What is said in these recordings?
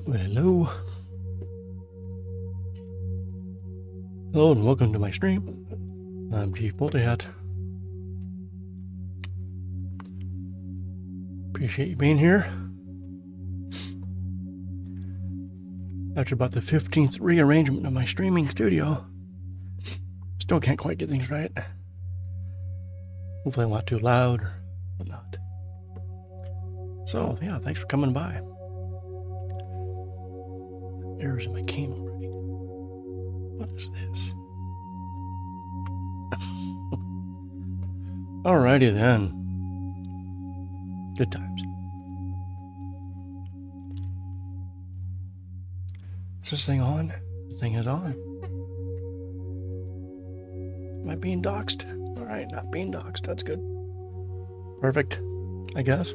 Well, hello. Hello and welcome to my stream. I'm Chief Multihat. Appreciate you being here. After about the 15th rearrangement of my streaming studio, still can't quite get things right. Hopefully I'm not too loud or whatnot. So, yeah, thanks for coming by. Errors in my game already. What is this? Alrighty then. Good times. Is this thing on? The thing is on. Am I being doxxed? Alright, not being doxxed. That's good. Perfect, I guess.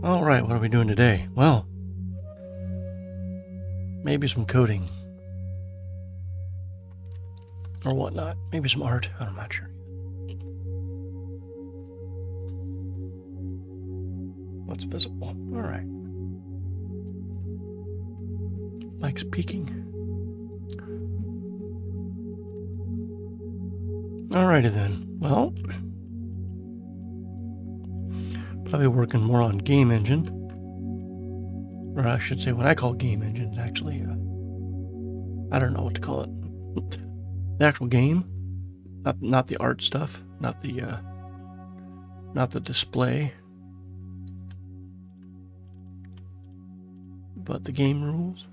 Alright, what are we doing today? Well, maybe some coding. Or whatnot. Maybe some art. I'm not sure. What's visible? Alright. Mike's peeking. Alrighty then. Well, probably working more on game engine. Or I should say what I call game engine is actually, I don't know what to call it. The actual game. Not the art stuff. Not the display. But the game rules.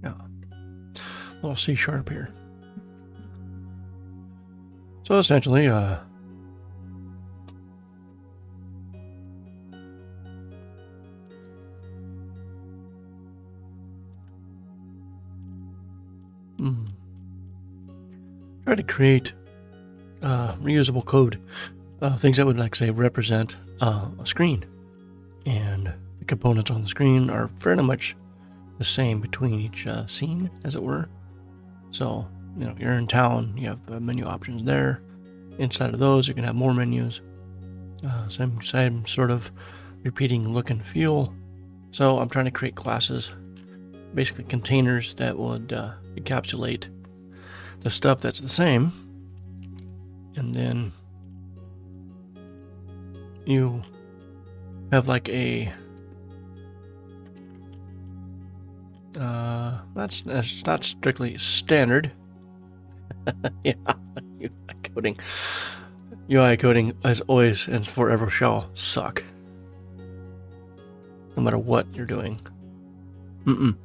Yeah. A little C# here. So essentially, try to create reusable code, things that would, like, say, represent a screen, and the components on the screen are fairly much the same between each scene, as it were. So, you know, you're in town, you have menu options there. Inside of those, you can have more menus. Same sort of repeating look and feel. So I'm trying to create classes, basically containers that would encapsulate the stuff that's the same. And then you have like a that's not strictly standard. Yeah, UI coding as always and forever shall suck, no matter what you're doing. You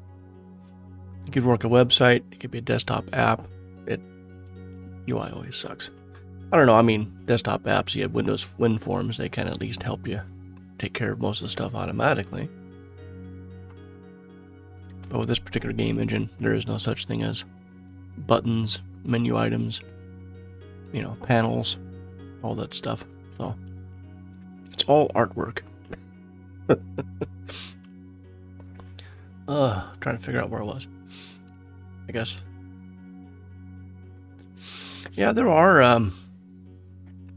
could work a website, it could be a desktop app. UI always sucks. I don't know, I mean, desktop apps, you have Windows WinForms, they can at least help you take care of most of the stuff automatically. But with this particular game engine, there is no such thing as buttons, menu items, you know, panels, all that stuff. So it's all artwork. Trying to figure out where I was. I guess. Yeah, there are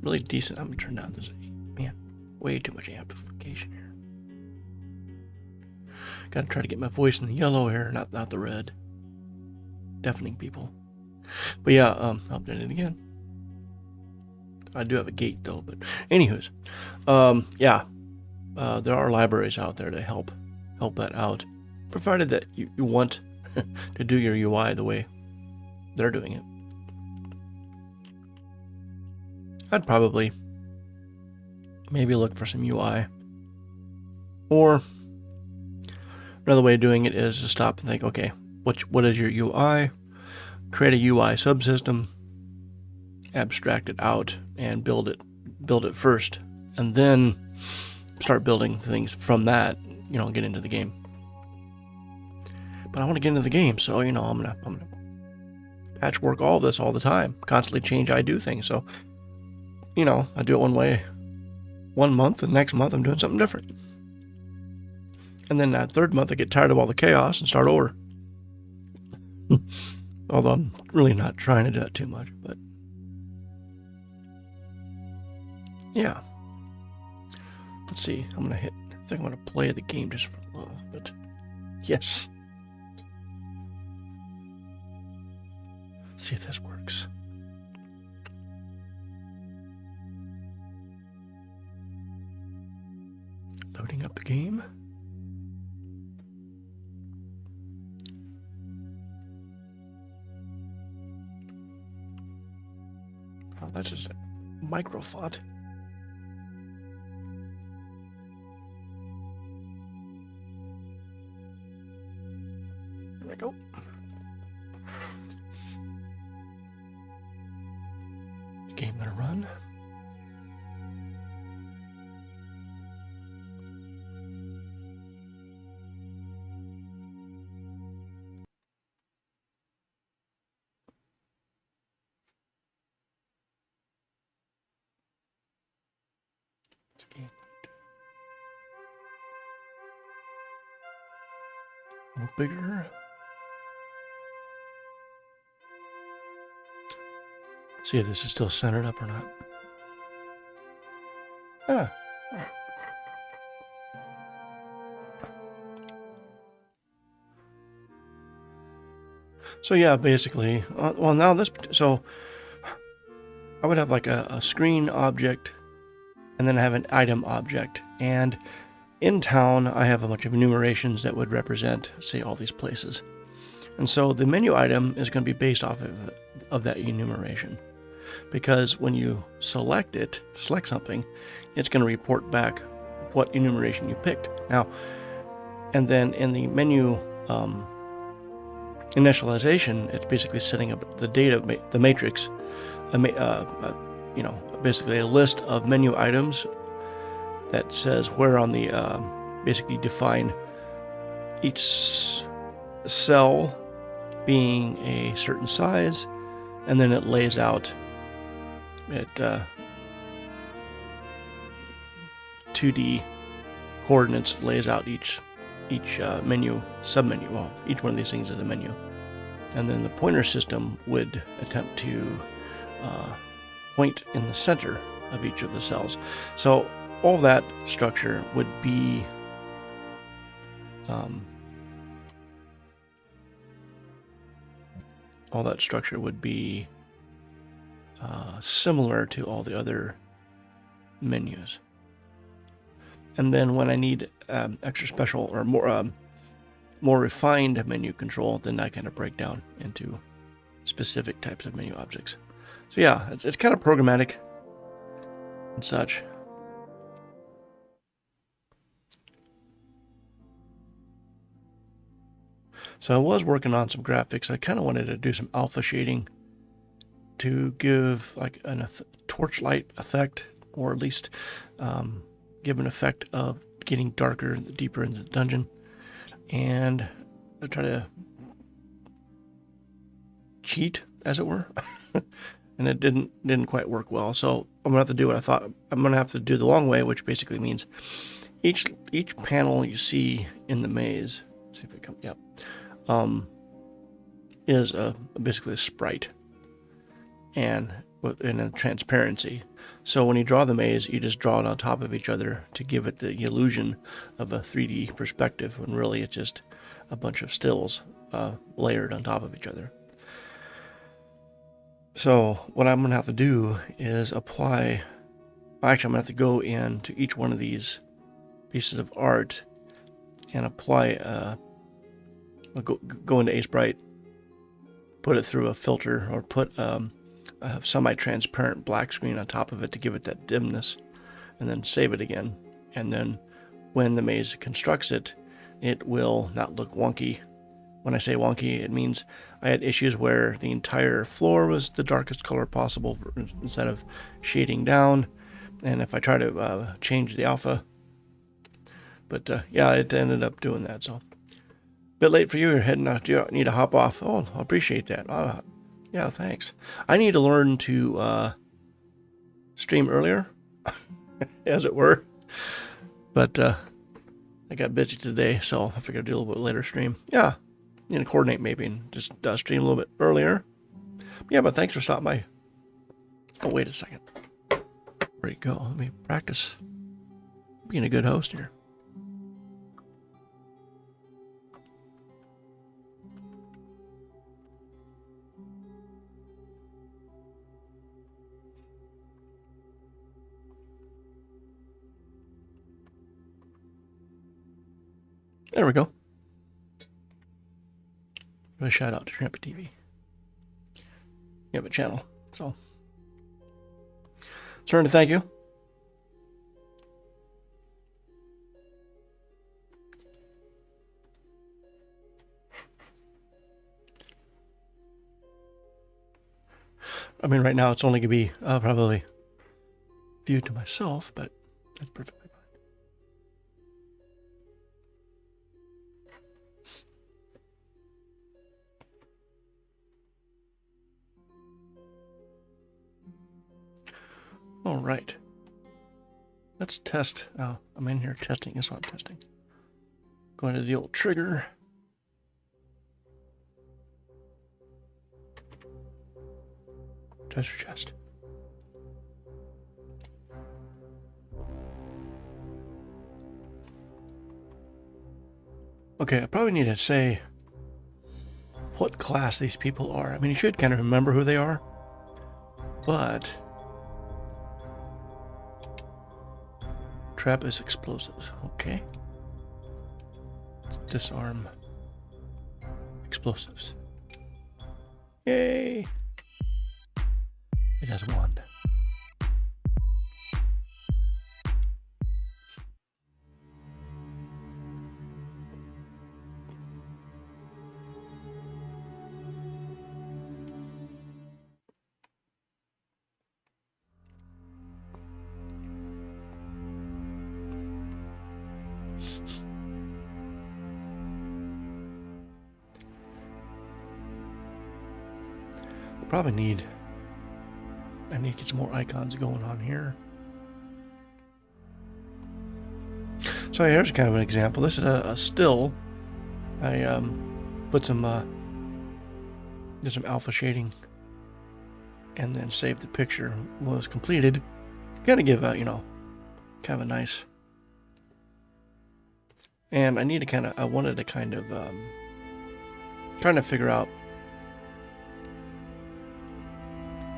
really decent. I'm gonna turn down this. Man, way too much amplification here. Gotta try to get my voice in the yellow here, not the red. Deafening people. But yeah, I'll do it again. I do have a gate though, but anywho's, yeah, there are libraries out there to help that out, provided that you want to do your UI the way they're doing it. I'd probably maybe look for some UI, or another way of doing it is to stop and think, okay, what is your UI? Create a UI subsystem, abstract it out, and build it first, and then start building things from that. You know, get into the game. But I want to get into the game, so you know, I'm gonna patchwork all this all the time, constantly change how I do things. So, you know, I do it one way one month, and next month I'm doing something different. And then that third month I get tired of all the chaos and start over. Although I'm really not trying to do that too much, but yeah. Let's see. I think I'm gonna play the game just for a little bit. Yes. See if this works. Loading up the game. Oh, that's just a micro font. There we go. Game gonna run. It's a game. A little bigger. See if this is still centered up or not. Ah. So yeah, basically, well now this, so I would have like a screen object and then I have an item object. And in town, I have a bunch of enumerations that would represent, say, all these places. And so the menu item is going to be based off of that enumeration. Because when you select something, it's going to report back what enumeration you picked. Now, and then in the menu initialization, it's basically setting up the data, the matrix, basically a list of menu items that says where on the, basically define each cell being a certain size, and then it lays out it 2D coordinates, lays out each menu, submenu, well, each one of these things is a menu. And then the pointer system would attempt to point in the center of each of the cells. So all that structure would be similar to all the other menus. And then when I need extra special or more refined menu control, then I kind of break down into specific types of menu objects. So yeah, it's kind of programmatic and such. So I was working on some graphics. I kind of wanted to do some alpha shading to give like a torchlight effect, or at least give an effect of getting darker, deeper into the dungeon. And I try to cheat, as it were, and it didn't quite work well. So I'm gonna have to do what I thought. I'm gonna have to do the long way, which basically means each panel you see in the maze. See if it comes. Yep. Is basically a sprite, and in a transparency. So when you draw the maze, you just draw it on top of each other to give it the illusion of a 3D perspective, when really it's just a bunch of stills layered on top of each other. So what I'm going to have to do is apply, actually I'm going to have to go into each one of these pieces of art and apply, go into Aseprite, put it through a filter, or put a semi-transparent black screen on top of it to give it that dimness, and then save it again. And then when the maze constructs it, it will not look wonky. When I say wonky, it means I had issues where the entire floor was the darkest color possible instead of shading down. And if I try to change the alpha, but yeah, it ended up doing that. So a bit late for you. You're heading out. You need to hop off. Oh, I appreciate that. Yeah, thanks. I need to learn to stream earlier, as it were. But I got busy today, so I figured I'd do a little bit later stream. Yeah, need to coordinate maybe and just stream a little bit earlier. Yeah, but thanks for stopping by. Oh, wait a second. Where'd you go? Let me practice being a good host here. There we go. Give a shout out to Tramp TV. You have a channel, so certainly thank you. I mean, right now it's only gonna be probably viewed to myself, but that's perfectly fine. All right. Let's test. Oh, I'm in here testing. That's what I'm testing. Going to the old trigger. Treasure chest. Okay, I probably need to say what class these people are. I mean, you should kind of remember who they are, but trap is explosives. Okay. Disarm explosives. Yay! It has one. Probably need. I need to get some more icons going on here. So here's kind of an example. This is a still. I put some did some alpha shading, and then saved the picture when it was completed. Kind of give out, kind of a nice. And I need to kind of. I wanted to kind of trying to figure out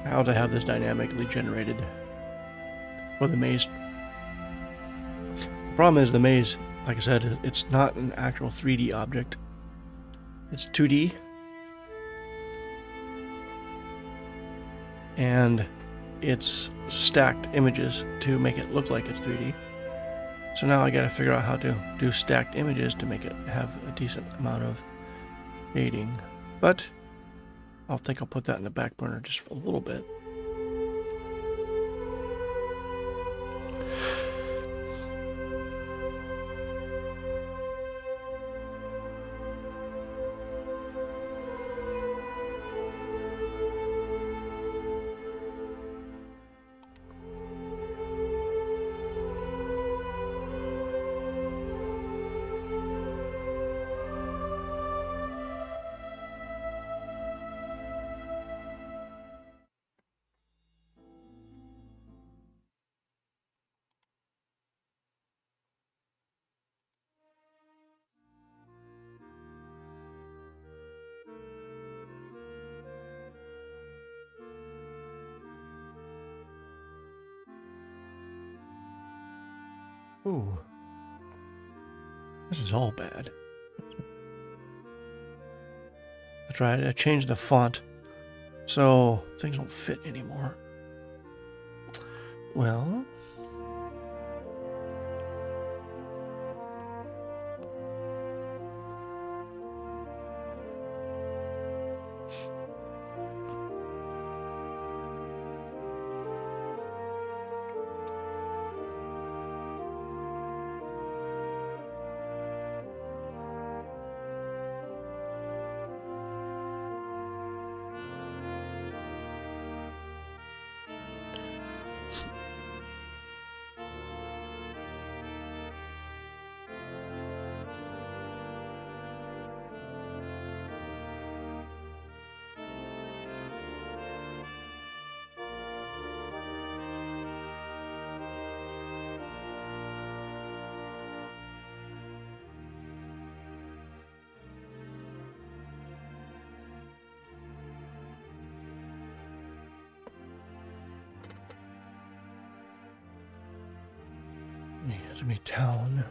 how to have this dynamically generated for the maze. The problem is the maze, like I said, it's not an actual 3D object. It's 2D. And it's stacked images to make it look like it's 3D. So now I gotta figure out how to do stacked images to make it have a decent amount of shading. But I think I'll put that in the back burner just for a little bit. Ooh. This is all bad. That's right, I changed the font so things don't fit anymore. Well, It's gonna be town.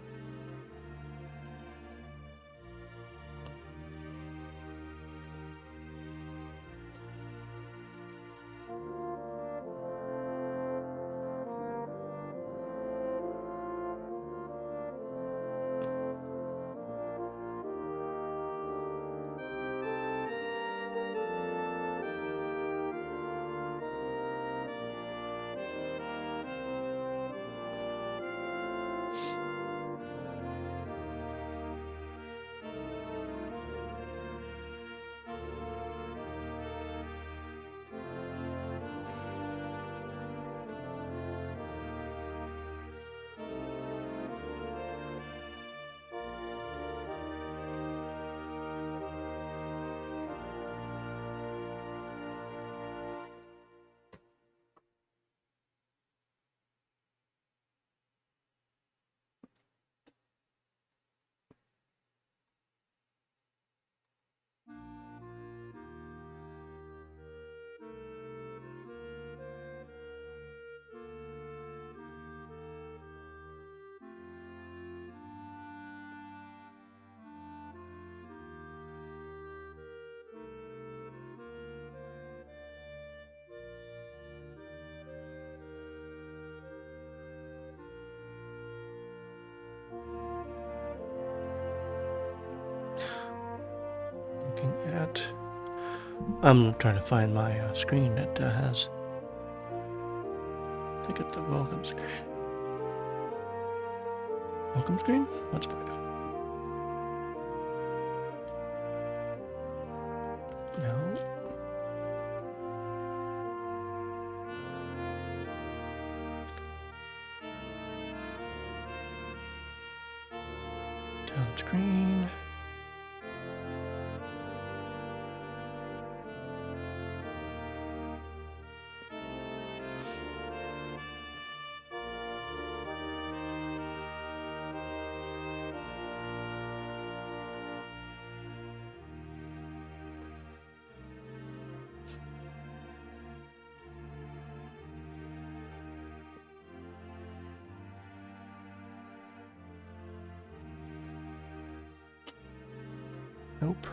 I'm trying to find my screen that has. I think it's the welcome screen. Welcome screen? Let's find out. No. Town screen. Nope.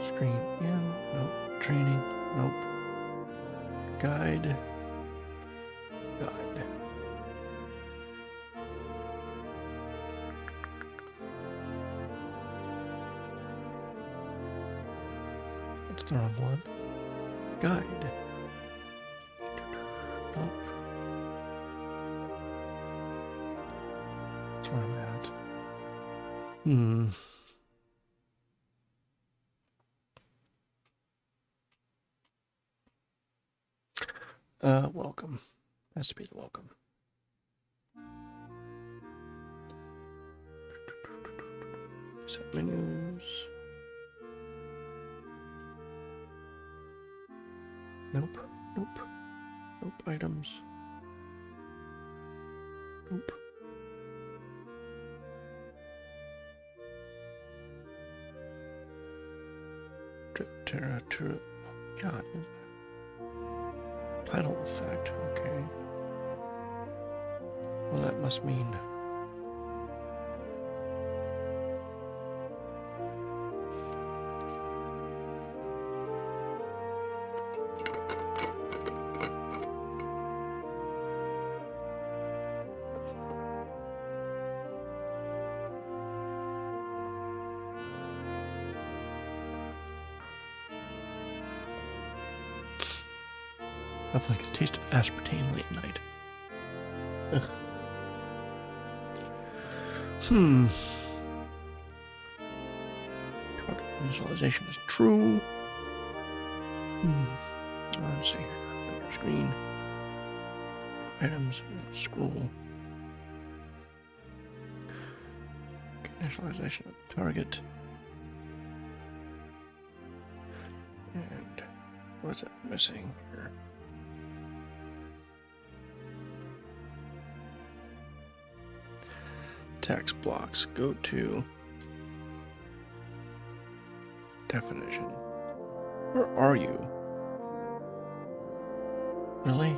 Screen in. Nope. Training. Nope. Guide. Guide. That's the wrong one. Guide. Nope. That's where I'm at. Welcome. Has to be the welcome. Set menus. Nope. Nope. Nope. Items. Nope. Treptera. God. Title effect. Okay. Well, that must mean. Nothing like a taste of aspartame late night. Ugh. Target initialization is true. Let's see here. Screen. Items. Scroll. Okay, initialization of target. And what's it missing here? Text blocks. Go to definition. Where are you? Really?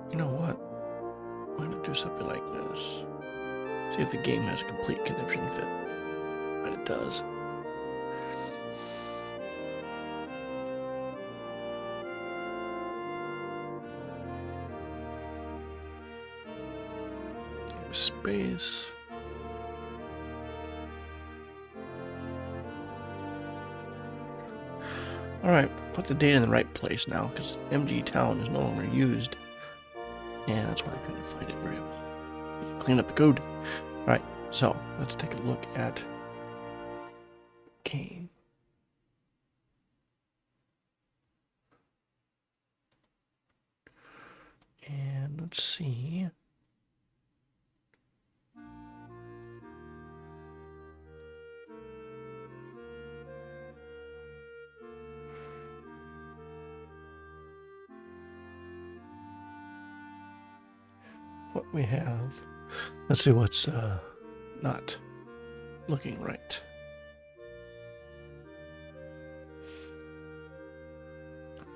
You know what? I'm going to do something like this. See if the game has a complete conniption fit. But it does. Game space. Alright, put the data in the right place now, because MG Town is no longer used. And that's why I couldn't find it very well. Clean up the code. Alright, so let's take a look at game. And let's see. What we have. Let's see what's not looking right.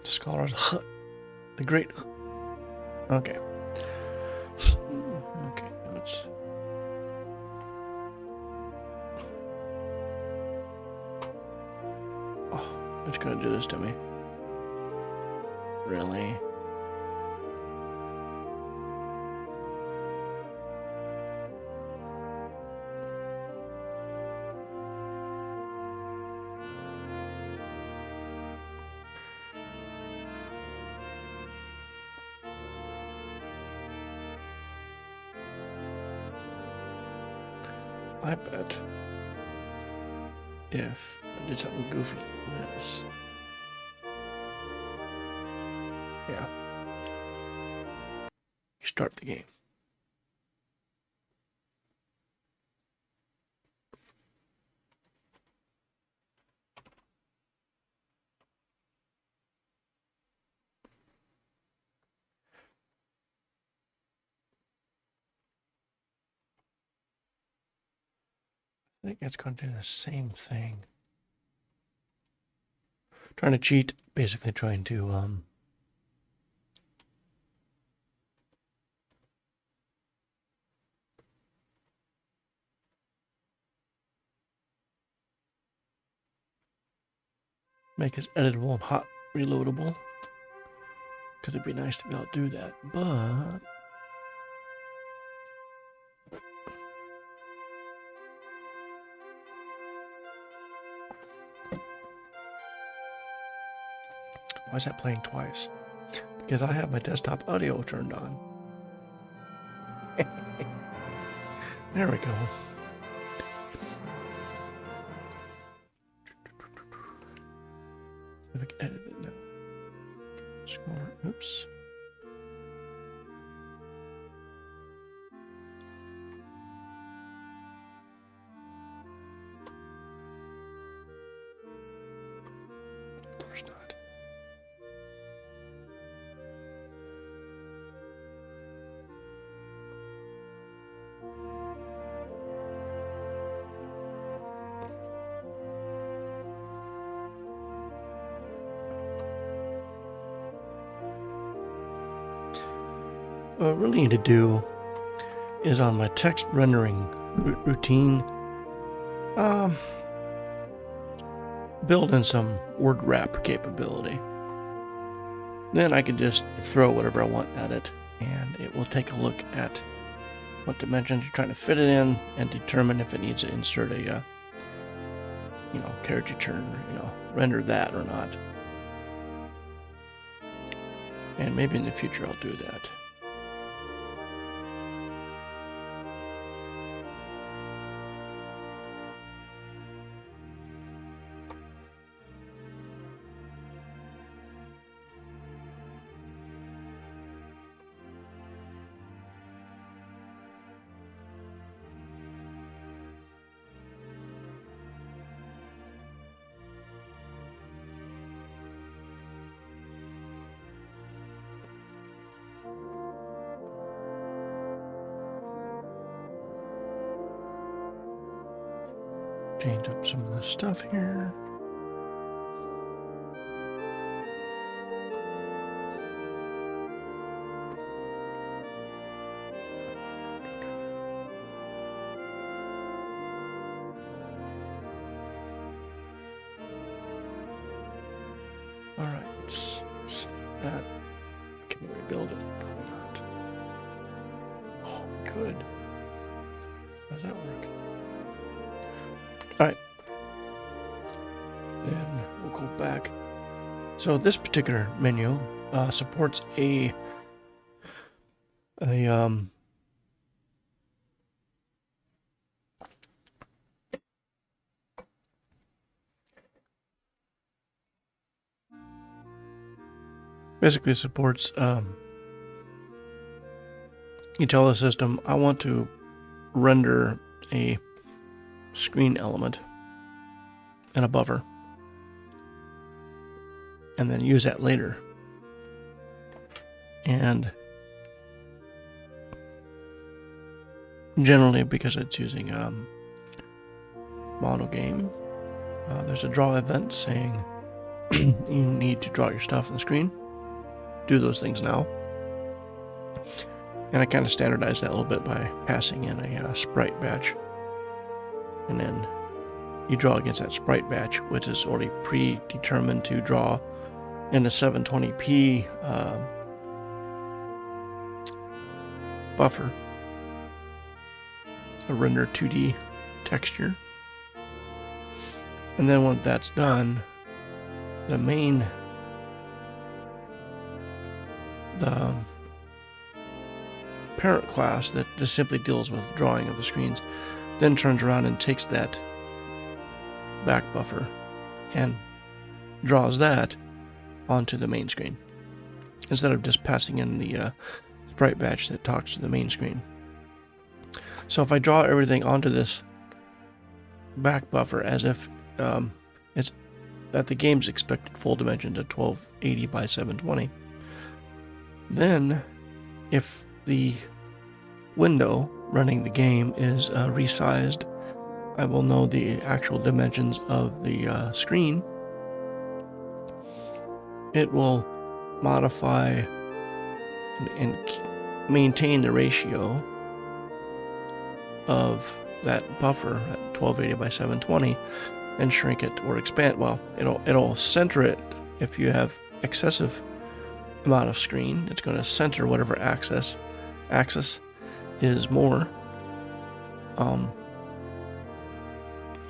Scholars, the great. Okay. Okay, let's. Oh, it's gonna do this to me. Really? I bet if I did something goofy like this. Yeah. You start the game. I think it's going to do the same thing. Trying to cheat, basically trying to make us editable and hot reloadable. Because it'd be nice to be able to do that, but why is that playing twice? Because I have my desktop audio turned on. There we go. If I can edit it now. Score. Oops. Of course not. What I really need to do is on my text rendering routine, build in some word wrap capability. Then I can just throw whatever I want at it, and it will take a look at what dimensions you're trying to fit it in and determine if it needs to insert a, caricature, render that or not. And maybe in the future I'll do that. change up some of the stuff here. All right, let's save that. Can we rebuild it? Probably not. Oh, we could. How does that work? All right. Then we'll go back. So this particular menu supports a basically supports you tell the system, I want to render a screen element and a buffer, and then use that later. And generally, because it's using mono game, there's a draw event saying you need to draw your stuff on the screen. Do those things now. And I kind of standardized that a little bit by passing in a sprite batch. And then you draw against that sprite batch, which is already predetermined to draw in a 720p buffer, a render 2D texture. And then once that's done, the parent class that just simply deals with drawing of the screens then turns around and takes that back buffer and draws that onto the main screen instead of just passing in the sprite batch that talks to the main screen. So if I draw everything onto this back buffer as if it's at the game's expected full dimensions at 1280 by 720, then if the window running the game is resized, I will know the actual dimensions of the screen. It will modify and maintain the ratio of that buffer at 1280 by 720 and shrink it or expand. Well, it'll center it. If you have excessive amount of screen, it's going to center whatever axis is more,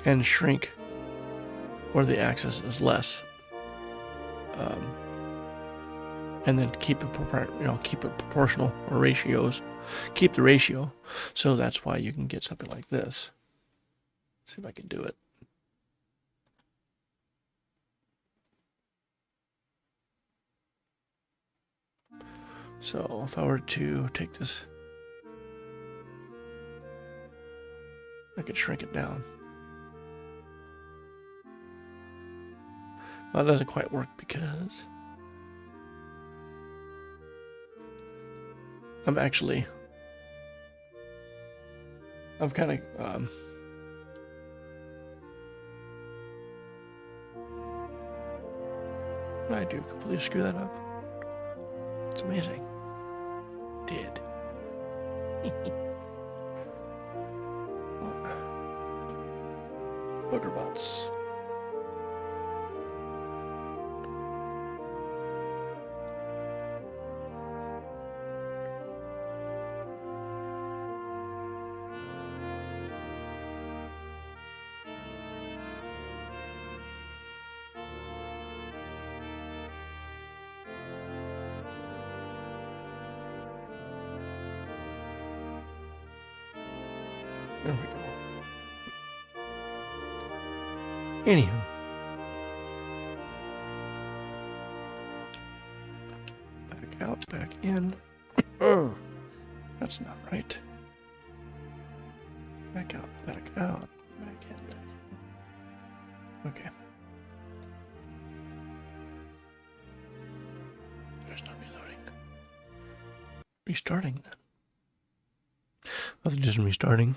and shrink where the axis is less, and then keep it proportional, or ratios. Keep the ratio. So that's why you can get something like this. Let's see if I can do it. So if I were to take this, I could shrink it down. Well, it doesn't quite work because I've kind of what did I do? Completely screw that up. It's amazing. Did. Booger bots. There we go. Anywho. Back out, back in. Oh, that's not right. Back out, back out, back in, back in. Okay. There's no reloading. Restarting then. Other than just restarting.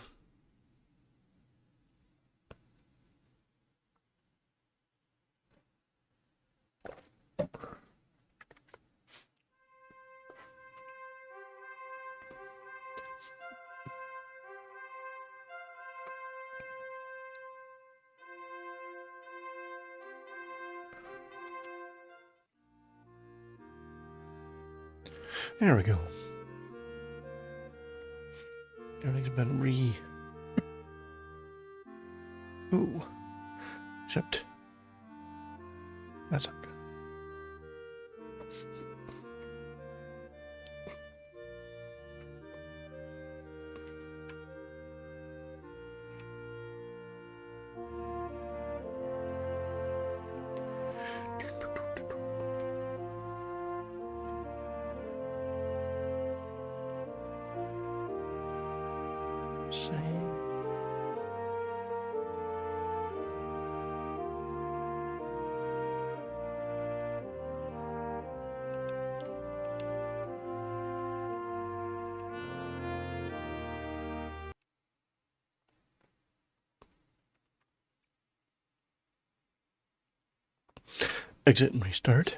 There we go. Everything's been Ooh. Except... That's not good. Exit and restart.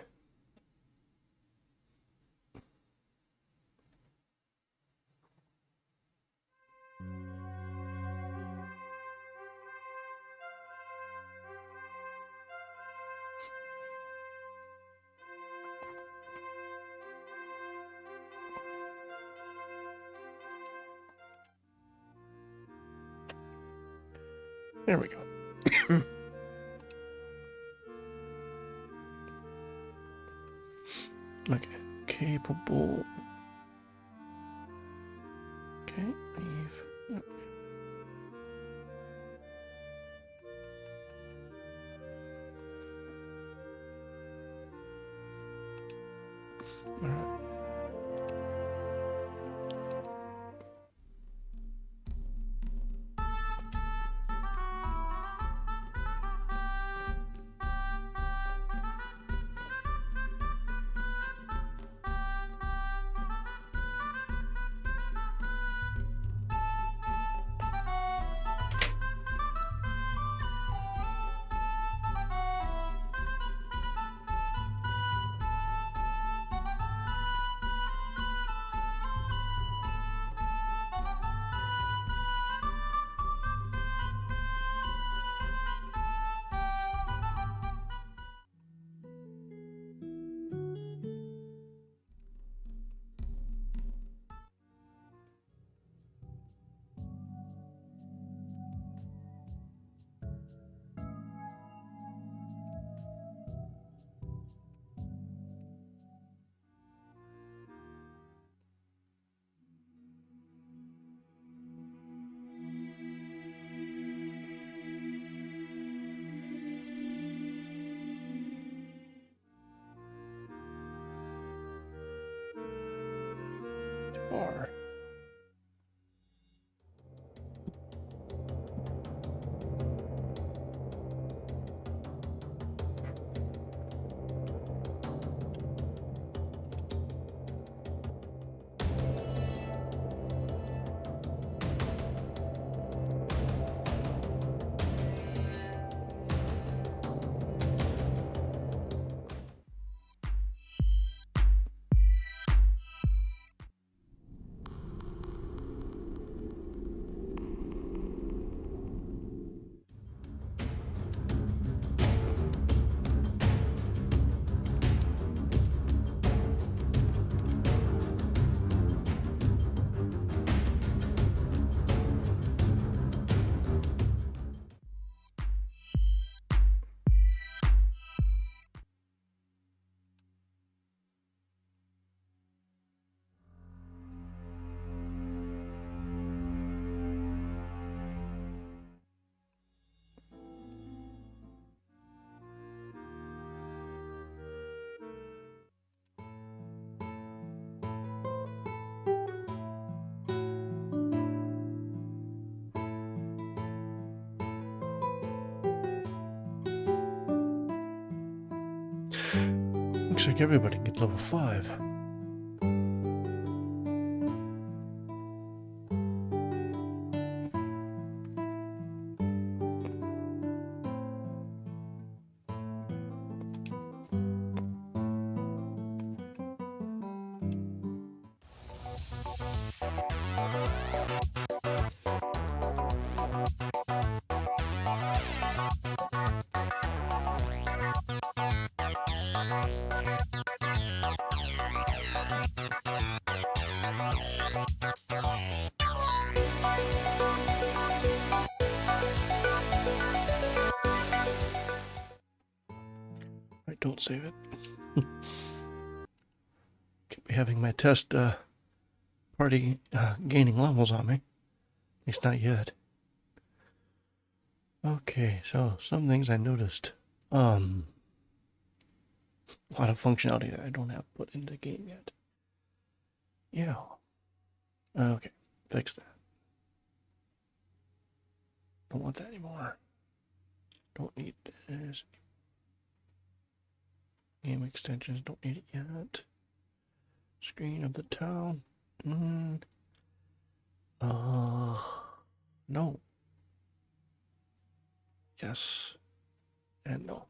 There we go. Okay, capable. Okay, leave. Yep. All right. Or looks like everybody can get level 5. don't save it. Can't be having my test party gaining levels on me. At least not yet. Okay, so some things I noticed. A lot of functionality that I don't have put into the game yet. Yeah. Okay, fix that. Don't want that anymore. Don't need this. Game extensions, don't need it yet. Screen of the town. No. Yes. And no.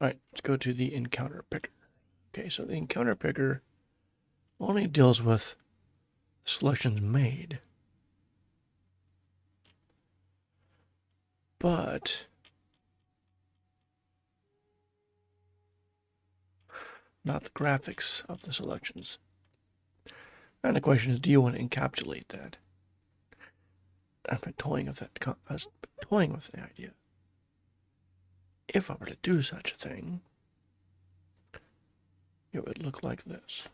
Alright, let's go to the encounter picker. Okay, so the encounter picker only deals with selections made. But not the graphics of the selections. And the question is, do you want to encapsulate that? I've been toying with that. I was toying with the idea. If I were to do such a thing, it would look like this.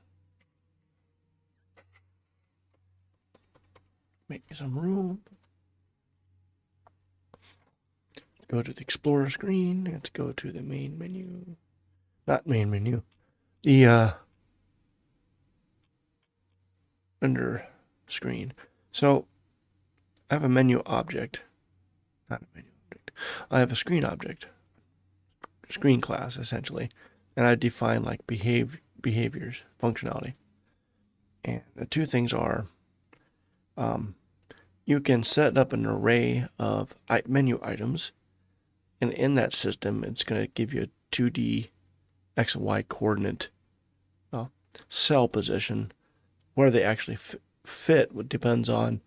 Make me some room. Go to the Explorer screen. Let's go to the main menu. Not main menu. The under screen. So I have a menu object. Not a menu object. I have a screen object. Screen class, essentially. And I define like behaviors, functionality. And the two things are you can set up an array of menu items, and in that system it's going to give you a 2D X and Y coordinate cell position. Where they actually fit depends on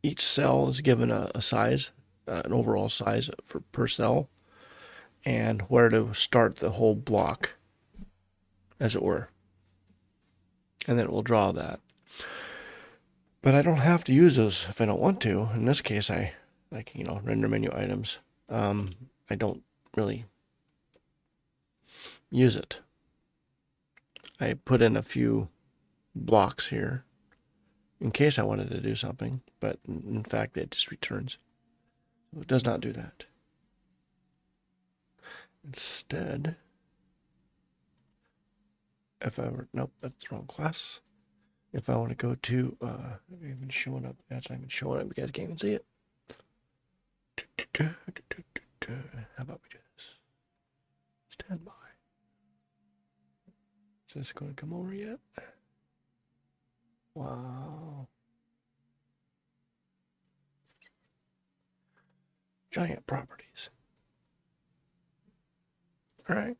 each cell is given a size, an overall size per cell, and where to start the whole block, as it were. And then it will draw that. But I don't have to use those if I don't want to. In this case, I render menu items. I don't really use it. I put in a few blocks here in case I wanted to do something, but in fact it just returns. So it does not do that. Instead, if I were, nope, that's the wrong class. If I want to go to, even showing up, that's not even showing up, you guys can't even see it. How about we do this? Stand by. Is this going to come over yet? Wow. Giant properties. All right.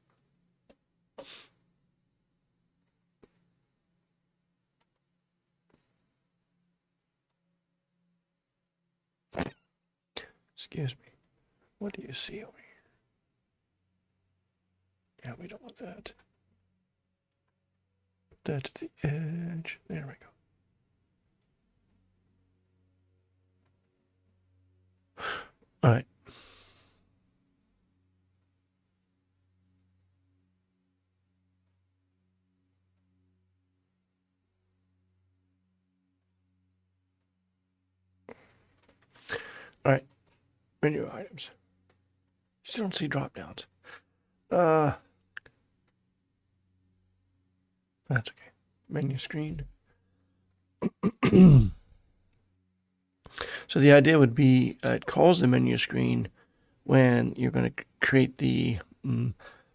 Excuse me. What do you see over here? Yeah, we don't want that. Put that to the edge. There we go. All right. All right. Menu items. Still don't see drop downs. That's okay. Menu screen. So the idea would be it calls the menu screen when you're going to create the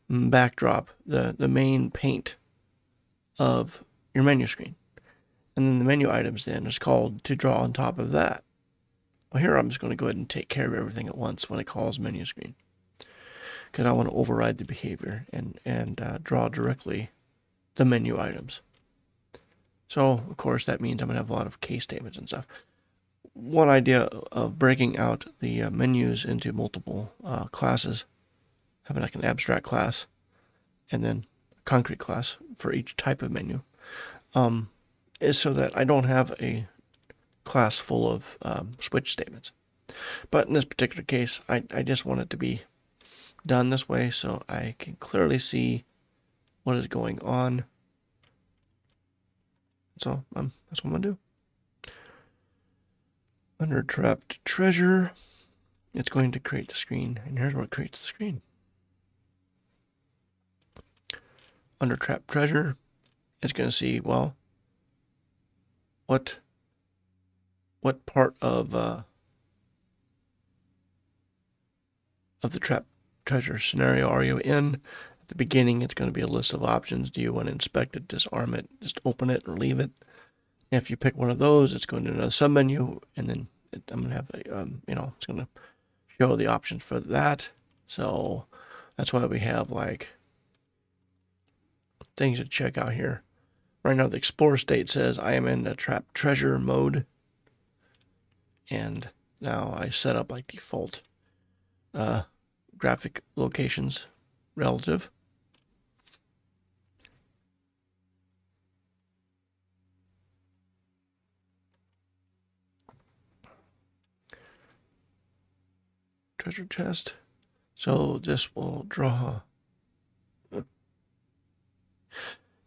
backdrop, the main paint of your menu screen. And then the menu items then is called to draw on top of that. Well, here I'm just going to go ahead and take care of everything at once when it calls menu screen, because I want to override the behavior and draw directly the menu items. So, of course, that means I'm going to have a lot of case statements and stuff. One idea of breaking out the menus into multiple classes, having like an abstract class and then a concrete class for each type of menu, is so that I don't have a class full of switch statements. But in this particular case, I just want it to be done this way so I can clearly see what is going on. So that's what I'm going to do. Under trapped treasure, it's going to create the screen. And here's where it creates the screen. Under trapped treasure, it's going to see, well, what part of the trapped treasure scenario are you in? At the beginning, it's going to be a list of options. Do you want to inspect it, disarm it, just open it, or leave it? If you pick one of those, it's going to another submenu, and then I'm going to have a, it's going to show the options for that. So that's why we have like things to check out here. Right now, the Explorer state says I am in the trapped treasure mode, and now I set up like default graphic locations relative. Treasure chest. So this will draw.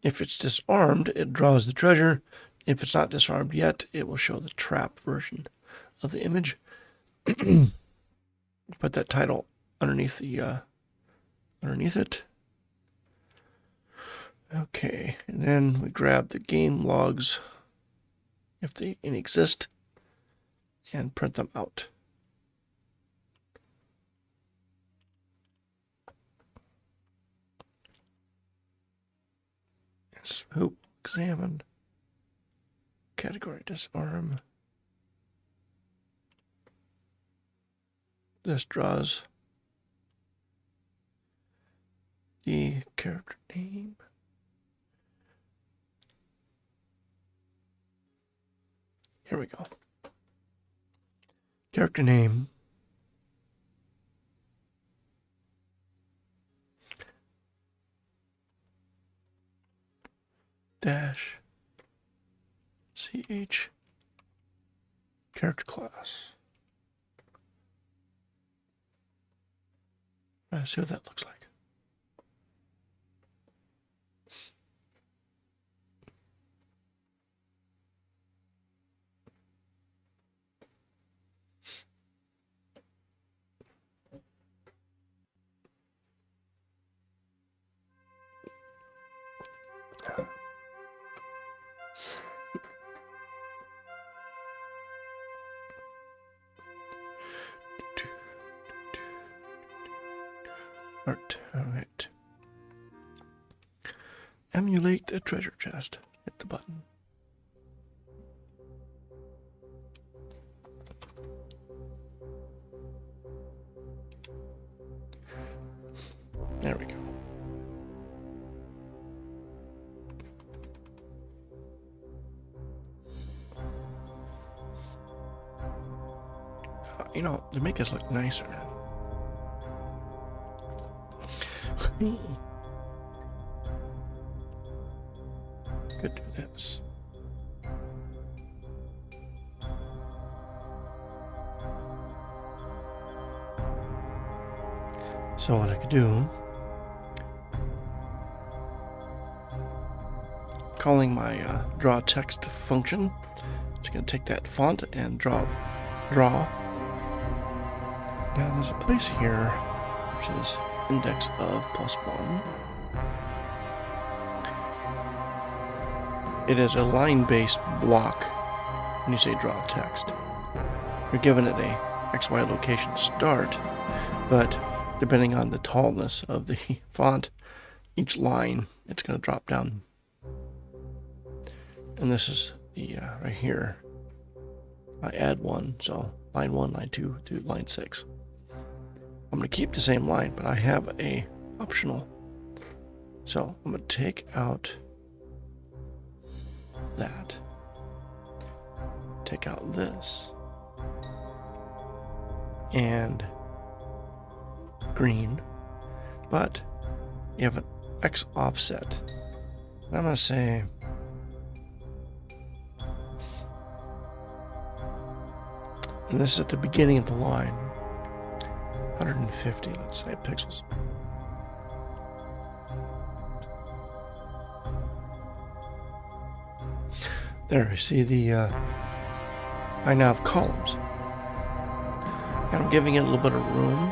If it's disarmed, it draws the treasure. If it's not disarmed yet, it will show the trap version of the image. Put that title underneath the underneath it. Okay, and then we grab the game logs if they exist and print them out. Swoop, examine, category disarm. This draws the character name. Here we go. Character name. Dash CH character class. Let's see what that looks like. Art. All right. Emulate a treasure chest. Hit the button. There we go. To make this look nicer. Could do this. So what I could do, calling my draw text function, it's going to take that font and draw. Now there's a place here which is index of +1. It is a line-based block when you say draw text. You're given it a XY location to start, but depending on the tallness of the font, each line, it's going to drop down. And this is the right here. I add one, so line 1, line 2 through line 6. I'm going to keep the same line, but I have a optional. So I'm going to take out that. Take out this. And green. But you have an X offset. And I'm going to say and this is at the beginning of the line. 150, let's say, pixels. There, you see the, I now have columns. And I'm giving it a little bit of room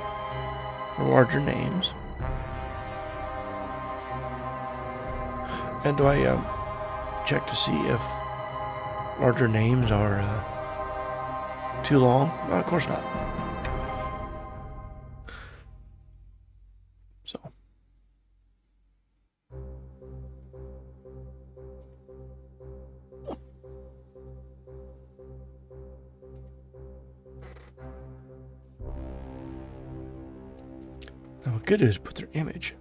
for larger names. And do I check to see if larger names are too long? No, of course not. So. Now what good is put their image.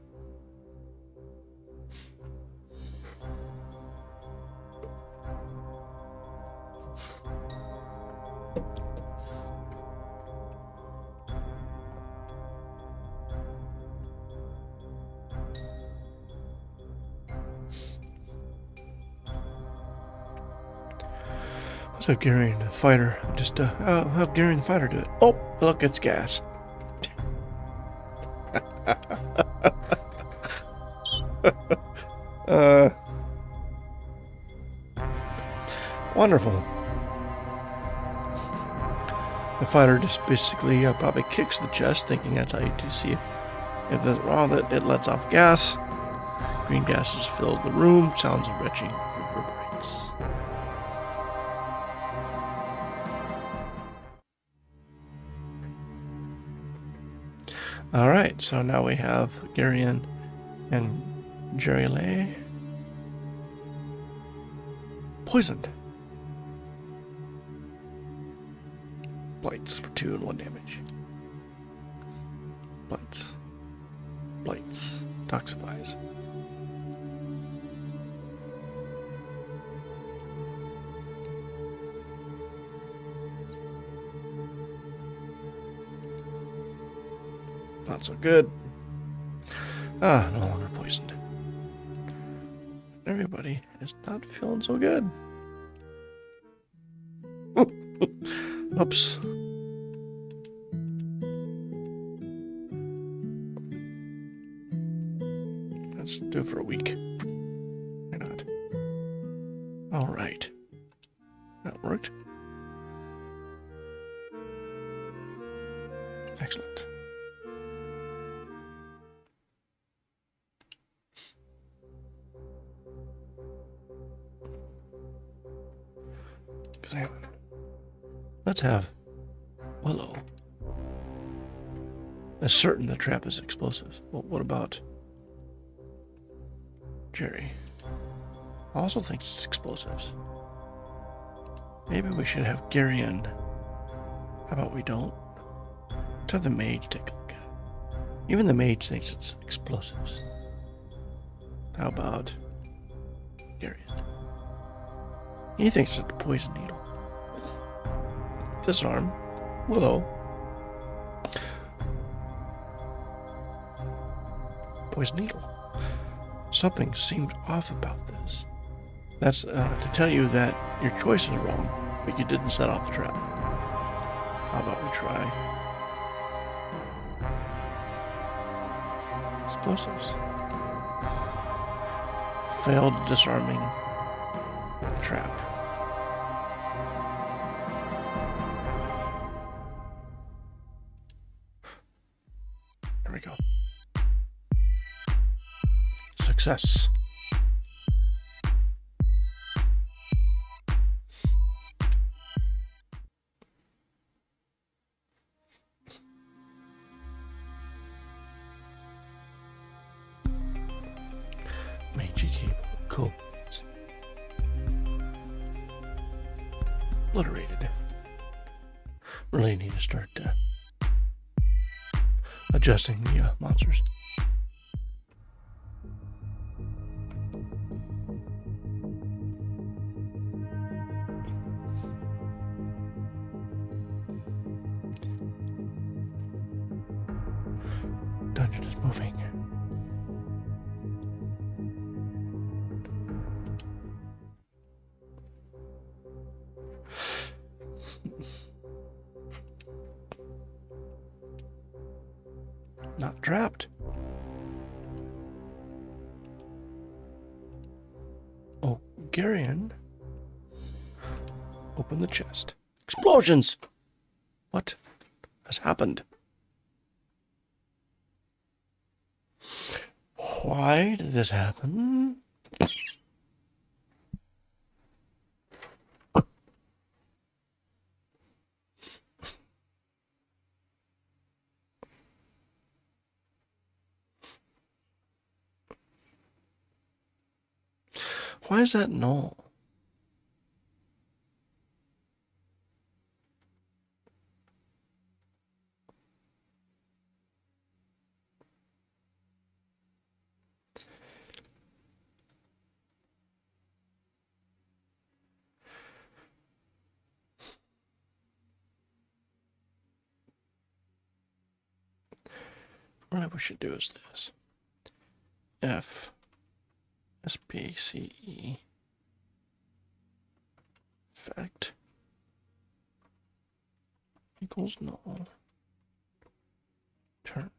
What's up, Gary and the fighter? Just have Gary and the fighter do it. Oh, look, it's gas. Wonderful. The fighter just basically probably kicks the chest, thinking that's how you do see if that's wrong. That it lets off gas. Green gases filled the room. Sounds of retching reverberates. All right, so now we have Garion and Jerry Lay poisoned. Blights for 2 and 1 damage. Blights. Blights. Toxifies. Not so good. No longer poisoned. Everybody is not feeling so good. Oops. Let's do it for a week. Why not? All right. That worked. Excellent. Examine. Let's have Willow. It's certain the trap is explosive. Well, what about Jerry? Also thinks it's explosives. Maybe we should have Garion. How about we don't? Let's have the mage take a look at it. Even the mage thinks it's explosives. How about Garion? He thinks it's a poison needle. Disarm. Willow. Poison needle. Something seemed off about this. That's to tell you that your choice is wrong, but you didn't set off the trap. How about we try explosives? Failed disarming the trap. There we go. Success. Mangy cable. Cool. Obliterated. Really need to start adjusting the monsters. Dungeon is moving. Not trapped. Oh, Garion. Open the chest. Explosions! What has happened? Why did this happen? Why is that null? What we should do is this. F SPCE effect equals null. Turn.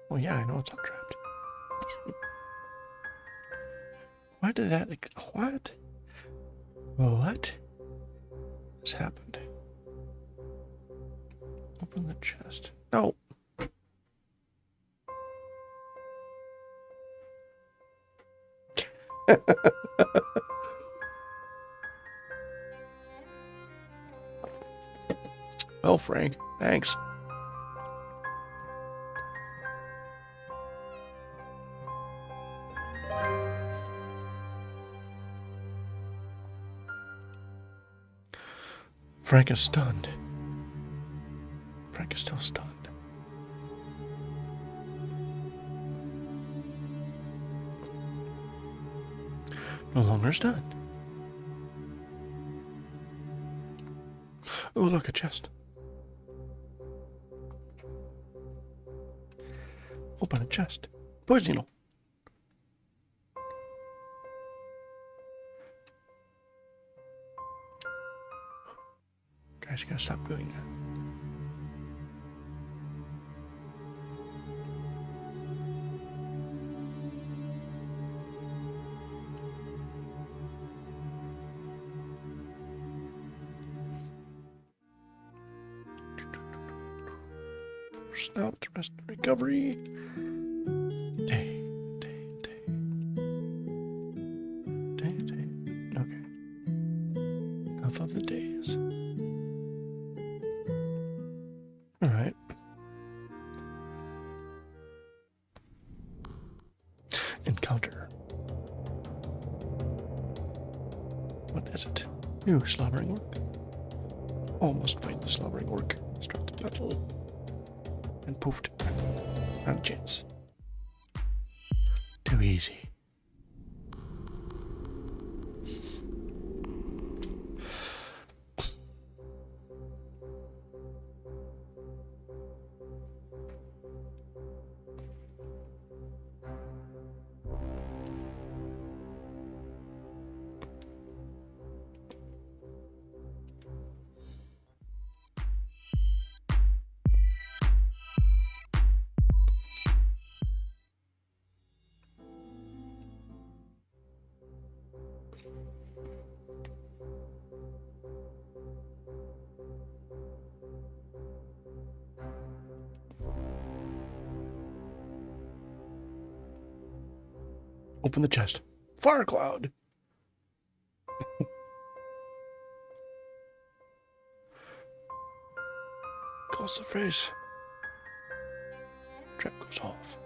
Well, yeah, I know it's not trapped. Why did that... What? What has happened? Open the chest. No. Well, Frank, thanks. Frank is stunned. Frank is still stunned. No longer stunned. Oh, look, a chest. Open a chest. Poison needle. Guys, you gotta stop doing that. Snout, the rest of recovery. Day. Okay. Enough of the days. Alright. Encounter. What is it? New slobbering orc. Almost fight the slobbering orc. Start the battle. And poofed. Not a chance. Too easy. Open the chest. Fire cloud. Calls the face. Trap goes off.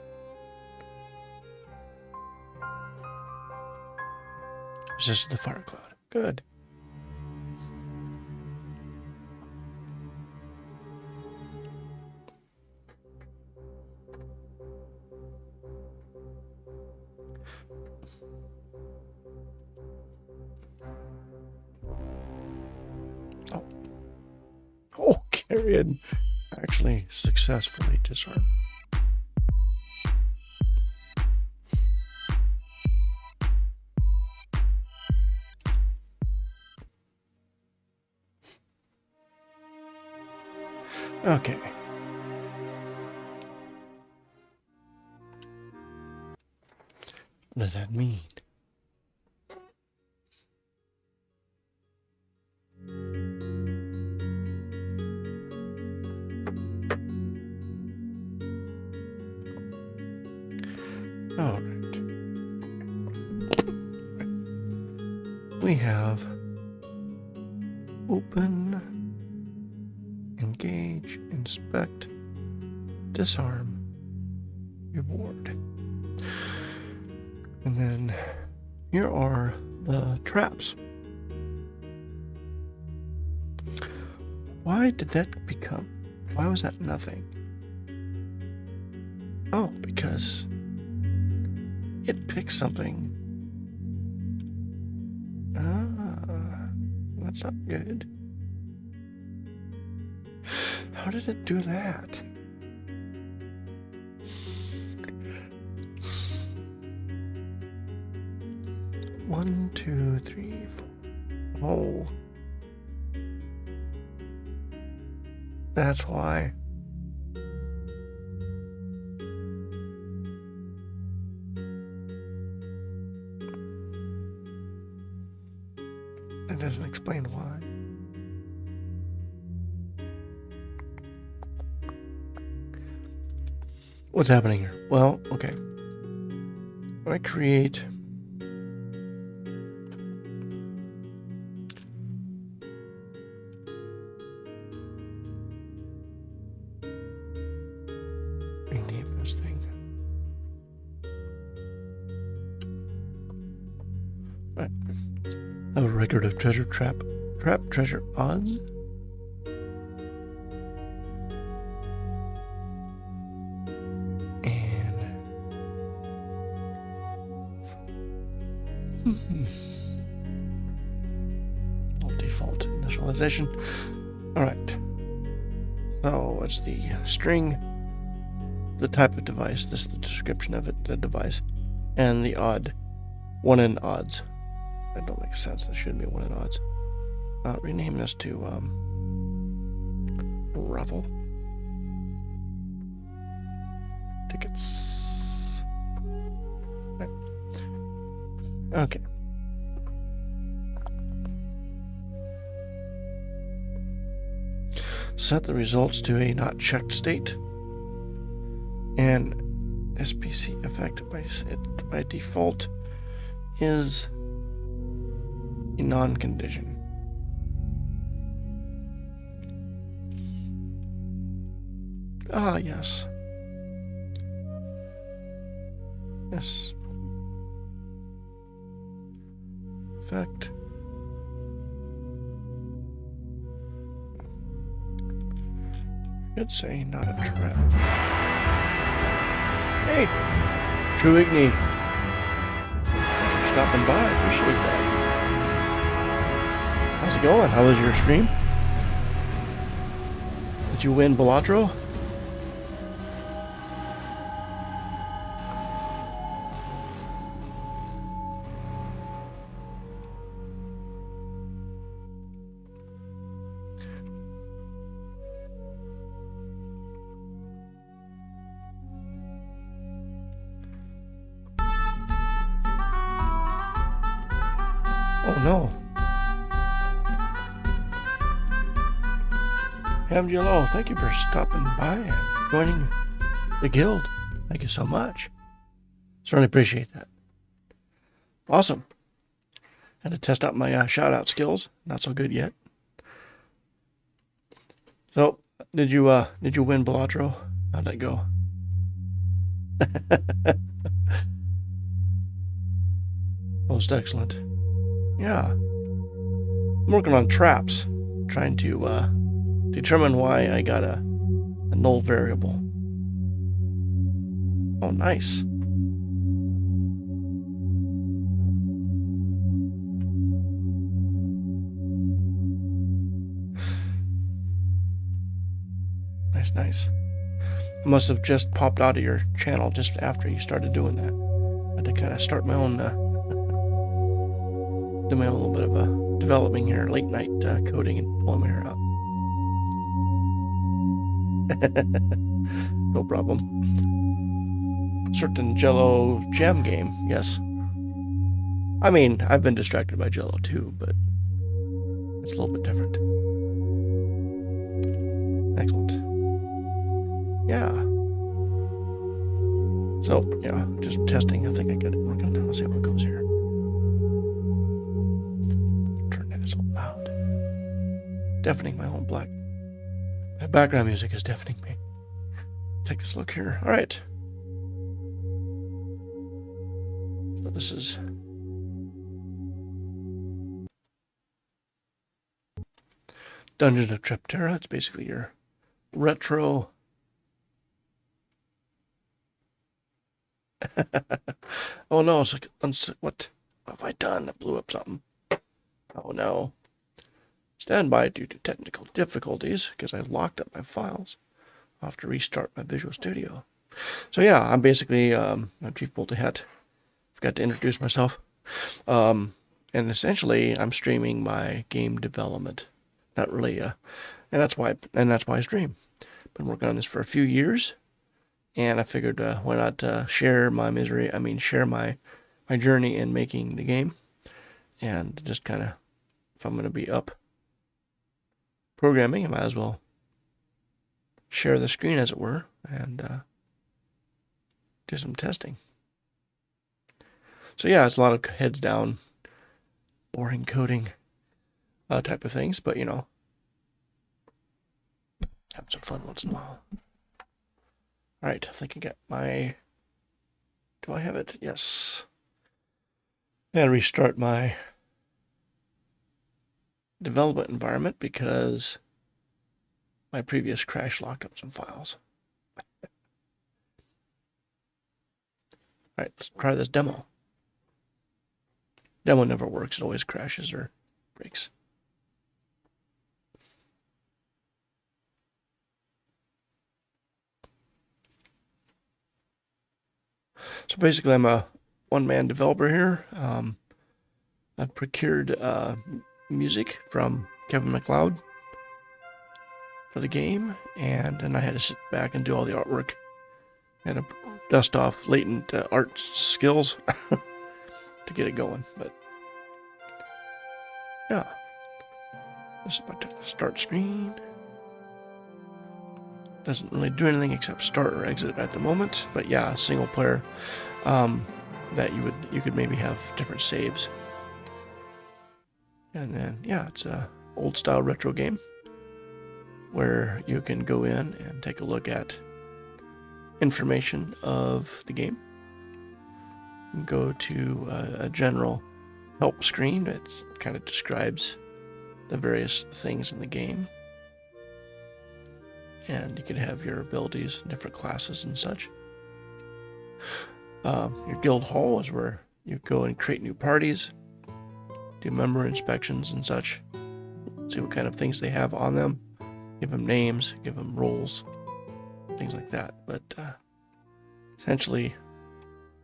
Resisted the fire cloud. Good. Oh, Carrion actually successfully disarmed. Okay. What does that mean? All right. We have open, engage, inspect, disarm, reward. And then here are the traps. Why did that become? Why was that nothing? Oh, because it picked something. Ah, that's not good. How did it do that? One, two, three, four. Oh. That's why. That doesn't explain why. What's happening here? Well, okay. When I create rename this thing. Right. I have a record of treasure trap treasure odds. Default initialization. All right. So it's the string, the type of device. This is the description of it, the device, and the odd, 1 in odds. That don't make sense. It shouldn't be 1 in odds. Rename this to raffle tickets. Right. Okay. Set the results to a not checked state, and SPC effect by default is a non-condition. Ah, yes. Yes. Effect. Could say not a trap. Hey, True Igni. Thanks for stopping by. I appreciate that. How's it going? How was your stream? Did you win Balatro? Oh no. Hamgelo, thank you for stopping by and joining the guild. Thank you so much. Certainly appreciate that. Awesome. Had to test out my shout-out skills. Not so good yet. So, did you win Balatro? How'd that go? Most excellent. Yeah. I'm working on traps, trying to determine why I got a null variable. Oh, nice. Nice. I must have just popped out of your channel just after you started doing that. I had to kind of start my own, do my own little bit of developing here, late night coding and pulling my hair out. No problem. Certain Jello jam game, yes. I mean, I've been distracted by Jello too, but it's a little bit different. Excellent. Yeah. So, yeah, just testing. I think I got it working. Let's see how it goes here. Turn that so loud. Deafening my own black. That background music is deafening me. Take this look here. All right. So this is Dungeon of Treptera. It's basically your retro. Oh no! It's like what have I done? I blew up something. Oh no! Stand by due to technical difficulties because I locked up my files. I'll have to restart my Visual Studio. So yeah, I'm basically I'm Chief Bolty-Hat. Forgot to introduce myself. And essentially, I'm streaming my game development. Not really, and that's why I stream. Been working on this for a few years, and I figured why not share my misery. I mean, share my journey in making the game, and just kind of, if I'm going to be up programming, I might as well share the screen, as it were, and do some testing. So yeah, it's a lot of heads down, boring coding type of things, but you know, have some fun once in a while. All right, I think I got my. Do I have it? Yes. I gotta restart my development environment because my previous crash locked up some files. All right, let's try this demo. Demo never works. It always crashes or breaks. So basically, I'm a one-man developer here. I've procured music from Kevin MacLeod for the game, and then I had to sit back and do all the artwork. I had to dust off latent art skills to get it going, but yeah. This is my start screen. Doesn't really do anything except start or exit at the moment, but yeah, single player. That you could maybe have different saves. And then yeah, it's a old style retro game where you can go in and take a look at information of the game. You can go to a general help screen that kind of describes the various things in the game. And you can have your abilities, different classes and such. Your guild hall is where you go and create new parties, do member inspections and such, see what kind of things they have on them, give them names, give them roles, things like that. But essentially,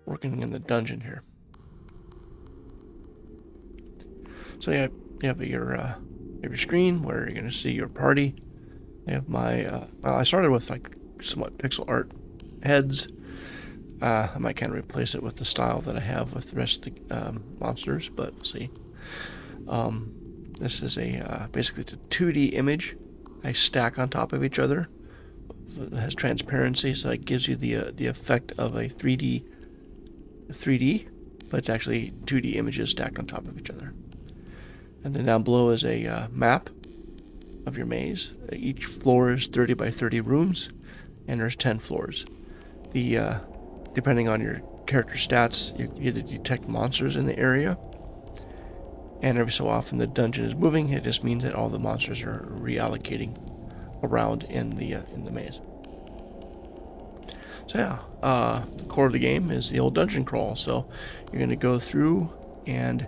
working in the dungeon here. So you have your screen where you're going to see your party. I have my, well, I started with like somewhat pixel art heads. I might kind of replace it with the style that I have with the rest of the monsters, but we'll see. This is basically it's a 2D image. I stack on top of each other. It has transparency, so it gives you the effect of a 3D, but it's actually 2D images stacked on top of each other. And then down below is a map of your maze. Each floor is 30 by 30 rooms, and there's 10 floors. Depending on your character stats, you can either detect monsters in the area, and every so often the dungeon is moving. It just means that all the monsters are reallocating around in the maze. So yeah, the core of the game is the old dungeon crawl. So you're going to go through, and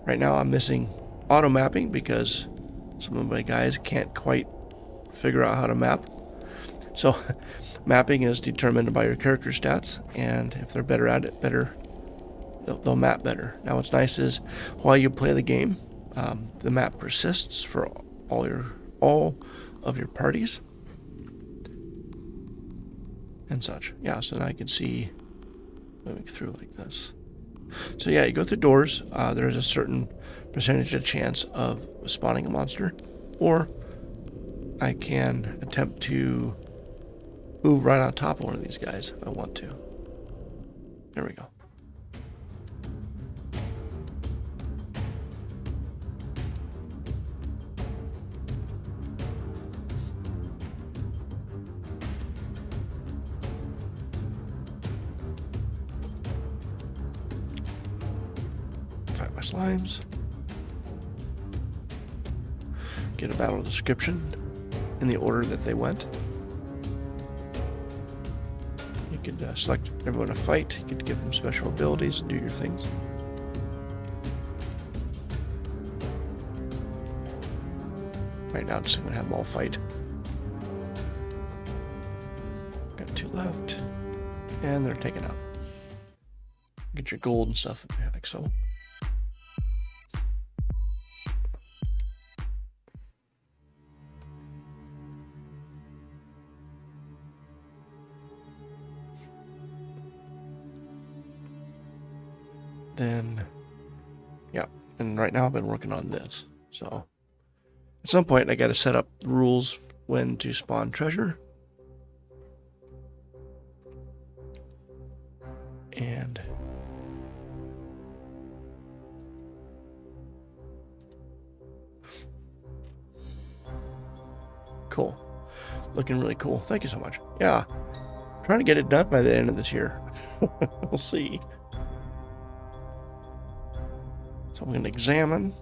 right now I'm missing auto mapping because some of my guys can't quite figure out how to map. So mapping is determined by your character stats, and if they're better at it, they'll map better. Now what's nice is while you play the game, the map persists for all of your parties, and such. Yeah, so now you can see moving through like this. So yeah, you go through doors. There's a certain percentage of chance of spawning a monster, or I can attempt to move right on top of one of these guys if I want to. There we go. Fight my slimes. Get a battle description in the order that they went. You could select everyone to fight. You could give them special abilities and do your things. Right now, just going to have them all fight. Got 2 left. And they're taken out. Get your gold and stuff like so. Then, yeah, and right now I've been working on this. So, at some point I got to set up rules when to spawn treasure. And cool. Looking really cool. Thank you so much. Yeah. Trying to get it done by the end of this year. We'll see. So I'm going to examine.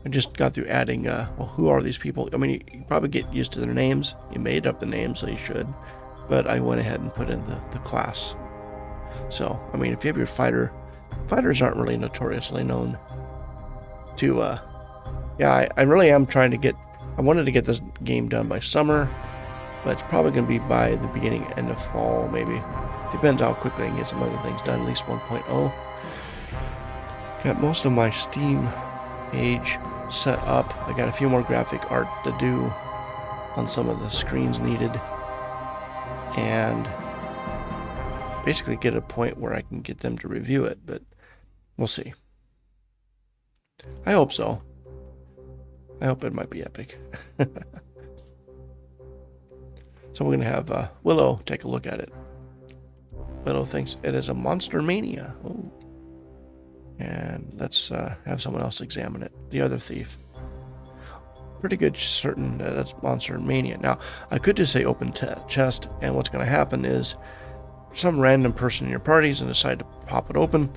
I just got through adding, well, who are these people? I mean, you probably get used to their names. You made up the names, so you should. But I went ahead and put in the class. So, I mean, if you have your fighter, fighters aren't really notoriously known to, yeah, I really am trying to get, I wanted to get this game done by summer, but it's probably going to be by the beginning, end of fall, maybe. Depends how quickly I can get some other things done, at least 1.0. Got most of my Steam page set up. I got a few more graphic art to do on some of the screens needed. And basically get a point where I can get them to review it, but we'll see. I hope so. I hope it might be epic. So we're going to have Willow take a look at it. Willow thinks it is a monster mania. Oh. And let's have someone else examine it. The other thief. Pretty good certain that it's monster mania. Now, I could just say open chest, and what's going to happen is some random person in your party is going to decide to pop it open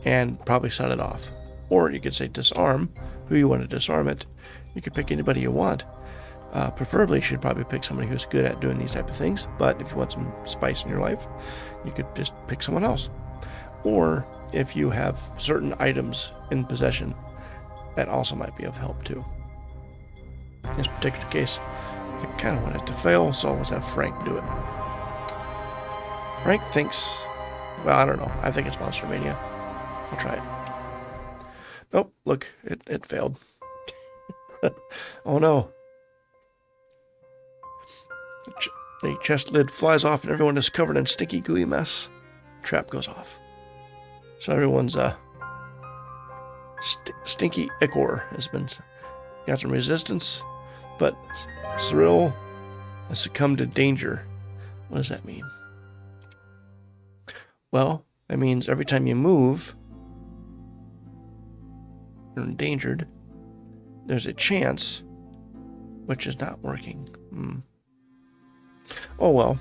and probably set it off. Or you could say disarm, who you want to disarm it. You could pick anybody you want. Preferably, you should probably pick somebody who's good at doing these type of things. But if you want some spice in your life, you could just pick someone else. Or if you have certain items in possession, that also might be of help too. In this particular case, I kind of want it to fail, so let's have Frank do it. Frank thinks, well, I don't know. I think it's Monster Mania. I'll try it. Nope, look, it failed. Oh no. The chest lid flies off and everyone is covered in stinky, gooey mess. Trap goes off. So everyone's stinky ichor has been got some resistance, but Cyril has succumbed to danger. What does that mean? Well, that means every time you move, you're endangered. There's a chance, which is not working. Oh well.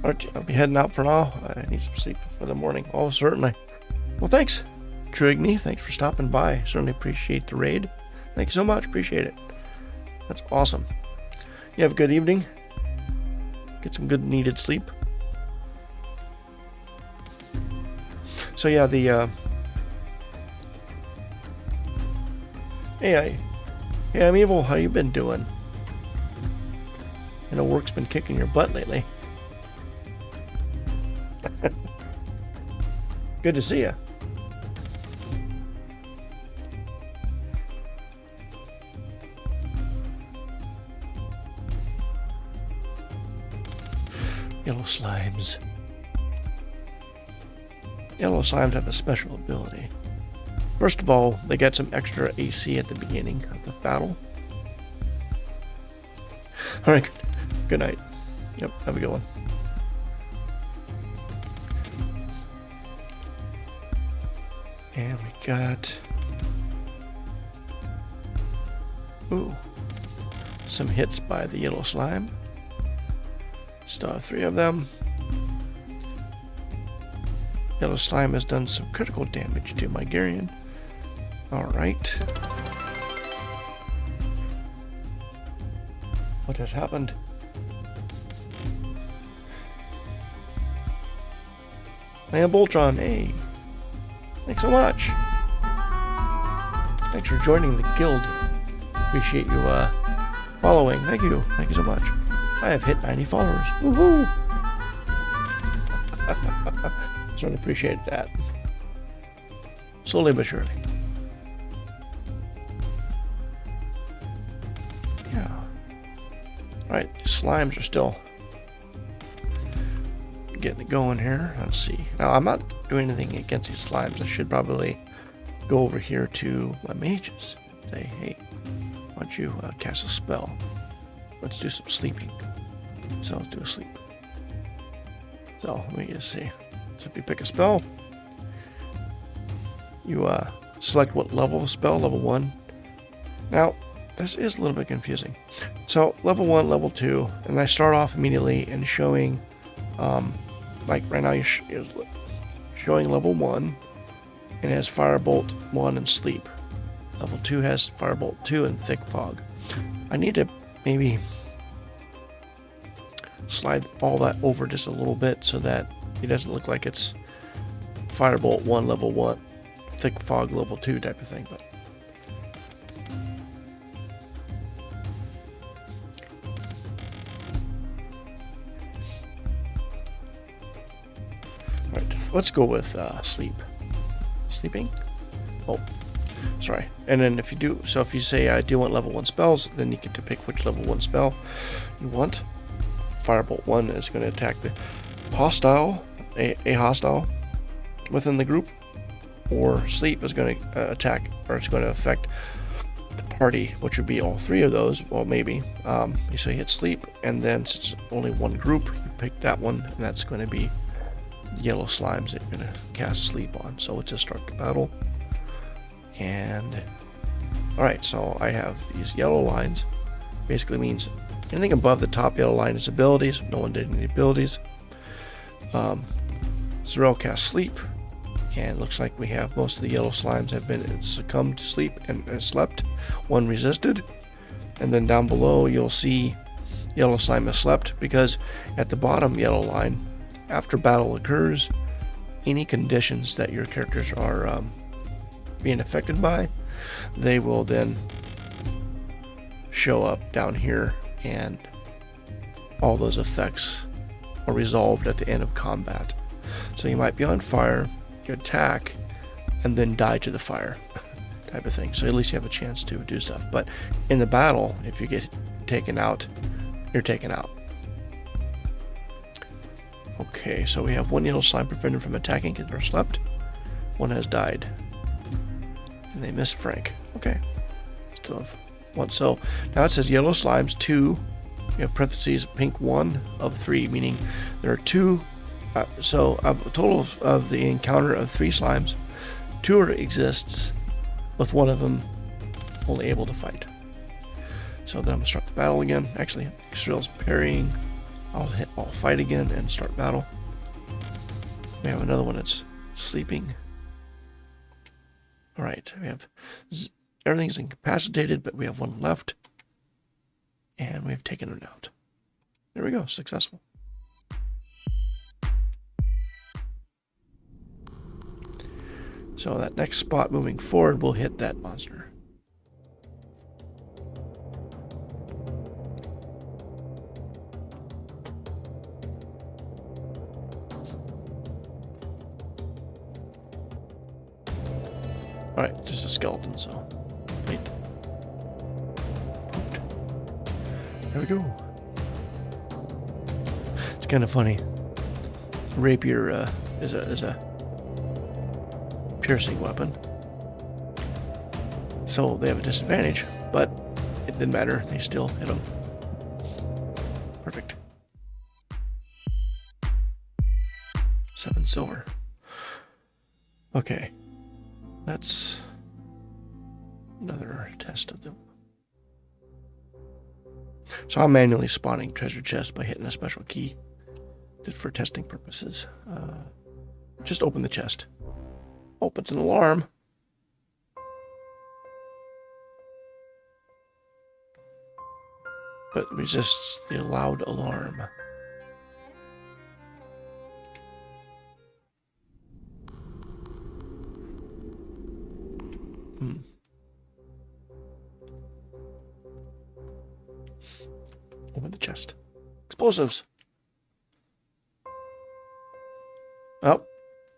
I'll be heading out for now. I need some sleep for the morning. Oh, certainly. Well, thanks, Trigny. Thanks for stopping by. Certainly appreciate the raid. Thank you so much. Appreciate it. That's awesome. You have a good evening. Get some good needed sleep. So yeah, the hey, I'm Evil. How you been doing? I know work's been kicking your butt lately. Good to see you. Yellow slimes. Yellow slimes have a special ability. First of all, they get some extra AC at the beginning of the battle. Alright, good night. Yep, have a good one. And we got... ooh. Some hits by the yellow slime. Still have 3 of them. Yellow slime has done some critical damage to my Garion. Alright. What has happened? Man, Voltron, hey. Thanks so much. Thanks for joining the guild. Appreciate you following. Thank you. Thank you so much. I have hit 90 followers. Woohoo! Certainly appreciate that. Slowly but surely. Yeah. Alright, these slimes are still getting it going here. Let's see. Now, I'm not doing anything against these slimes. I should probably go over here to my mages. Say, hey, why don't you cast a spell? Let's do some sleeping. So let's do a sleep. So let me just see. So if you pick a spell, you select what level of spell, level 1. Now, this is a little bit confusing. So level 1, level 2, and I start off immediately and showing, like right now you're showing level 1, and it has Firebolt 1 and Sleep. Level 2 has Firebolt 2 and Thick Fog. I need to maybe slide all that over just a little bit so that it doesn't look like it's Firebolt 1 level 1, Thick Fog level 2 type of thing. But alright, let's go with sleep. Sleeping? Oh, sorry. And then if you do, so if you say I do want level 1 spells, then you get to pick which level 1 spell you want. Firebolt 1 is going to attack the hostile, a hostile within the group, or Sleep is going to attack, or it's going to affect the party, which would be all 3 of those. Well, maybe. You say hit Sleep, and then since it's only one group, you pick that one, and that's going to be the yellow slimes that you're going to cast Sleep on. So let's just start the battle. And alright, so I have these yellow lines. Basically means anything above the top yellow line is abilities. No one did any abilities. Zero cast Sleep, and it looks like we have most of the yellow slimes have been succumbed to sleep and slept. One resisted, and then down below you'll see yellow slime has slept, because at the bottom yellow line, after battle occurs, any conditions that your characters are being affected by, they will then show up down here, and all those effects are resolved at the end of combat. So you might be on fire, you attack, and then die to the fire type of thing. So at least you have a chance to do stuff. But in the battle, if you get taken out, you're taken out. Okay, so we have one yellow slime prevented from attacking because they're slept. One has died. And they missed Frank. Okay. Still have one. So now it says yellow slimes 2. You have parentheses pink 1 of 3, meaning there are 2. So a total of the encounter of 3 slimes, 2 exists, with one of them only able to fight. So then I'm gonna start the battle again. Actually, Xril's parrying. I'll fight again and start battle. We have another one that's sleeping. All right, we have everything's incapacitated, but we have one left, and we have taken it out. There we go, successful. So that next spot moving forward will hit that monster. Alright, just a skeleton, so wait. Moved. There we go. It's kind of funny. Rapier is a piercing weapon, so they have a disadvantage, but it didn't matter. They still hit them. Perfect. 7 silver. Okay, that's another test of them. So I'm manually spawning treasure chests by hitting a special key, just for testing purposes. Just open the chest. Opens an alarm. But resists the loud alarm. Open the chest. Explosives. Oh,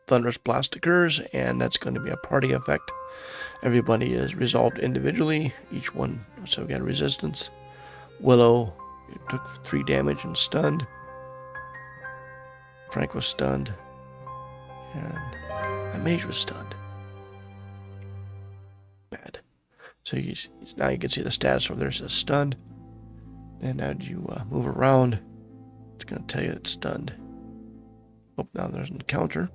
thunderous blast occurs, and that's going to be a party effect. Everybody is resolved individually. Each one, so we got a resistance. Willow took 3 damage and stunned. Frank was stunned. And a mage was stunned. Bad. So now you can see the status over there. It says stunned. And as you move around, it's going to tell you it's stunned. Oh, now there's an encounter.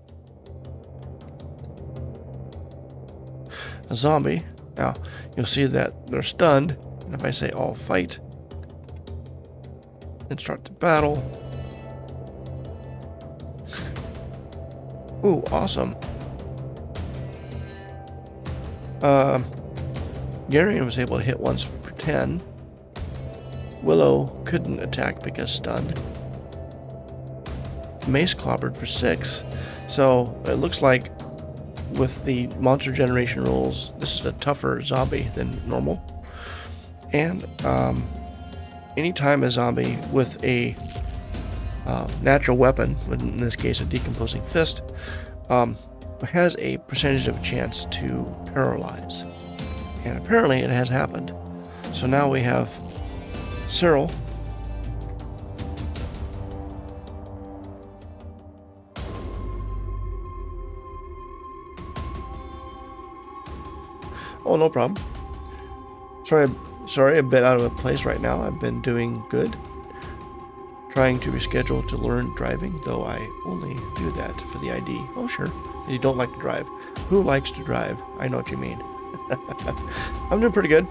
A zombie. Now, you'll see that they're stunned. And if I say all fight, and start the battle. Ooh, awesome. Garion was able to hit once for 10. Willow couldn't attack because stunned. Mace clobbered for 6. So it looks like with the monster generation rules, this is a tougher zombie than normal. And anytime a zombie with a natural weapon, in this case a decomposing fist, has a percentage of a chance to paralyze. And apparently it has happened. So now we have Cyril. Oh, no problem. Sorry, a bit out of place right now. I've been doing good. Trying to reschedule to learn driving, though I only do that for the ID. Oh, sure. You don't like to drive. Who likes to drive? I know what you mean. I'm doing pretty good.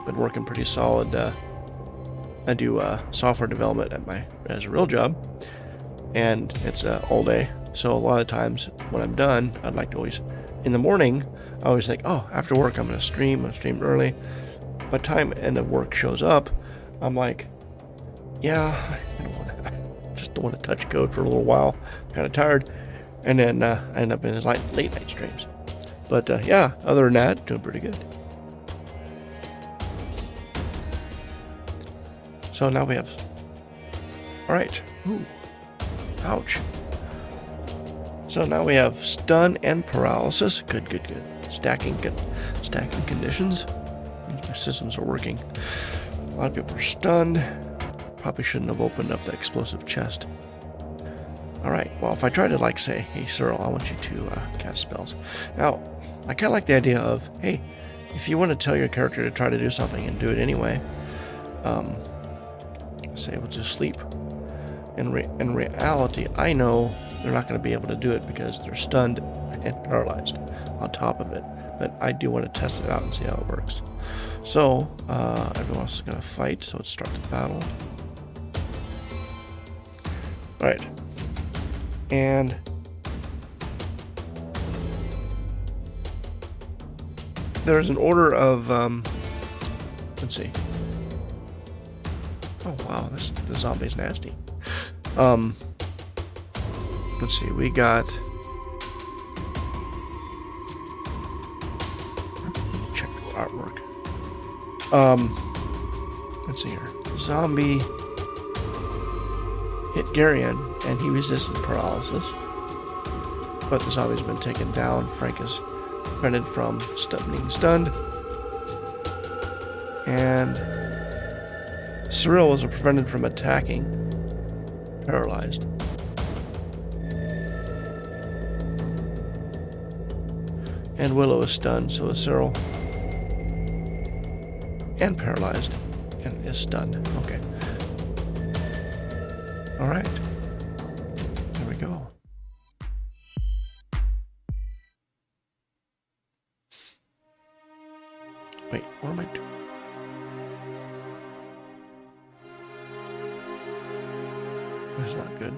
Been working pretty solid. I do software development as a real job, and it's all day. So a lot of times when I'm done, I'd like to always, in the morning, I always think, oh, after work I'm gonna stream. I'm stream early. By the time end of work shows up, I'm like, yeah, I just don't want to touch code for a little while. I'm kind of tired, and then I end up in these late night streams. But yeah, other than that, doing pretty good. So now we have, all right, ooh, ouch. So now we have stun and paralysis. Good. Stacking conditions. My systems are working. A lot of people are stunned. Probably shouldn't have opened up that explosive chest. All right, well, if I try to say, hey, Cyril, I want you to cast spells. Now, I kind of like the idea of, hey, if you want to tell your character to try to do something and do it anyway, say, well, just sleep. In reality, I know they're not going to be able to do it because they're stunned and paralyzed on top of it. But I do want to test it out and see how it works. So, everyone else is going to fight, so let's start the battle. Alright. And there's an order of, let's see. Oh wow, the zombie's nasty. Let's see, we got, check the artwork. Let's see here. Zombie hit Garion, and he resisted paralysis. But the zombie's been taken down. Frank is prevented from being stunned. And Cyril was prevented from attacking. paralyzed. And Willow is stunned, so is Cyril. And paralyzed. And is stunned. Okay. Alright. There we go. Wait, what am I doing? This is not good.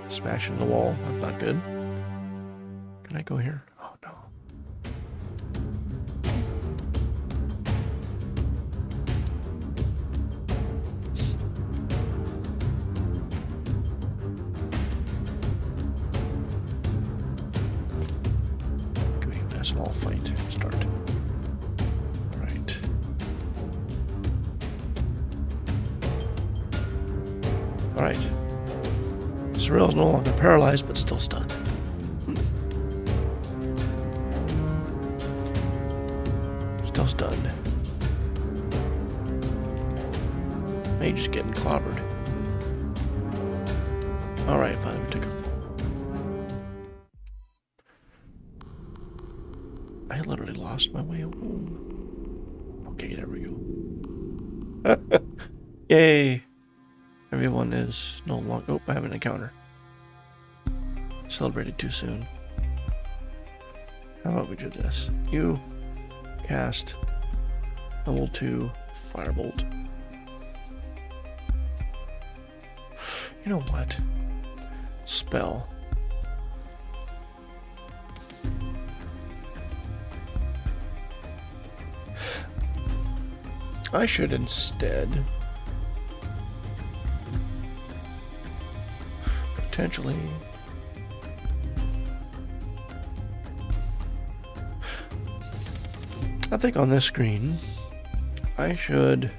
Smashing the wall. That's not good. Can I go here? Oh, no. Good, that's an all fight. Start. Right. Alright. Cyril's no longer paralyzed, but still stunned. Still stunned. Mage is getting clobbered. Alright, finally we took him. I literally lost my way home. Okay, there we go. Yay! Everyone is no longer... Oh, I have an encounter. Celebrated too soon. How about we do this? You cast level 2 Firebolt. You know what? Spell. I should instead potentially I think on this screen I should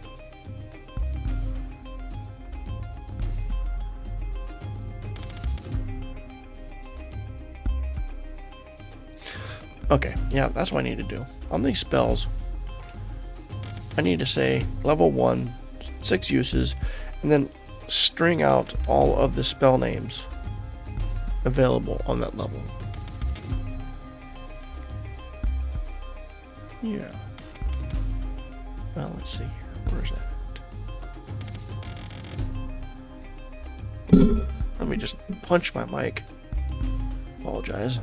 okay, yeah, that's what I need to do. On these spells, I need to say level 1, 6 uses, and then string out all of the spell names available on that level. Yeah. Well, let's see. Where's that? Let me just punch my mic. Apologize.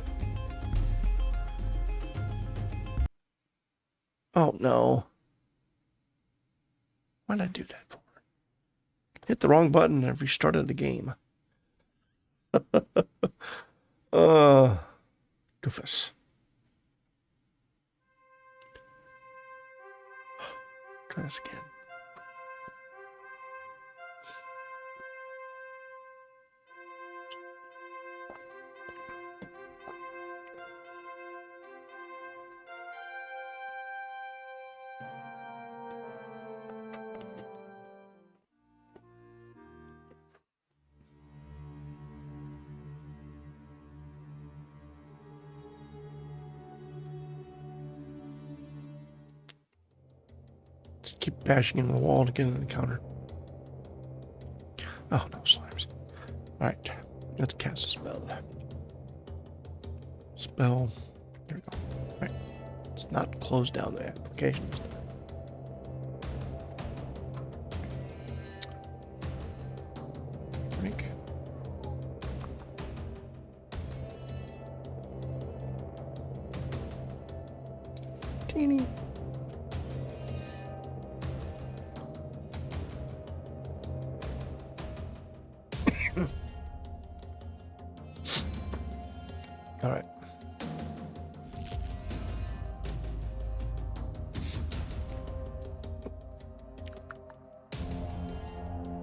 Oh, no. Why did I do that for? Hit the wrong button and restarted the game. Goofus. Try this again. Keep bashing into the wall to get an encounter. Oh, no slimes. Alright, let's cast a spell. Spell. There we go. Alright. Let's not close down the application. Drink. Teeny. All right.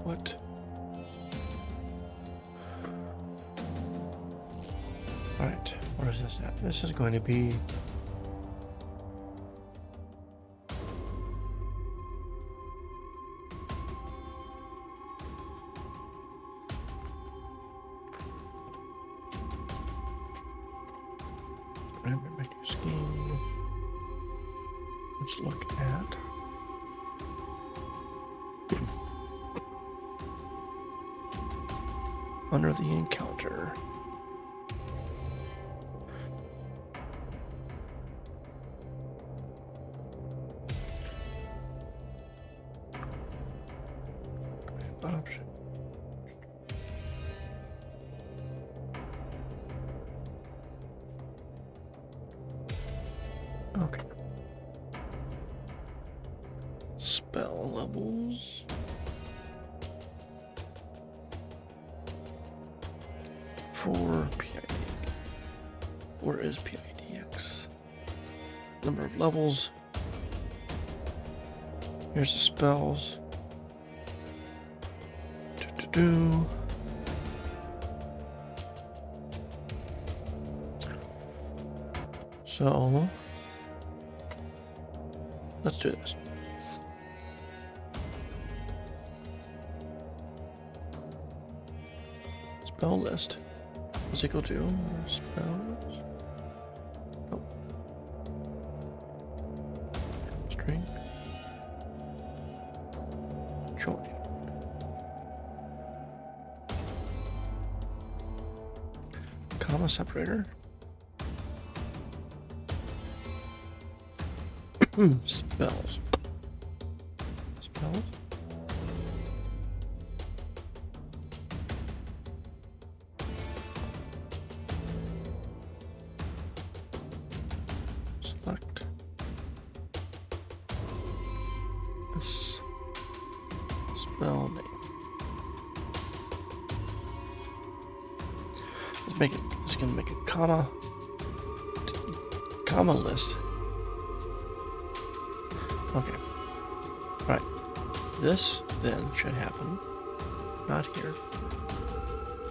What? All right. Where is this at? This is going to be scheme. Let's look at under the encounter. Option. Okay. Spell levels. For PID. Where is PIDX? Number of levels. Here's the spells. So let's do this. Spell list is equal to spells. Oh. String. Join. Comma separator. Spells. Spells. Select this spell name. Let's make it. It's gonna make a comma list. Okay. Right. This then should happen not here,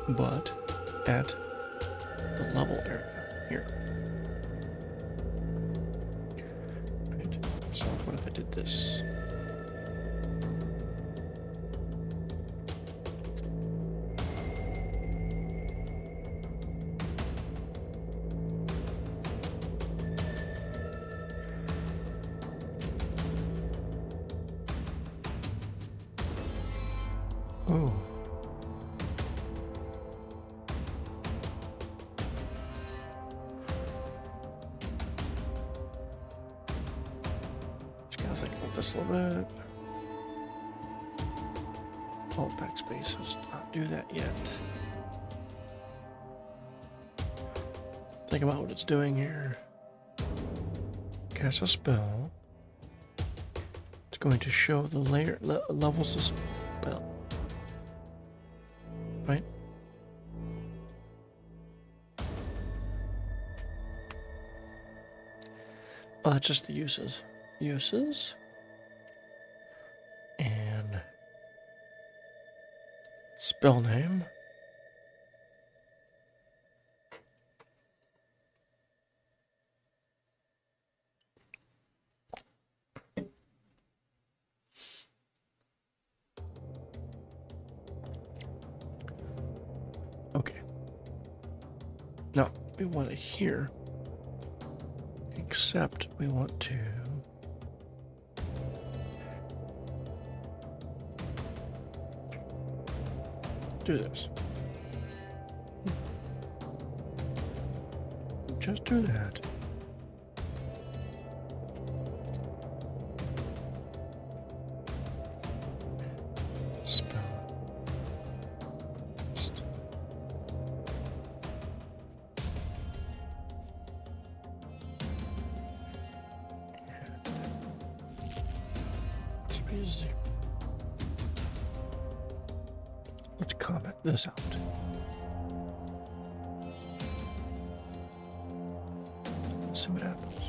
but at the level area here. Right. So what if I did this? Oh. Just gotta think about this a little bit. Alt backspace, let's not do that yet. Think about what it's doing here. Cast a spell. It's going to show the levels of spell. Right? Oh, that's just the uses. Uses. And spell name. Okay. Now, we want it here, except we want to do this. Just do that. Spell. Let's comment this out. See what happens.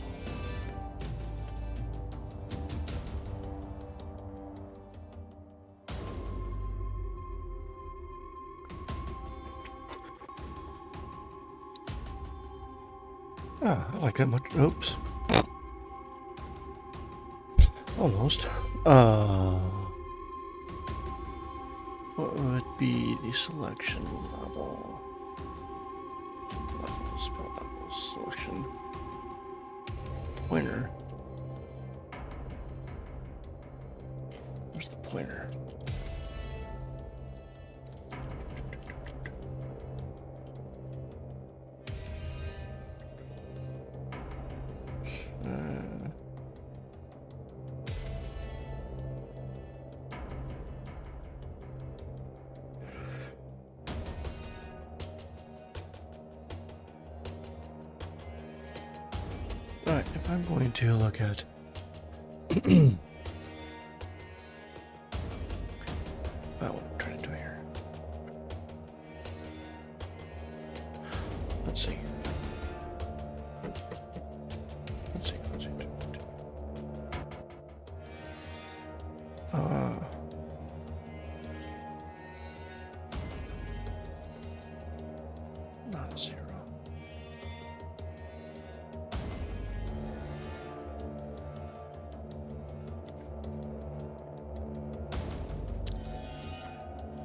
Ah, I like that much. Oops. Almost. What would be the selection level? Spell level selection. Pointer. Where's the pointer? Alright, if I'm going to look at what I'm trying to do here. Let's see. Let's see. Not a 0.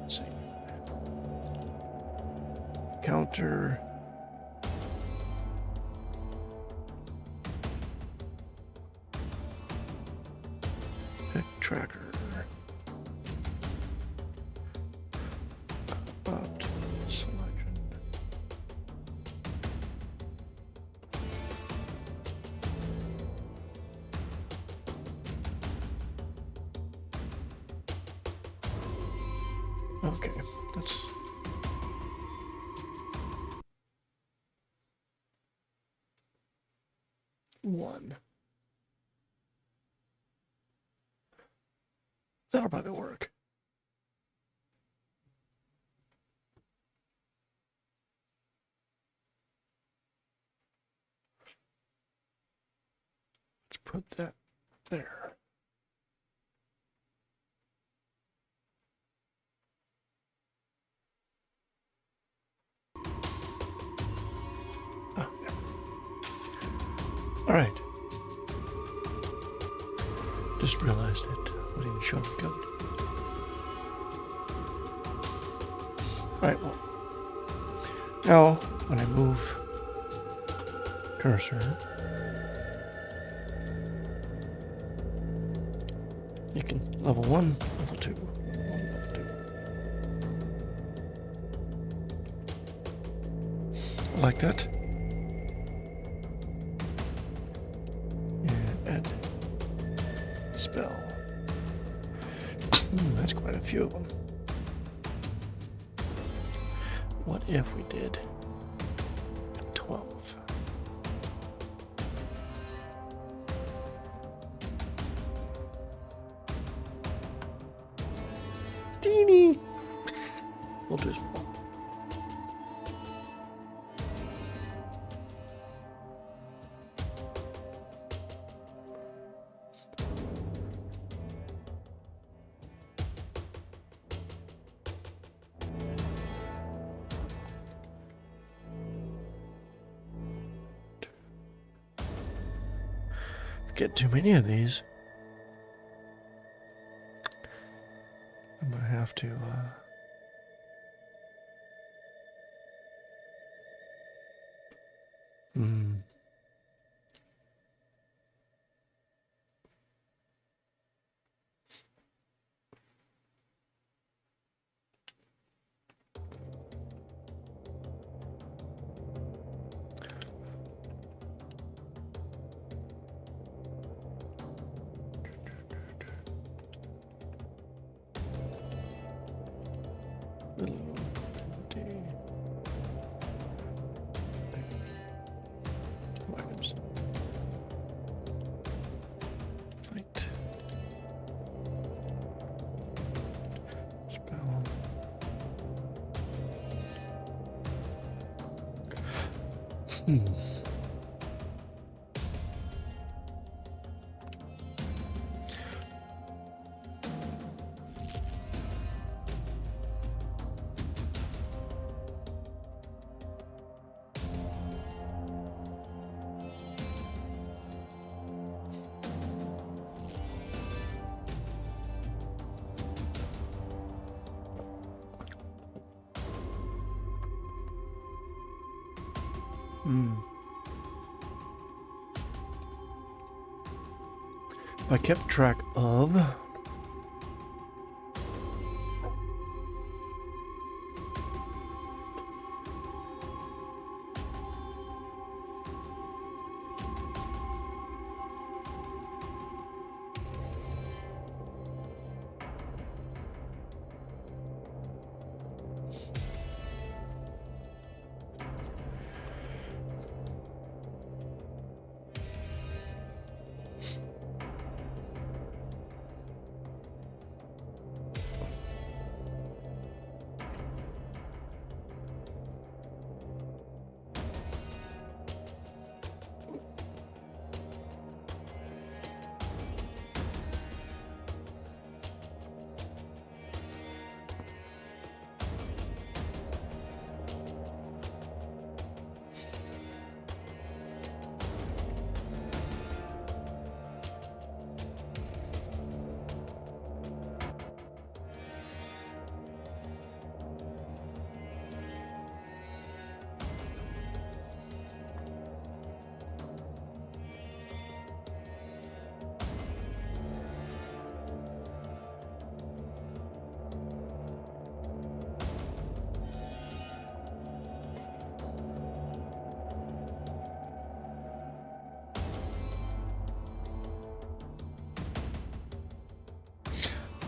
Let's see. Counter. Pick tracker. Opt selection. Okay, that's one. That'll probably work. Let's put that there. Oh, yeah. All right. Just realized that I didn't show the code. All right, well, now when I move cursor, you can level 1, level 2, level 2. Like that. And add spell. That's quite a few of them. What if we did 12? Teeny. We'll do this one. Get too many of these, I'm gonna have to items. Fight. Spell. I kept track of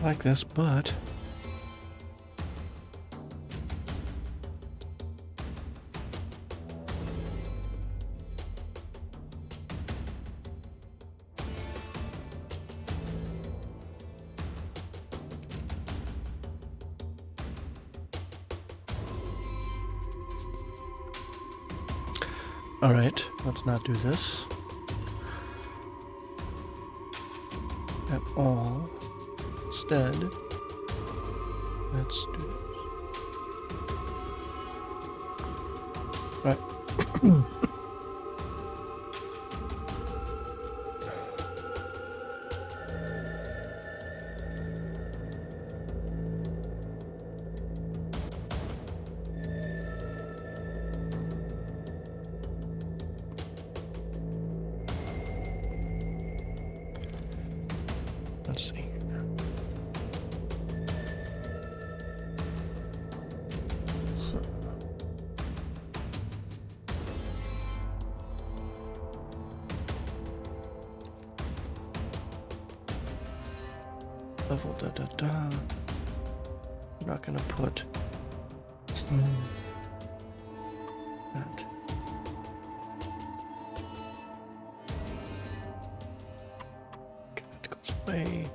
like this, but all right, let's not do this at all. Instead, let's do this. Right. Let's see. Level da. I'm not gonna put that. Okay, that goes away.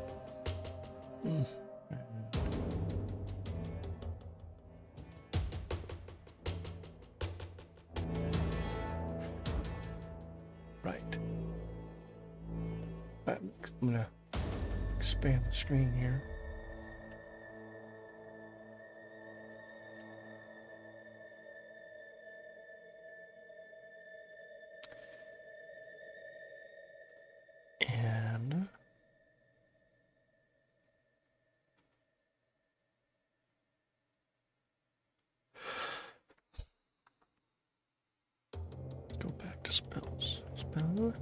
Right. I'm gonna expand the screen here. And go back to spells. Spell.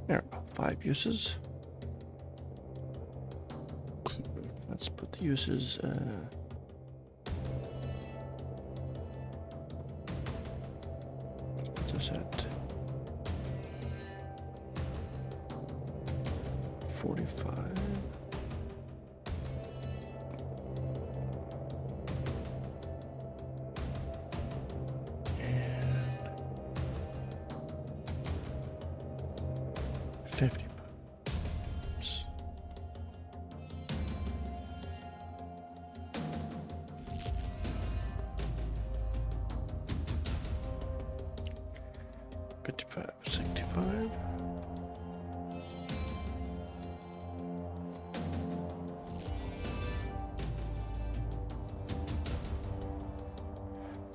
There we go. 5 uses. Let's put the uses. Let's put this at 45. And 50. Oops. $55, $65.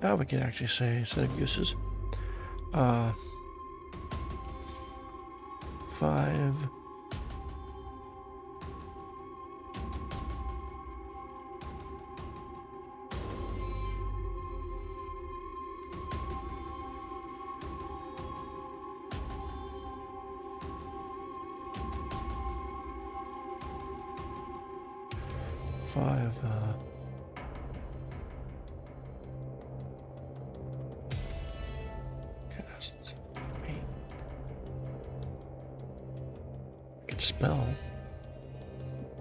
Now we can actually say instead of uses, 5. Casts. I could spell.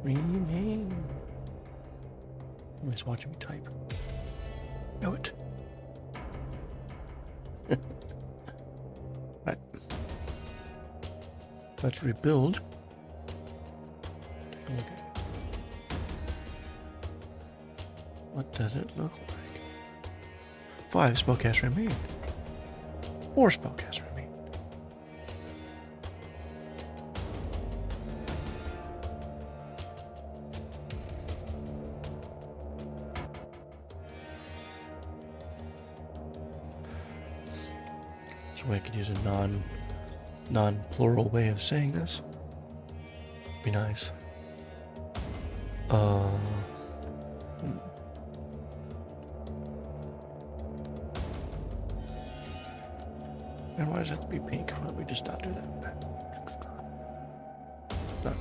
Rename. Somebody's watching me type. Know it. Right. Let's rebuild. Take a look at it. What does it look like? 5 spellcasts remain. 4 spellcasts remain. So I could use a non-plural way of saying this. Be nice. And why does it have to be pink? Why don't we just not do that? Not do that.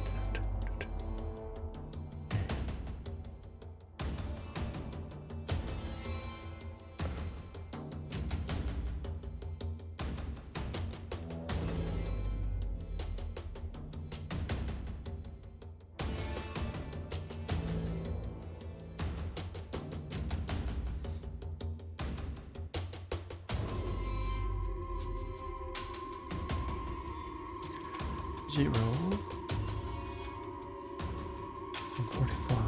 0 and 45.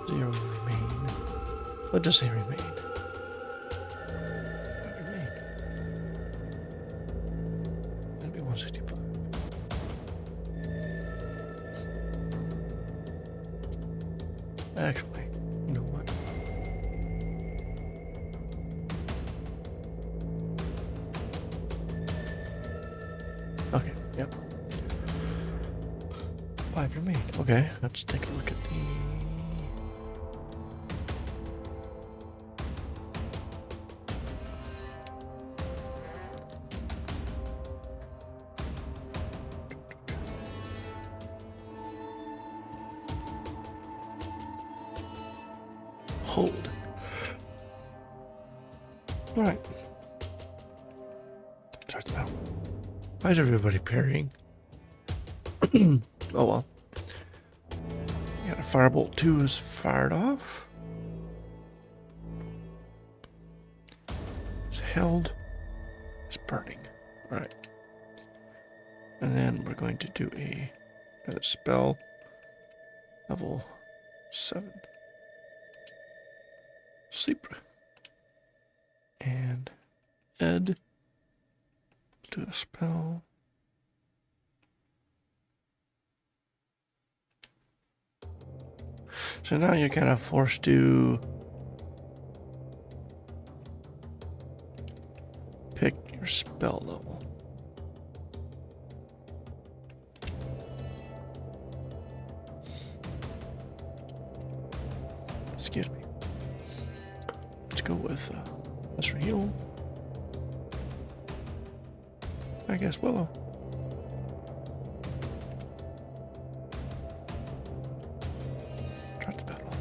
Zero remain. Let's just say remain. Remain. That'd be 165. Actually, you know what? Okay, yep. 5 remain. Okay, let's take a look at the... Hold. All right. Starts out. Why is everybody parrying? Oh well. Got a Firebolt 2 is fired off. It's held. It's burning. All right. And then we're going to do another spell. Level 7. Sleep. And Ed. Do a spell. So now you're kind of forced to pick your spell level. Excuse me. Let's go with Lesser Heal. I guess Willow. Start the battle.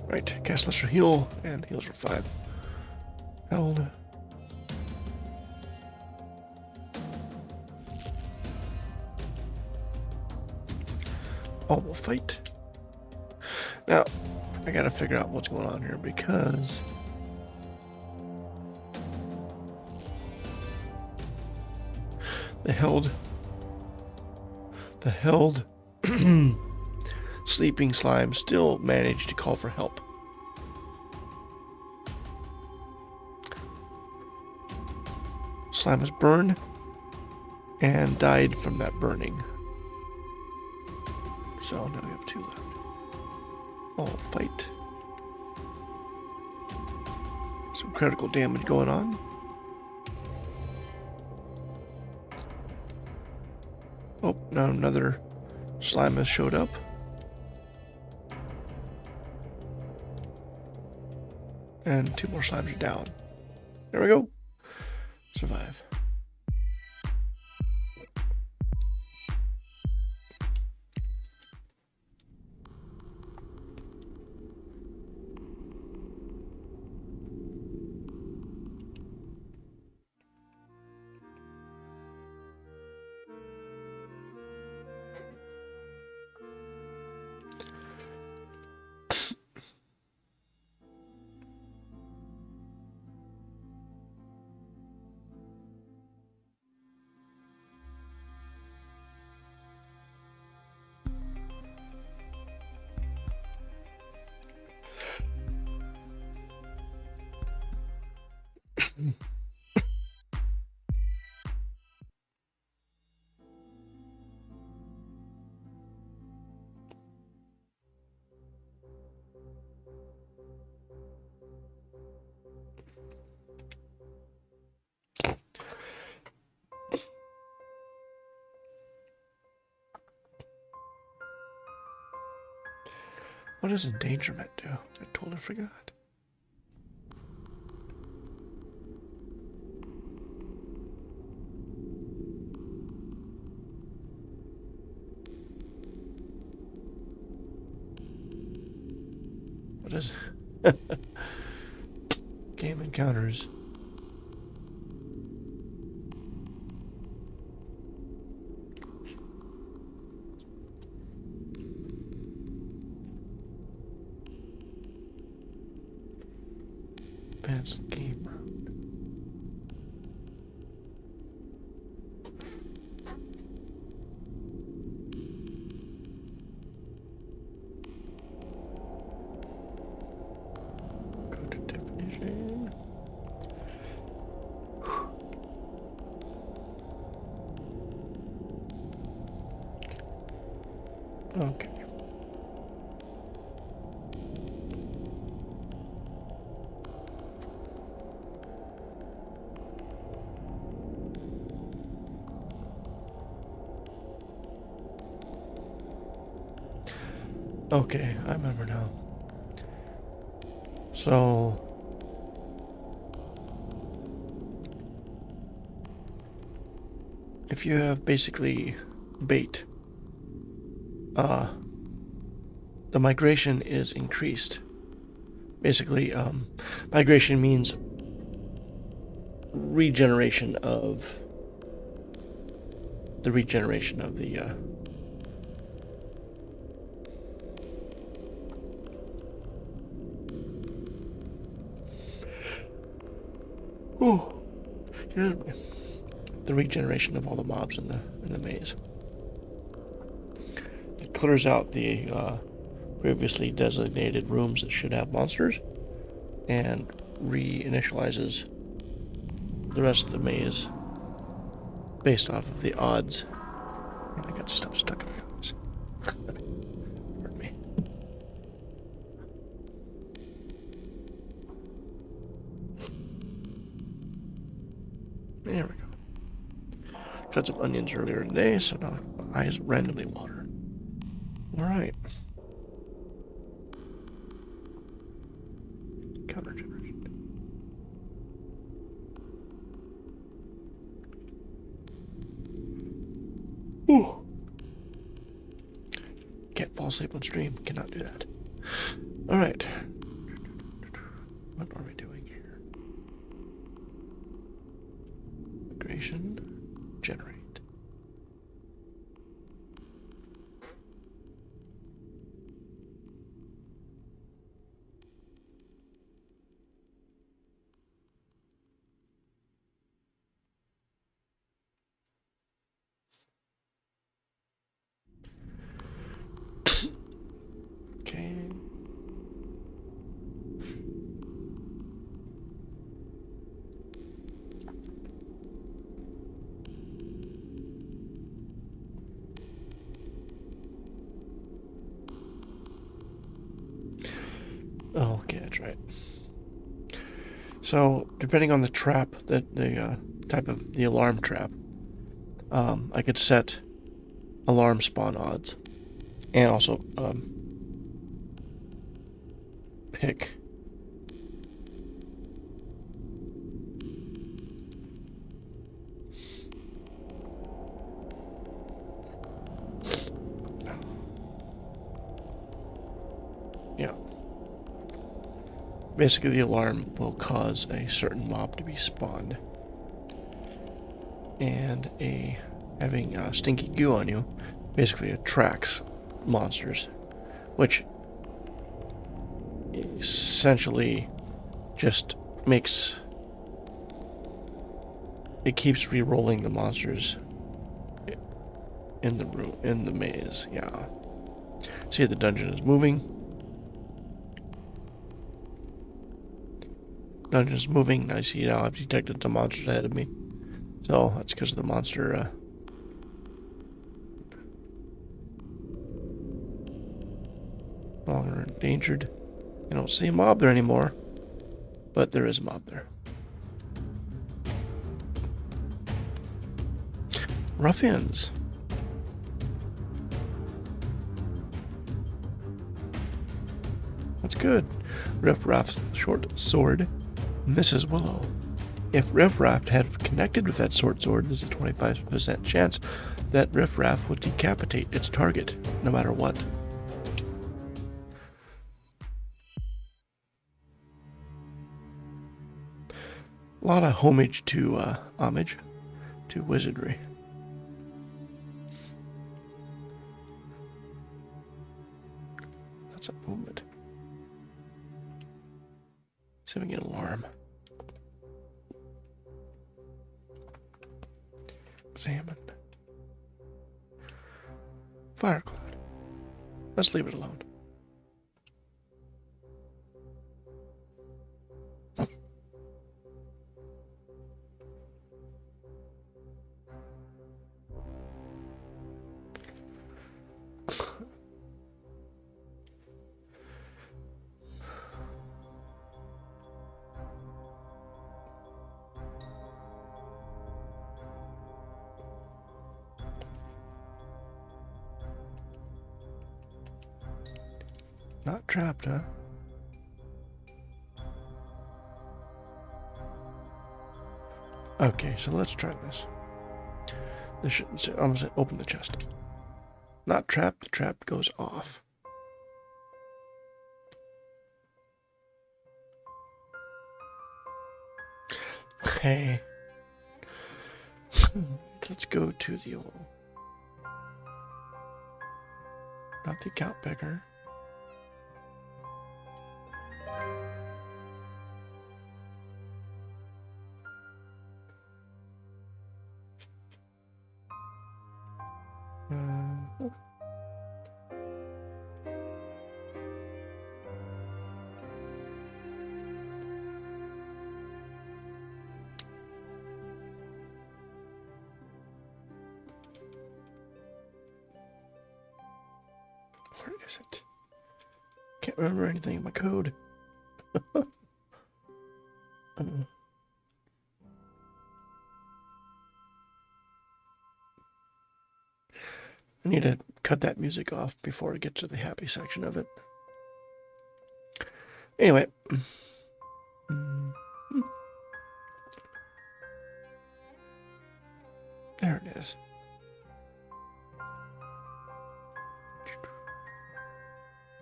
Right, cast Lesser Heal and heals for 5. Held. All will fight. Now, I gotta figure out what's going on here because the held sleeping slime still managed to call for help. Slime was burned and died from that burning. So now we have 2 left. All fight. Some critical damage going on. Oh, now another slime has showed up. And 2 more slimes are down. There we go. Survive. What does endangerment do? I totally forgot. What is game encounters? Game round. Go to definition. Okay. Okay, I remember now. So if you have basically bait, the migration is increased. Basically, migration means regeneration of the oh, excuse me. The regeneration of all the mobs in the maze. It clears out the previously designated rooms that should have monsters, and reinitializes the rest of the maze based off of the odds. I got stuff stuck in my eyes. Pardon me. There we go. Cut some onions earlier today, so now my eyes randomly water. Alright. Counter generation. Ooh. Can't fall asleep on stream. Cannot do that. Alright. What are we doing here? Migration. Generate. Okay. Oh, okay, that's right. So, depending on the trap, the type of the alarm trap, I could set alarm spawn odds, and also pick yeah. Basically, the alarm will cause a certain mob to be spawned, and having stinky goo on you basically attracts monsters, which essentially just keeps re-rolling the monsters in the maze. Yeah. See, the dungeon is moving. Dungeon's moving. I see now I've detected some monsters ahead of me. So that's because of the monster no longer endangered. I don't see a mob there anymore, but there is a mob there. Ruffians. That's good. Riffraff's short sword misses Willow. If Riffraff had connected with that short sword, there's a 25% chance that Riffraff would decapitate its target, no matter what. A lot of homage to wizardry. That's a movement. See if we can get an alarm. Examine. Fire cloud. Let's leave it alone. Not trapped, huh? Okay, so let's try this. This shouldn't say, I'm gonna say open the chest. Not trapped, the trap goes off. Okay. Let's go to the old. Not the account picker. Where is it? Can't remember anything in my code. I need to cut that music off before I get to the happy section of it. Anyway. There it is.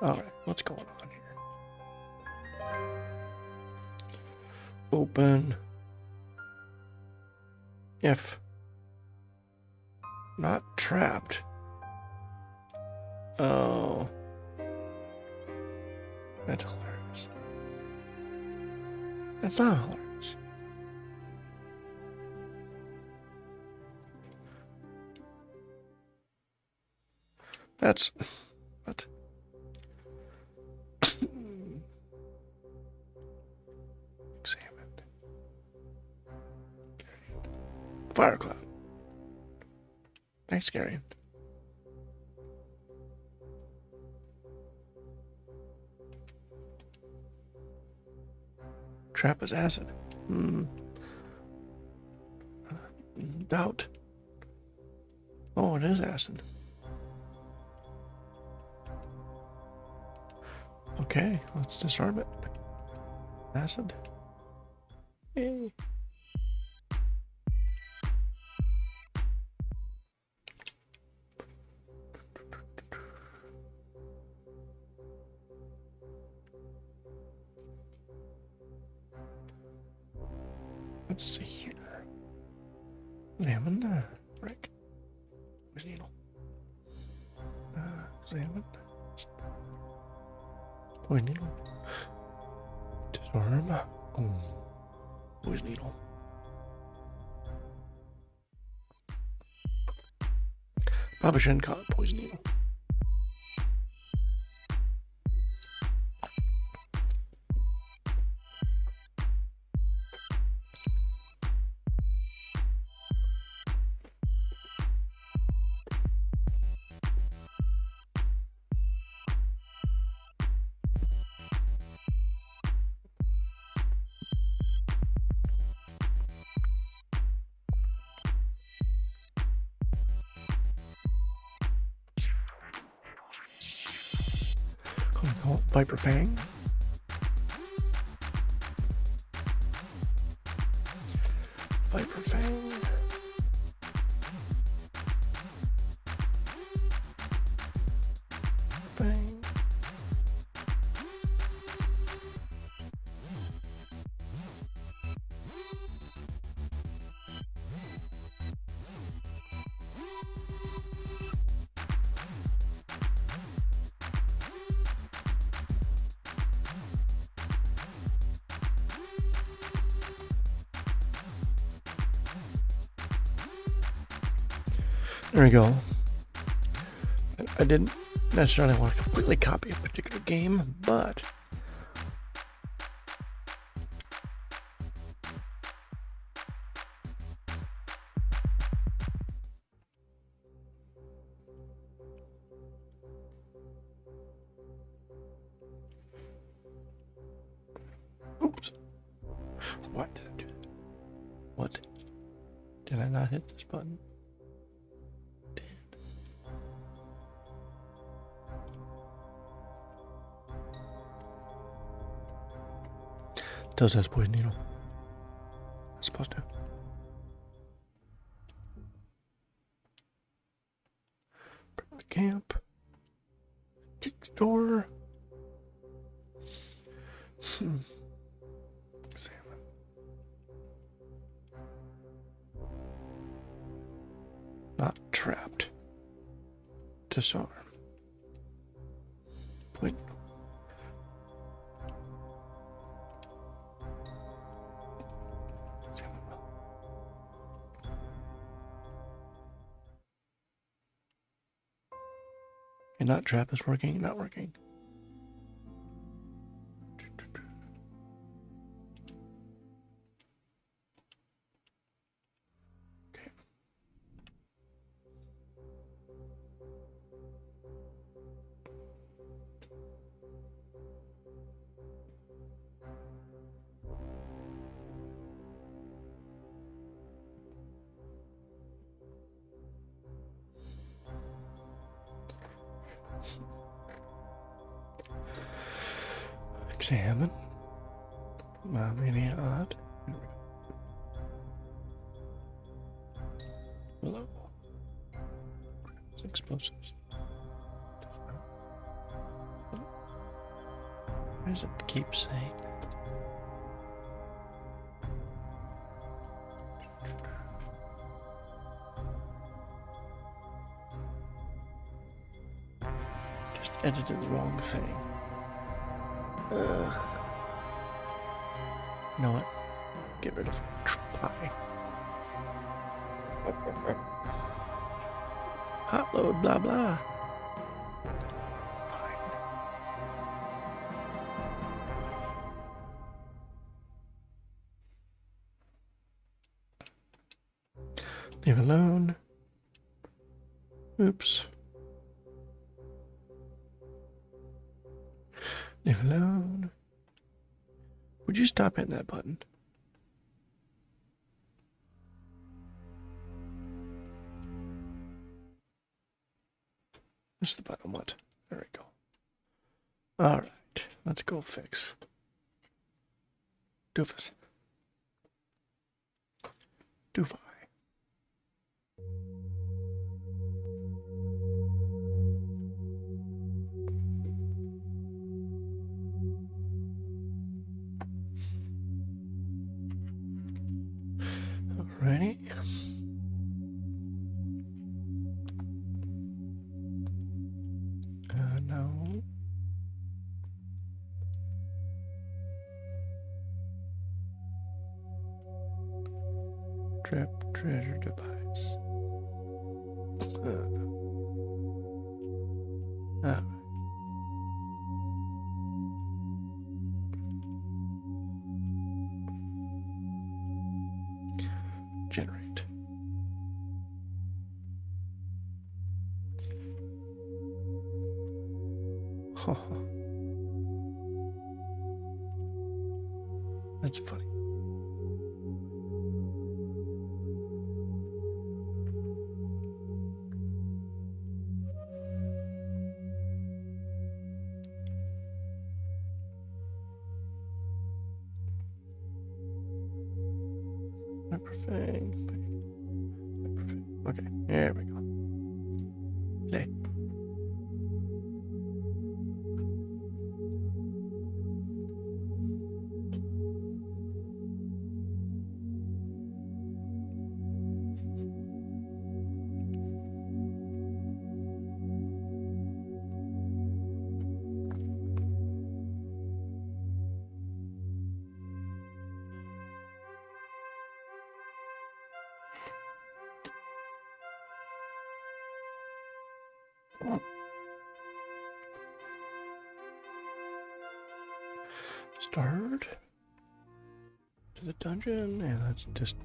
Alright, what's going on here? Open. If not trapped. Oh. That's hilarious. That's not hilarious. That's... what? Examined. Fire cloud. Thanks, Gary. Trap is acid. Doubt. Oh, it is acid. Okay, let's disarm it. Acid. Yay. Let's see here. Examine. Break. Where's needle? Examine. Where's needle? Disarm. Where's needle? Probably shouldn't call it poison needle. Viper Fang. Viper Fang. Fang. There we go. I didn't necessarily want to completely copy a particular game, but oops. Why did I do that? What? Did I not hit this button? Does has poison needle. It's supposed to. Break the camp. Kick the door. Examine. Not trapped. Disarm. Point. Okay, not trap is working, not working. Okay. Examine. Maybe odd. There we go. Hello. Explosives. Where does it keep saying? Just edited the wrong thing. Ugh. You know what? Get rid of try. Hot load, blah blah. Fine. Leave alone. Oops. Leave alone. Would you stop hitting that button? This is the button I want. There we go. Alright, let's go fix Doofus. Doofi. Alrighty. No. Trap treasure device. Generate. That's funny. Okay, there we go. Play. Start to the dungeon, and let's just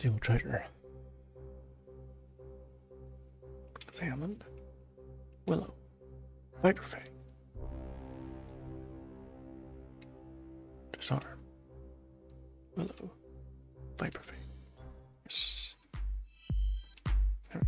the old treasure. Examine. Willow. Viper Fang. Disarm. Willow. Viper Fang. Yes. There we go.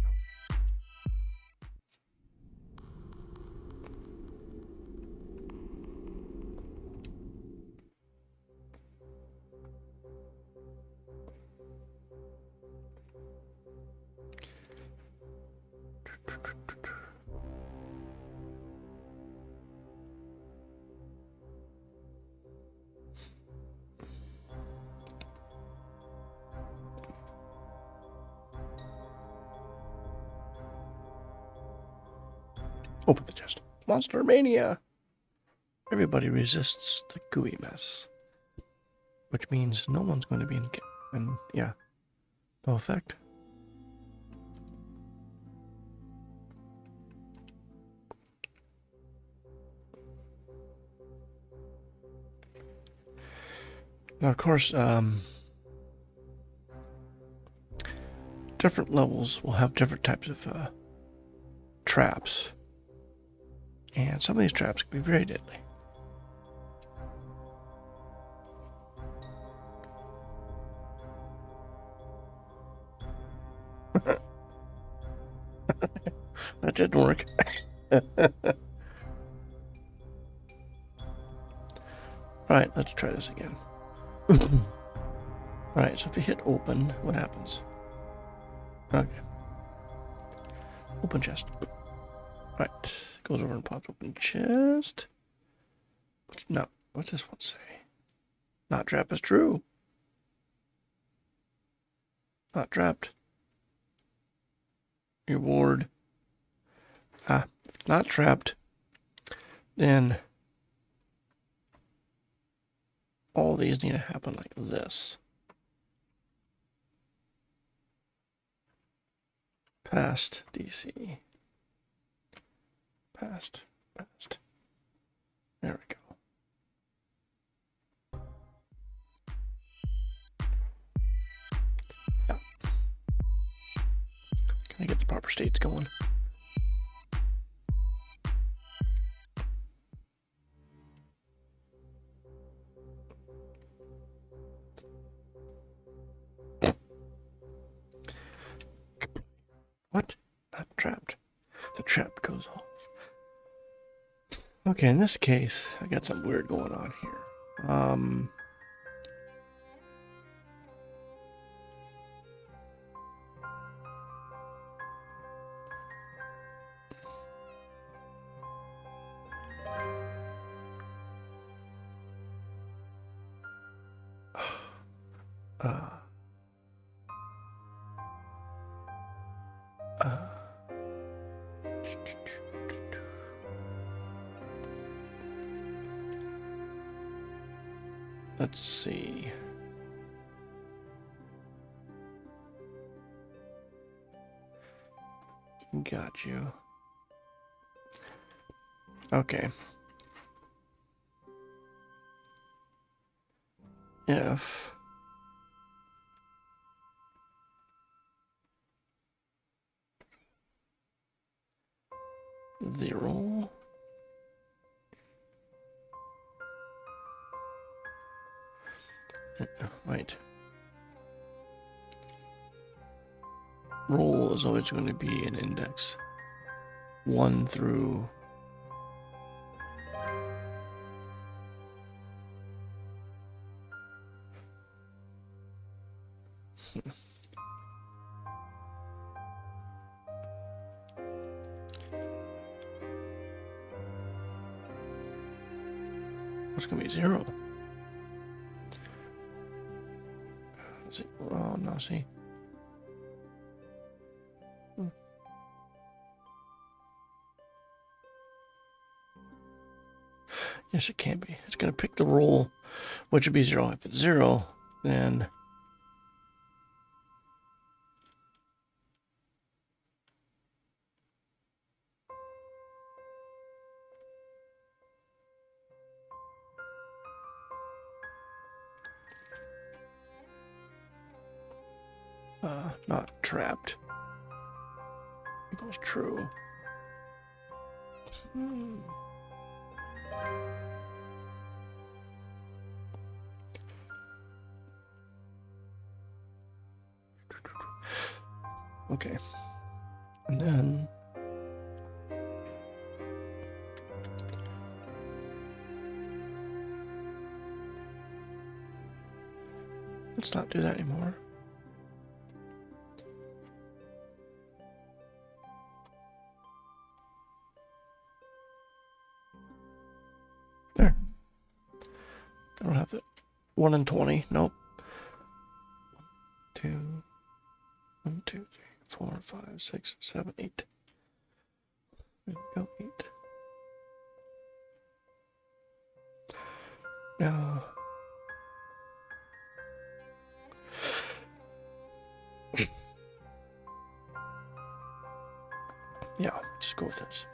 Open the chest. Monster Mania! Everybody resists the gooey mess. Which means no one's going to be in yeah. No effect. Now, of course, different levels will have different types of traps. And some of these traps can be very deadly. That didn't work. Alright, let's try this again. Alright, so if you hit open, what happens? Okay. Open chest. Right. Goes over and pops open chest. No. What's this one say? Not trap is true. Not trapped. Reward. If not trapped, then all these need to happen like this. Past DC. Past. There we go. Yeah. Can I get the proper states going? What? Not trapped. The trap goes off. Okay, in this case, I got something weird going on here. Let's see. Got you. Okay. If the roll wait. Roll is always going to be an index 1 through what's going to be 0? Oh, no, see. Yes, it can be. It's going to pick the roll, which would be 0. If it's 0, then not trapped. Equals true. Okay. And then let's not do that anymore. There. I don't have the 1 and 20. Nope. 1, 2, 3, 4, 5, 6, 7, 8. There we go, 8. Now, yeah, just go with this.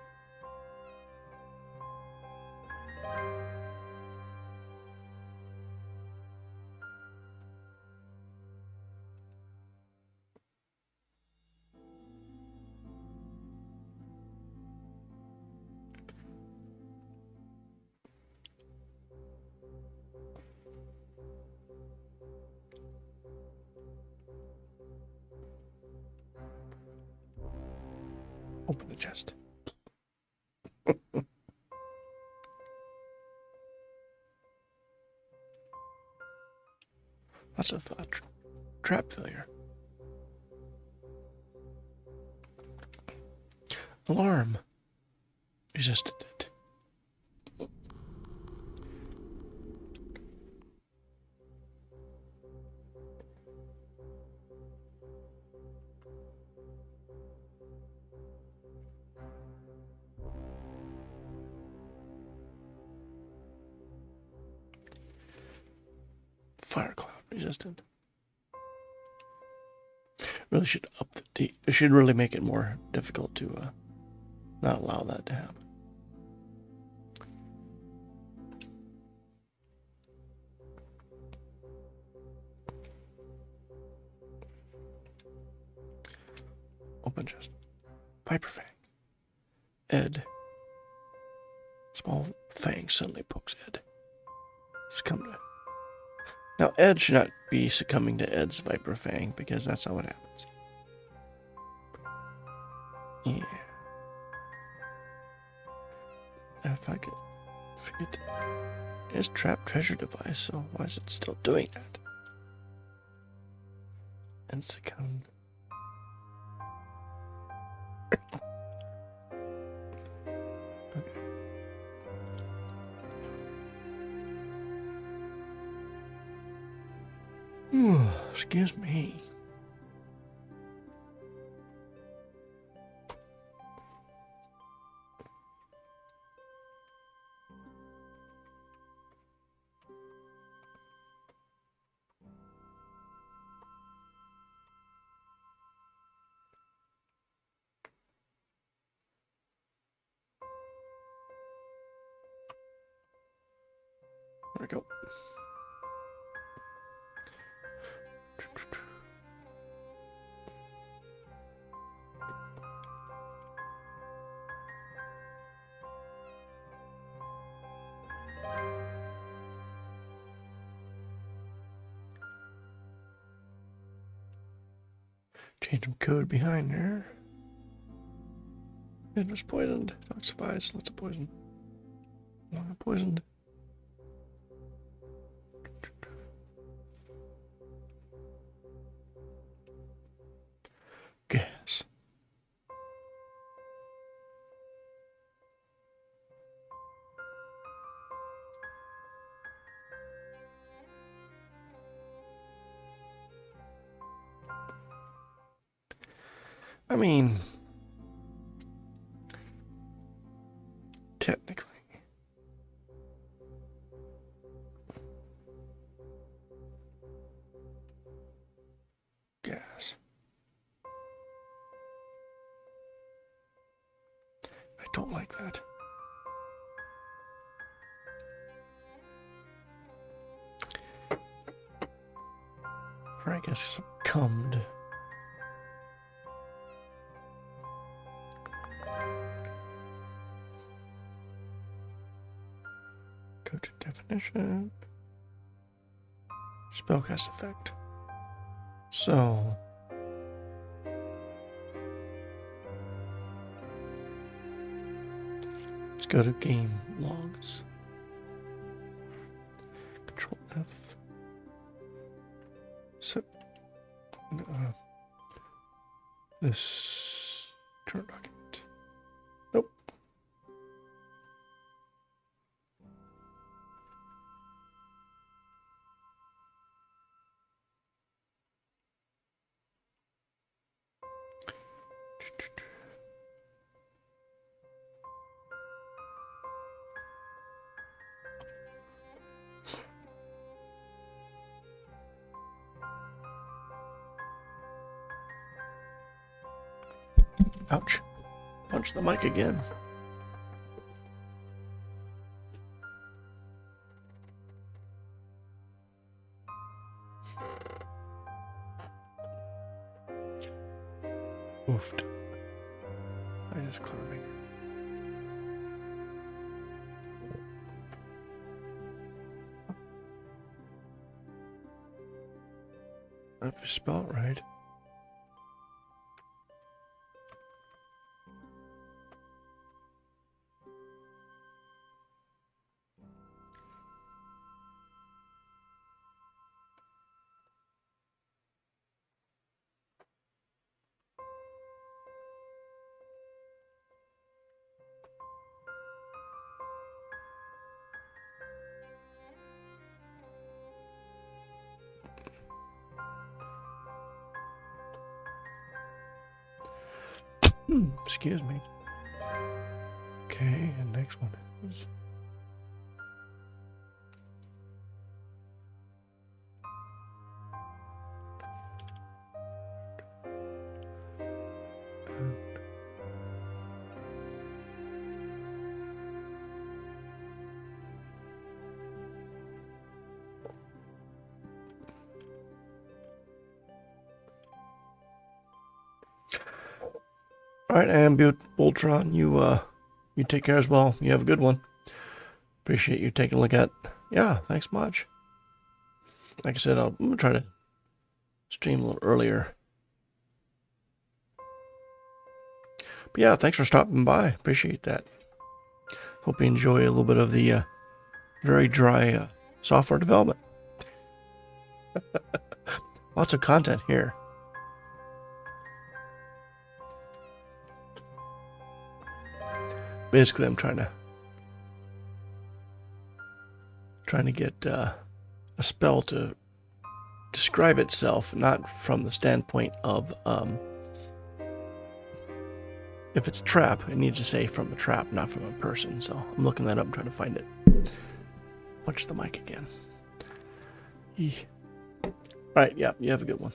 Open the chest. Lots of trap failure. Alarm. Resisted it. Fire cloud resistant. Really should up the it should really make it more difficult to not allow that to happen. Open chest. Viper Fang. Ed. Small fang suddenly pokes Ed. Succumb to. Now Ed should not be succumbing to Ed's Viper Fang because that's not what happens. Yeah. If I could fit his trap treasure device, so why is it still doing that? And succumb. Excuse me. There we go. Change some code behind there. It was poisoned. Not spies, lots of poison. Poisoned. Gas. I mean, technically. Gas. I don't like that. Frank has succumbed. Recognition. Spellcast effect. So let's go to game logs. Control F. So this current document. Nope. Ouch. Punch the mic again. Oofed. I just carving. If you spell it right. Excuse me. Okay, and next one is all right, Ambute Voltron, you take care as well. You have a good one. Appreciate you taking a look at. Yeah, thanks much. Like I said, I'm gonna try to stream a little earlier. But yeah, thanks for stopping by. Appreciate that. Hope you enjoy a little bit of the very dry software development. Lots of content here. Basically, I'm trying to get a spell to describe itself, not from the standpoint of if it's a trap, it needs to say from a trap, not from a person. So I'm looking that up and trying to find it. Punch the mic again. All right, yeah, you have a good one.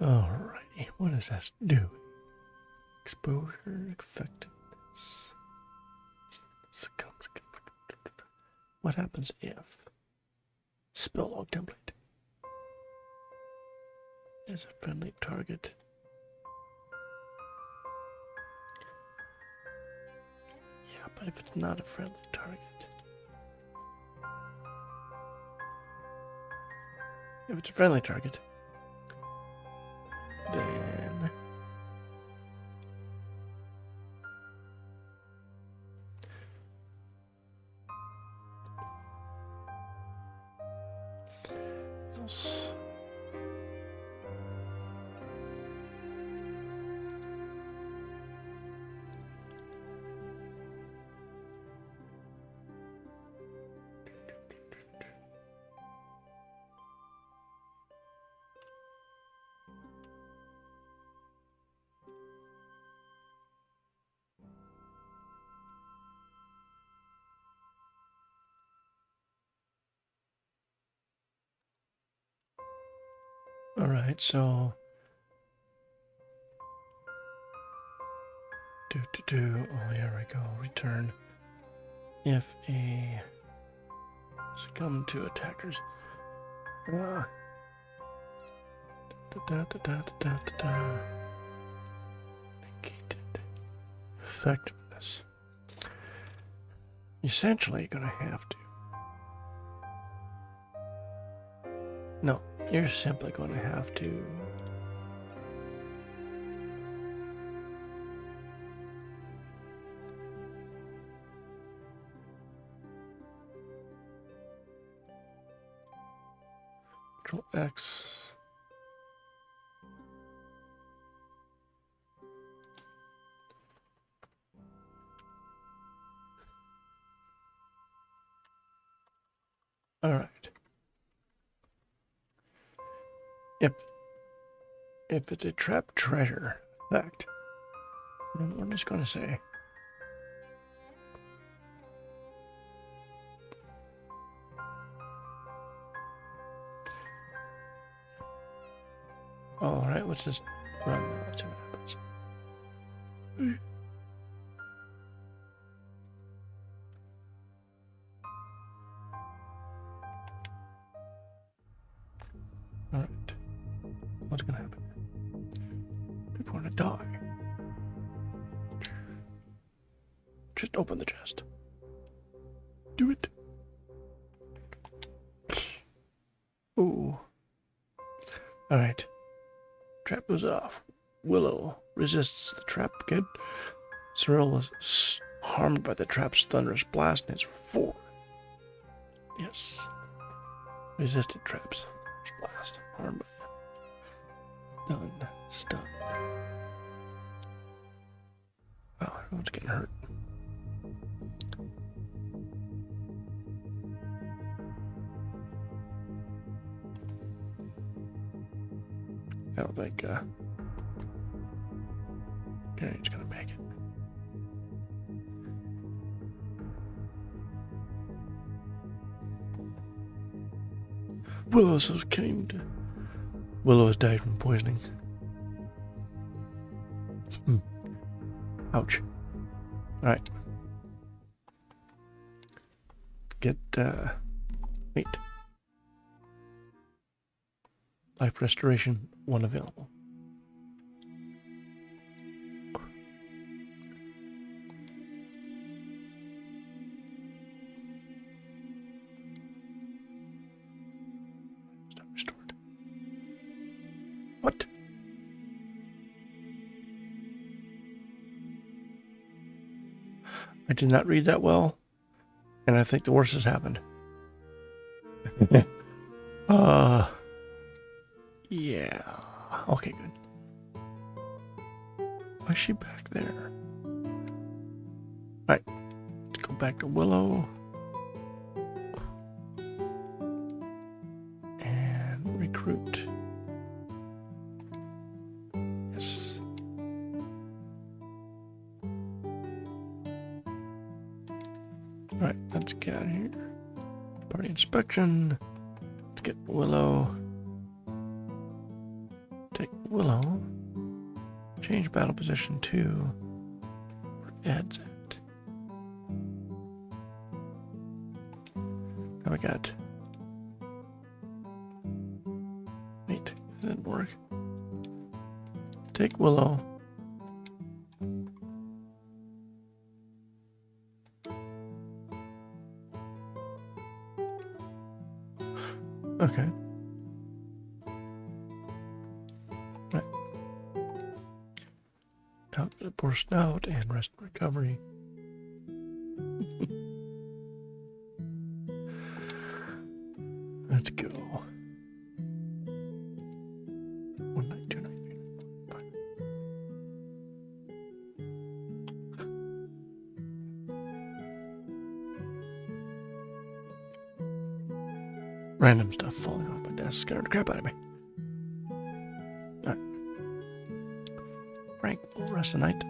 Alrighty, what does that do? Exposure, effectiveness. What happens if spell log template is a friendly target? Yeah, but if it's not a friendly target, if it's a friendly target, then else. All right, so oh, here we go. Return if a succumb to attackers. Negated effectiveness. essentially gonna have to. No, you're simply gonna have to. Control X. All right. If it's a trapped treasure effect, then we're just going to say all right, let's just run that. Let's see what happens. All right. What's going to happen? People are going to die. Just open the chest. Do it. Ooh. All right. Trap goes off. Willow resists the trap. Good. Cyril is harmed by the trap's thunderous blast and is for 4. Yes. Resisted traps. Blast. Harmed by the stun. Oh, everyone's getting hurt. I don't think Gary's gonna make it. Willow has died from poisoning. Ouch. Alright. Get wait. Life restoration 1 available. Stop restored. What? I did not read that well, and I think the worst has happened. Yeah. Okay, good. Why is she back there? Alright. Let's go back to Willow. And recruit. Yes. Alright, let's get out of here. Party inspection. Let's get Willow. Take Willow, change battle position to where Ed's at. Now we got. Wait, that didn't work. Take Willow. Okay. Pour snout and rest and recovery. Let's go. 1 night, 2 night, 5. Random stuff falling off my desk scared the crap out of me. Frank will rest a night.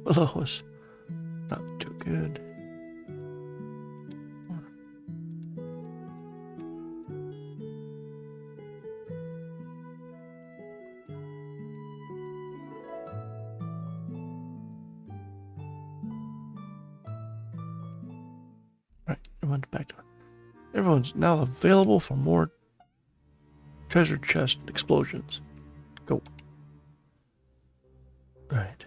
Willow was not too good. Alright, everyone's back to it. Everyone's now available for more treasure chest explosions. Go. Alright.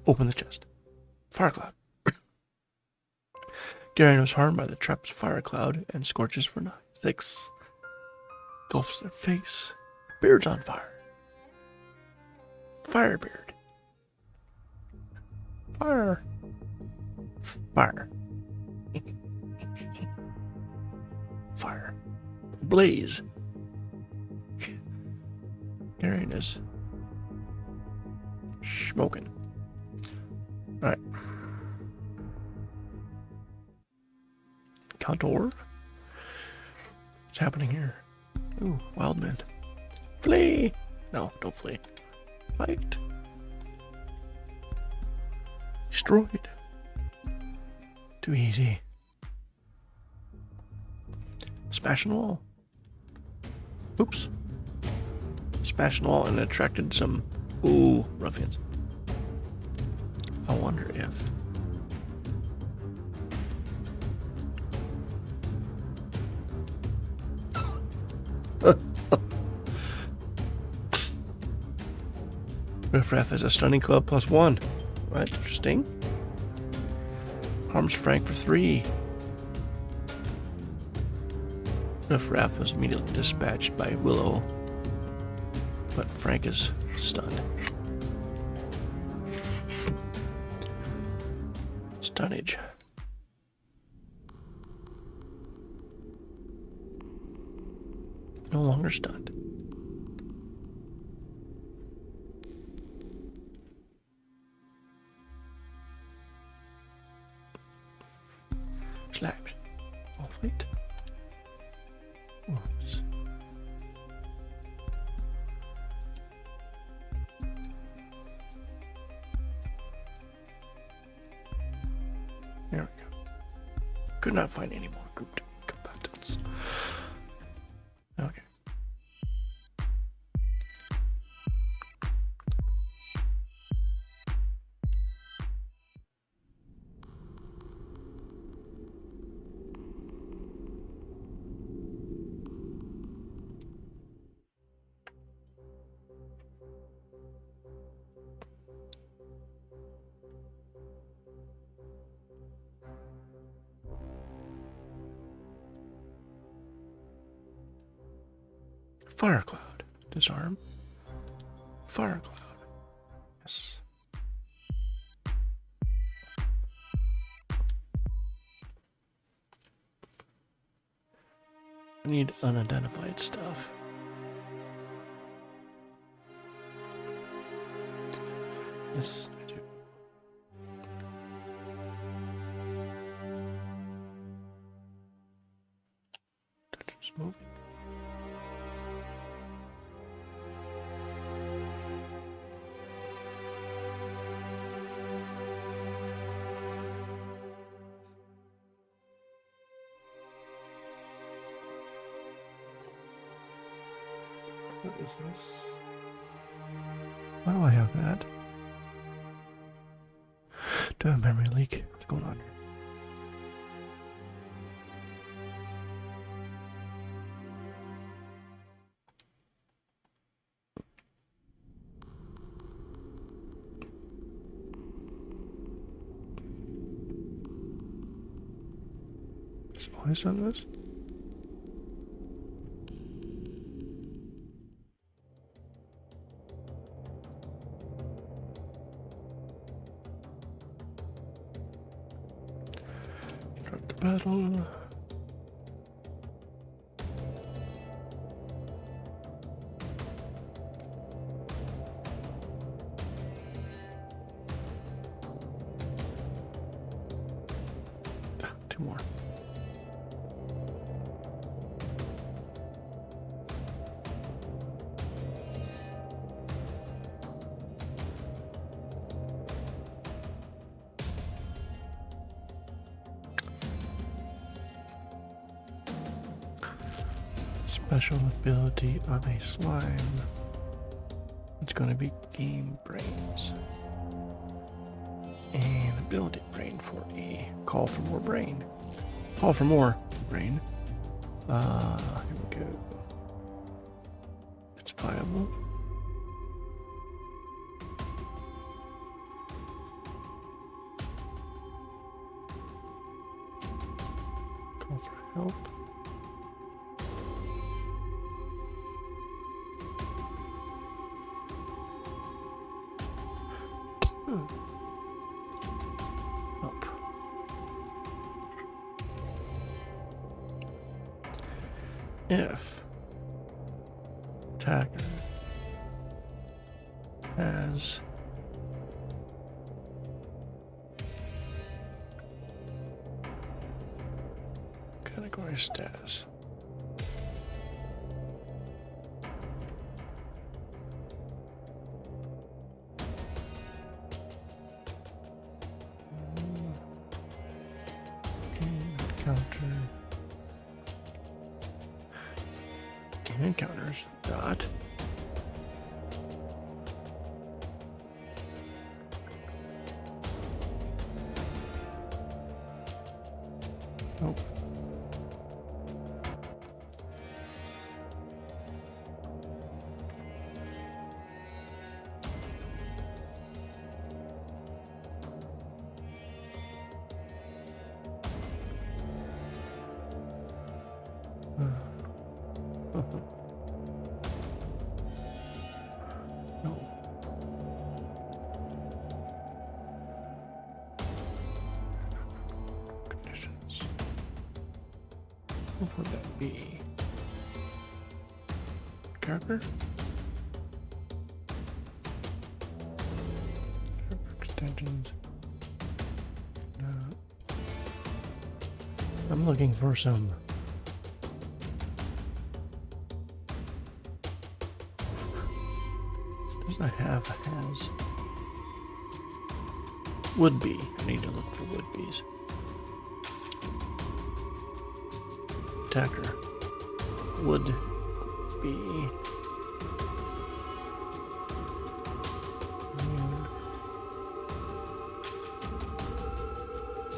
Open the chest. Fire cloud. Garen was harmed by the trap's fire cloud and scorches for 6. Gulfs their face. Beard's on fire. Firebeard. Fire. Fire. Fire. Blaze. Garen is smoking. Alright. Contour. What's happening here? Ooh, Wildman. Flee! No, don't flee. Fight. Destroyed. Too easy. Smashing the wall. Oops. Smashing the wall and attracted some ruffians. I wonder if Riffraff has a stunning club +1. Right, interesting. Harms Frank for 3. Riffraff was immediately dispatched by Willow, but Frank is stunned. Stunnage. No longer stunned. Slaps. Oh, wait. Oops. There we go. Could not find any more grouped combatants. Okay. Fire cloud. Disarm. Fire cloud. Yes. I need unidentified stuff. Yes, I do. Touch is moving. What is this? Why do I have that? Do I have a memory leak? What's going on here? Has it always done this? Battle. Two more. Special ability of a slime. It's going to be Game Brains. And ability brain for a call for more brain. Call for more brain. Here we go. If it's viable. Nope. If attacker has category status. Encounters dot nope. What would that be? Character? Extensions. No. I'm looking for some. Does not have has. Would be. I need to look for would be's. Attacker would be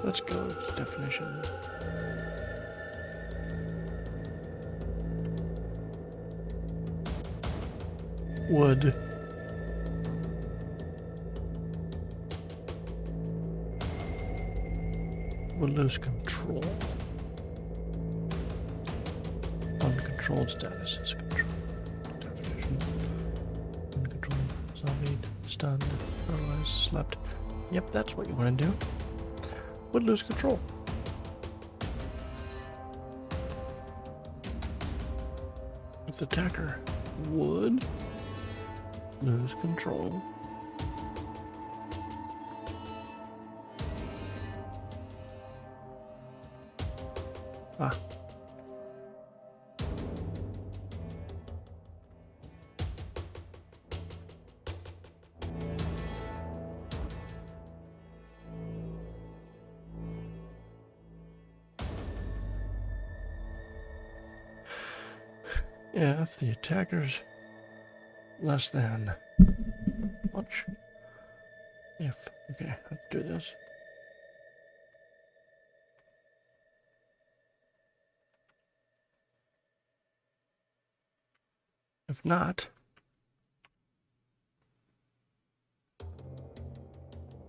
let's go with definition. Would lose control. Uncontrolled status is control. Definition. Uncontrolled, zombied, stunned, paralyzed, slept. Yep, that's what you want to do. Would lose control. If the attacker would lose control. Ah. If the attacker's less than much. If, okay, let's do this. If not,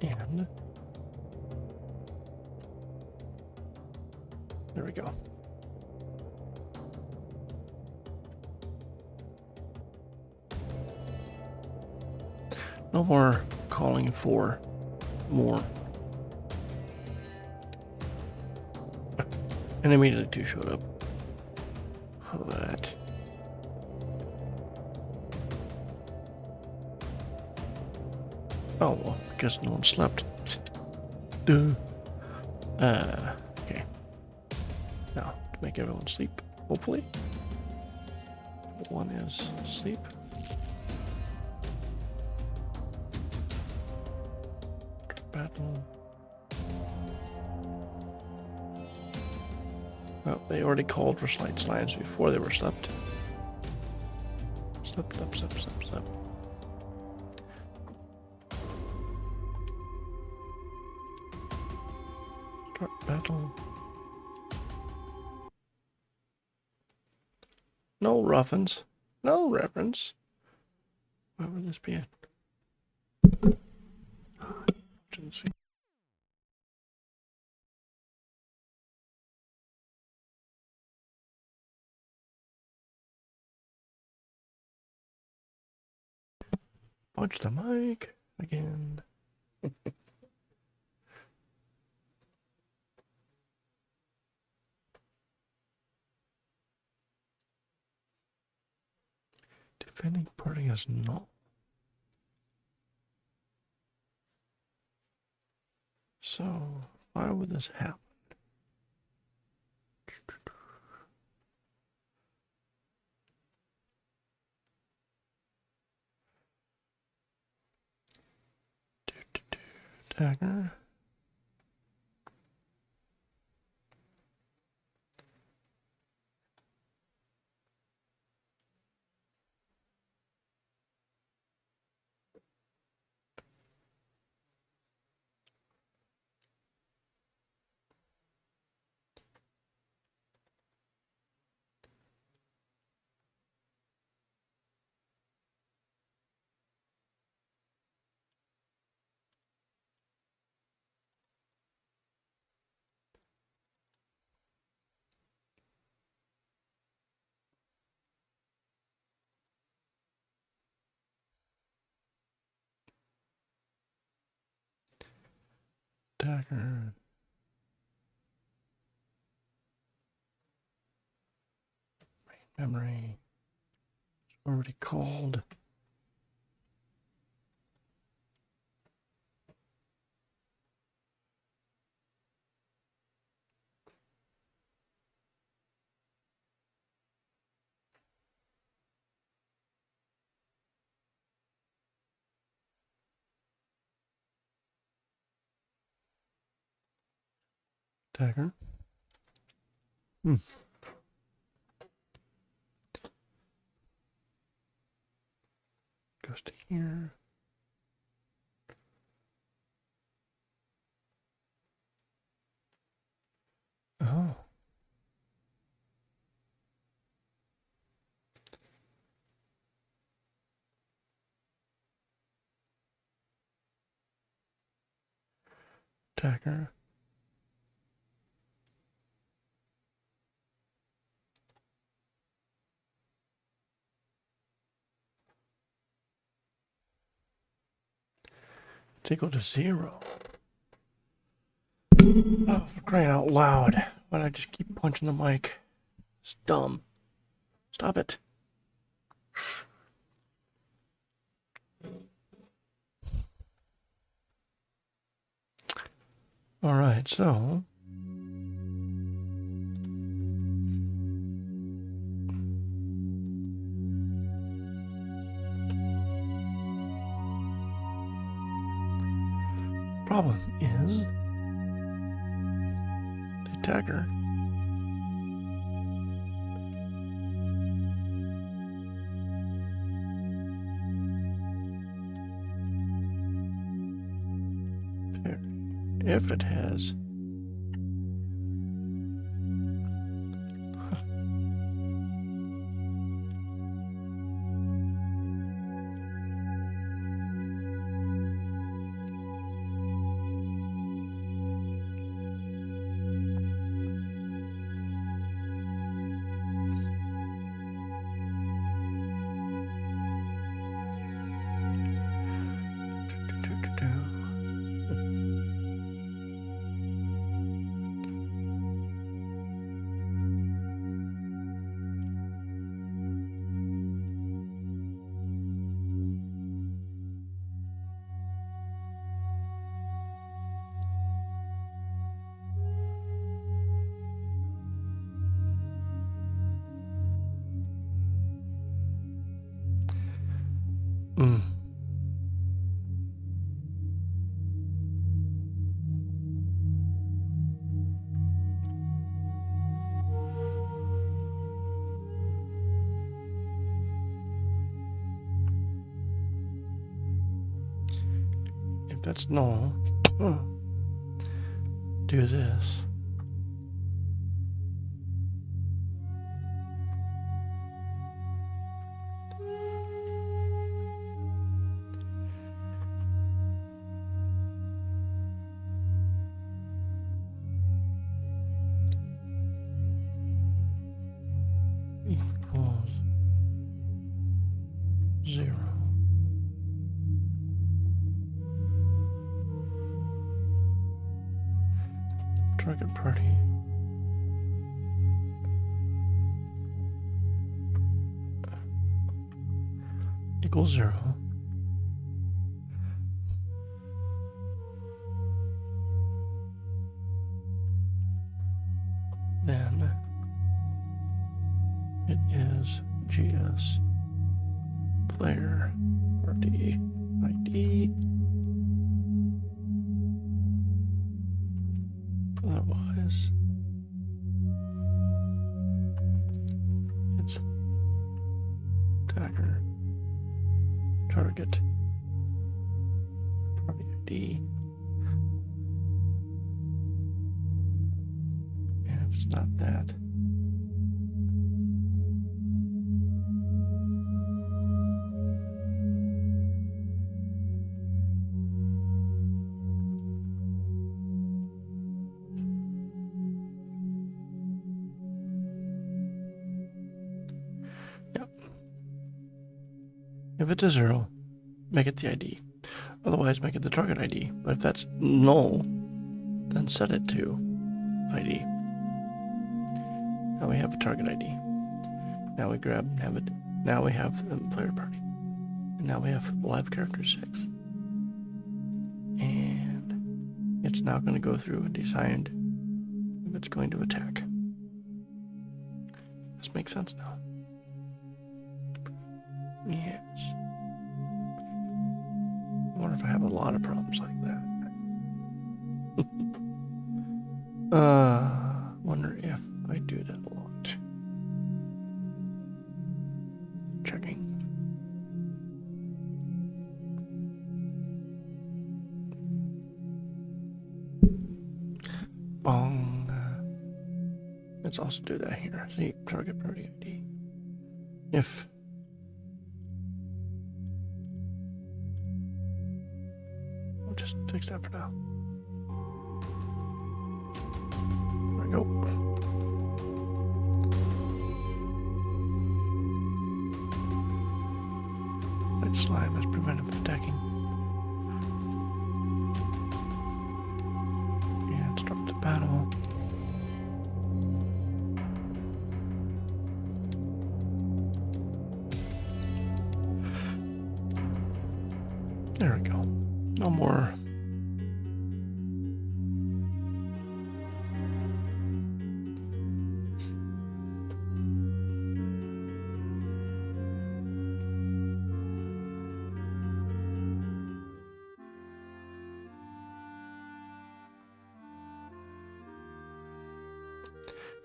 and there we go. No more calling for more. And immediately two showed up. That. Oh, well, I guess no one slept. Duh. Okay. Now, to make everyone sleep, hopefully. One is sleep. Battle. Oh, they already called for slight slides before they were slept. Slept. Start battle. No ruffins. No reverence. Where would this be at? Emergency. Watch the mic again. Defending party has null. So, why would this happen? Dagger. Dagger. Memory. It's already called. Dagger. Goes to here. Oh. Dagger. It's equal to 0. Oh, for crying out loud. Why do I just keep punching the mic? It's dumb. Stop it. Alright, so... Problem is... the dagger... if it has... If that's null, do this. Equals 0. target party. Equals 0. Then it is GS player party ID. Otherwise, it's attacker target party ID. And if it's not that, if it's a 0, make it the ID. Otherwise, make it the target ID. But if that's null, then set it to ID. Now we have a target ID. Now we grab and have it. Now we have the player party. And now we have live character 6. And it's now going to go through and decide if it's going to attack. This makes sense now. Yes. I wonder if I have a lot of problems like that. Wonder if I do that a lot. Checking. Bong. Let's also do that here. See, target party ID. If just fix that for now. There we go. White slime is prevented from attacking. And start the battle. There we go. No more.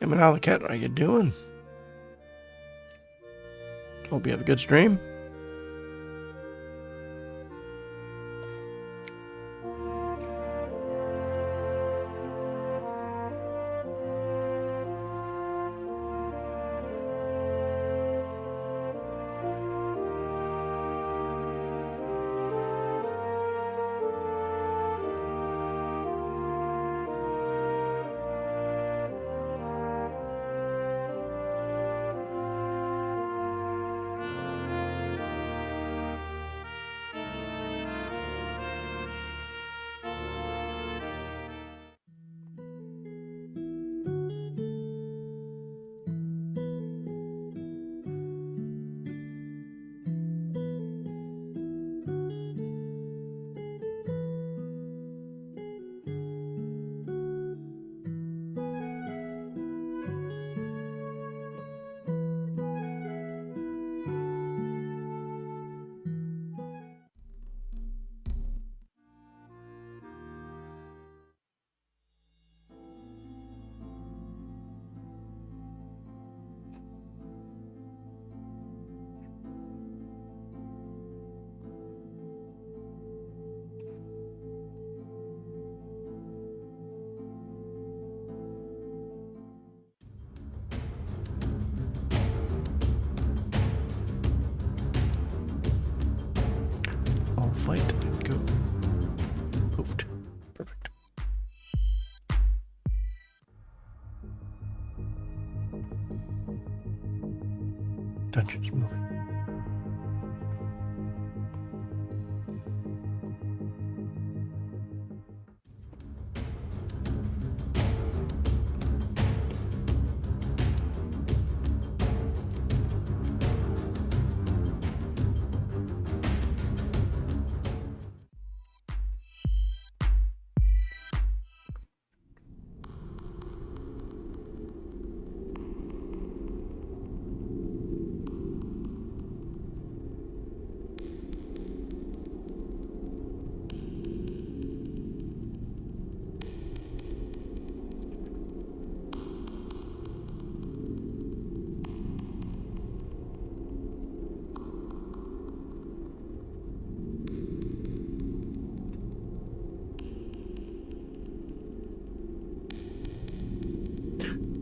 Hey, Manalacat, how you doing? Hope you have a good stream. Fight and go. Moved. Perfect. Dungeon's moving.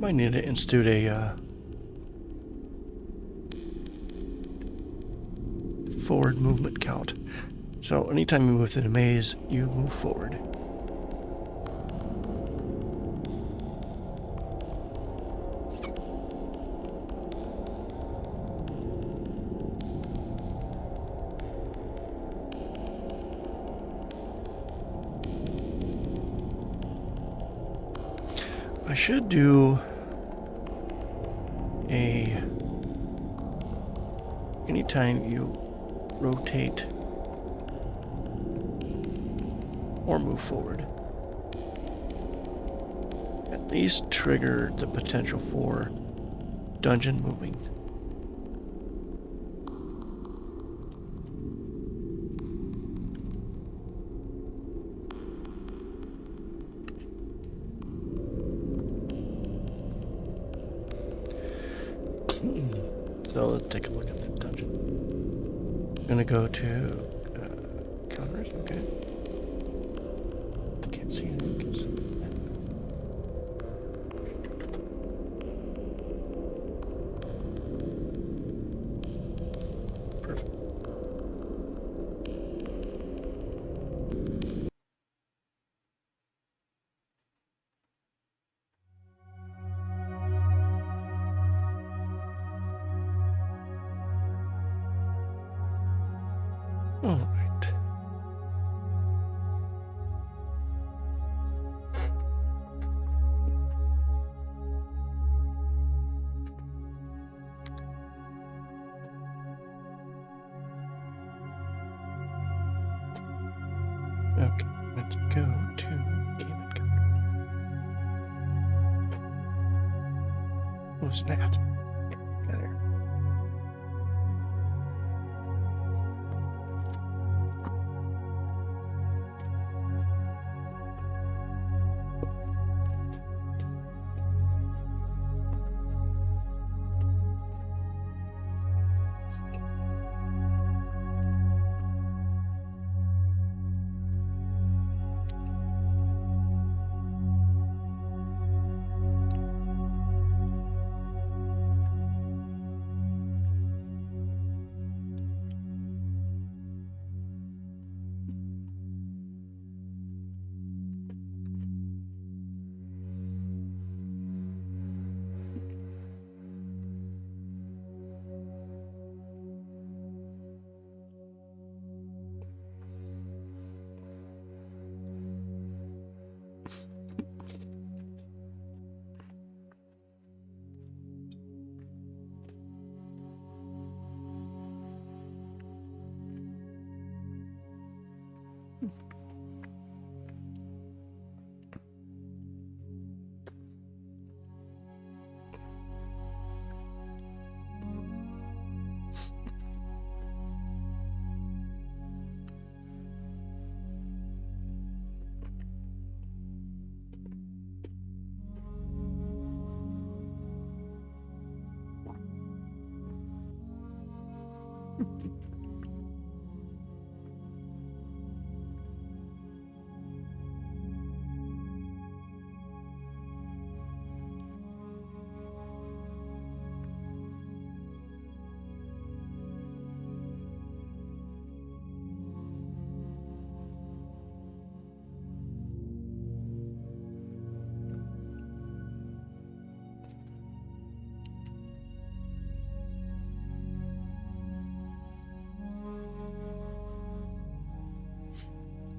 Might need to institute a forward movement count. So anytime you move through the maze, you move forward. I should do anytime you rotate or move forward, at least trigger the potential for dungeon moving. So let's take a look at the dungeon. I'm gonna go to counters, okay. Can't see anything because perfect. All right. Okay, let's go to game encounter. Oh, snap. Got here.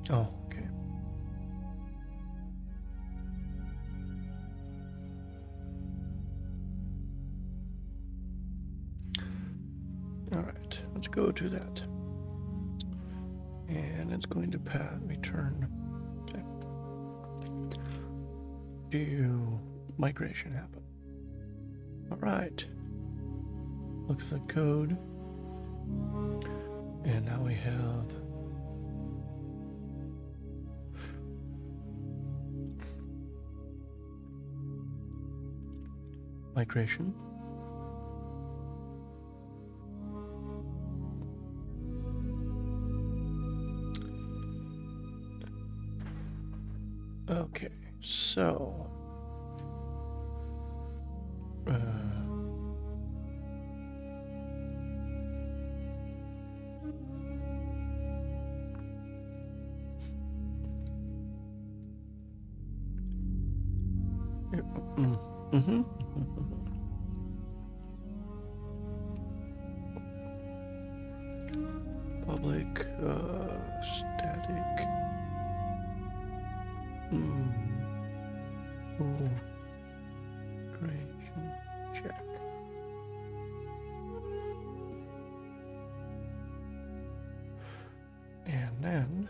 Oh, okay. All right, let's go to that. And it's going to return. Okay. Do migration happen? All right. Look at the code. And now we have migration. Okay, so Mm-hmm. Public, static. Ooh. Creation check. And then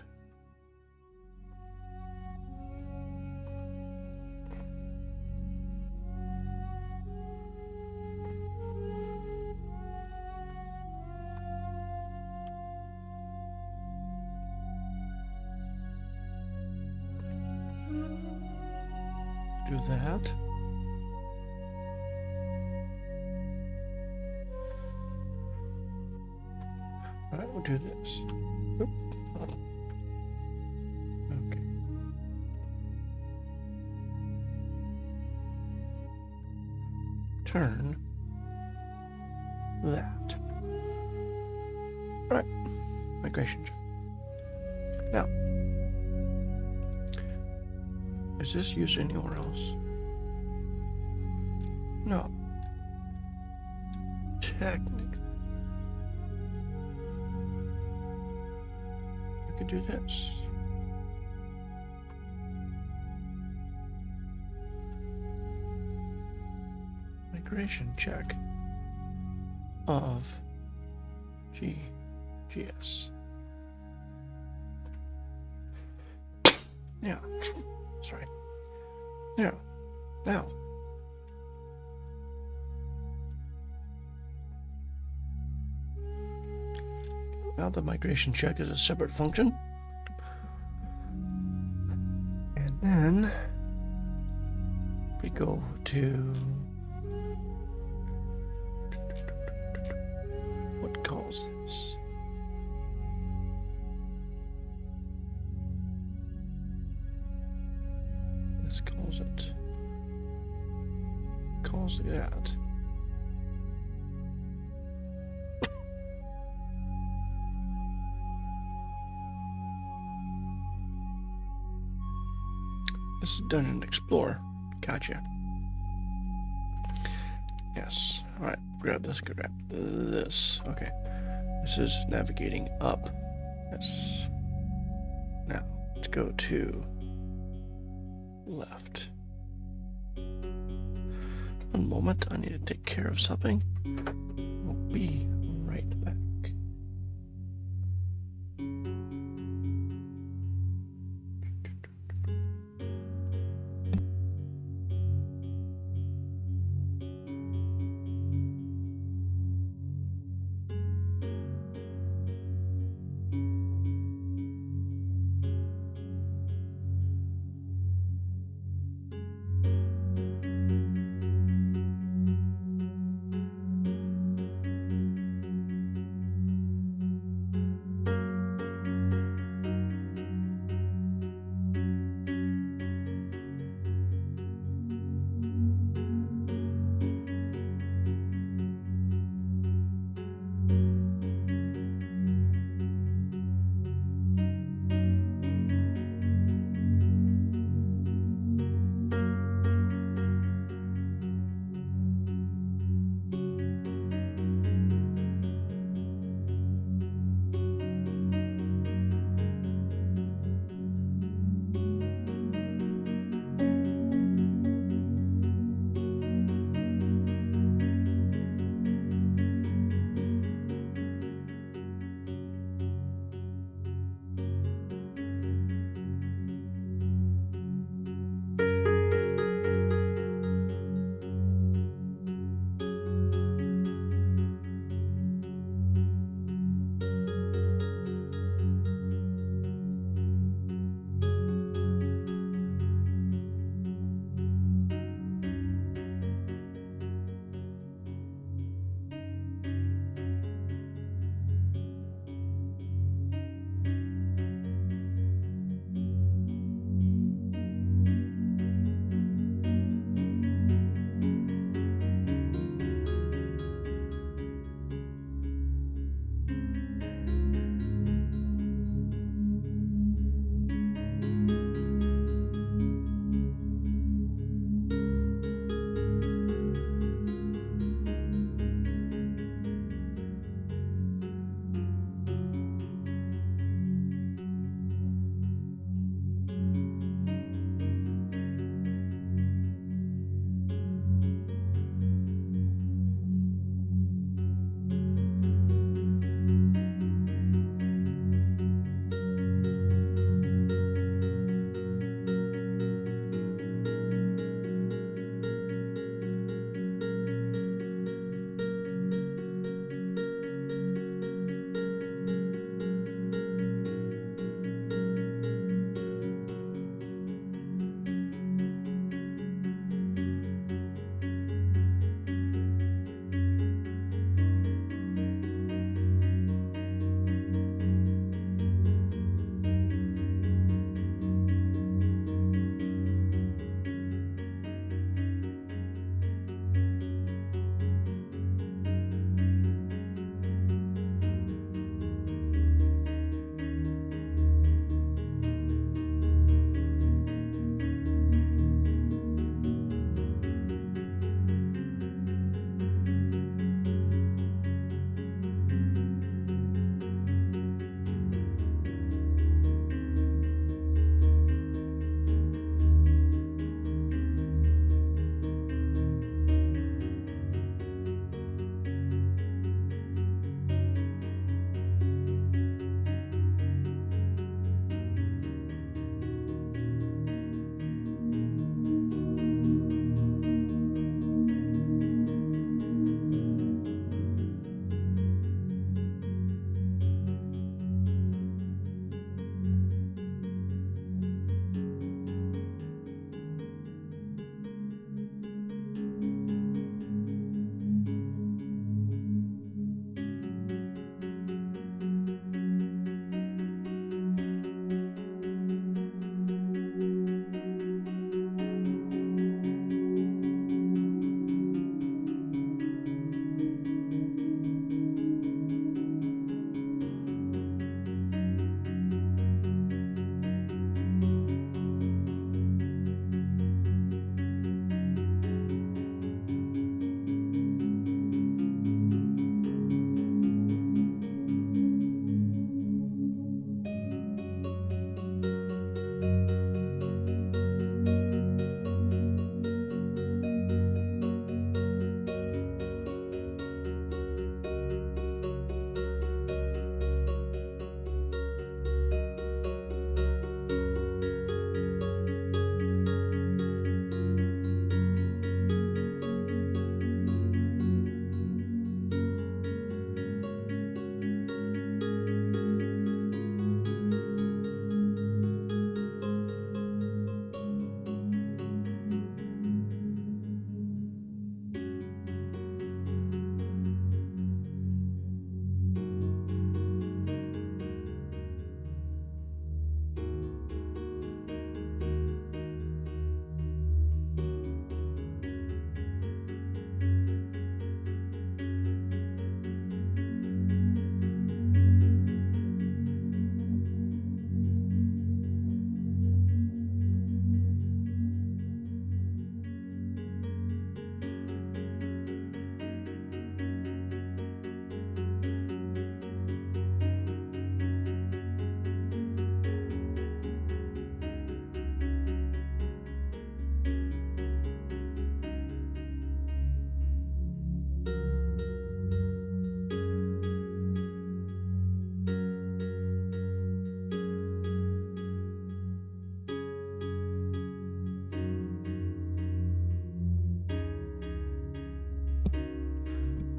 do that. All right, we'll do this. Oop. Okay. Turn that. All right, migration check. Now, is this used anywhere else? No. Technically, you could do this. Migration check of GS. Yeah. Sorry. Yeah. Now. Now the migration check is a separate function. And then we go to what calls this? This calls it. Calls that. This is Dungeon Explorer. Gotcha. Yes. Alright, grab this, grab this. Okay. This is navigating up. Yes. Now, let's go to left. One moment, I need to take care of something. We'll be right back.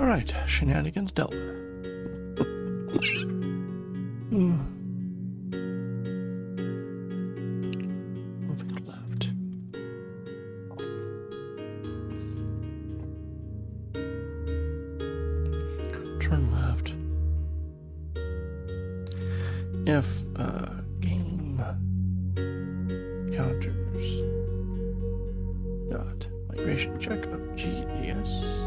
All right, shenanigans dealt with. Moving left. Turn left. If game counters dot migration check of GDS,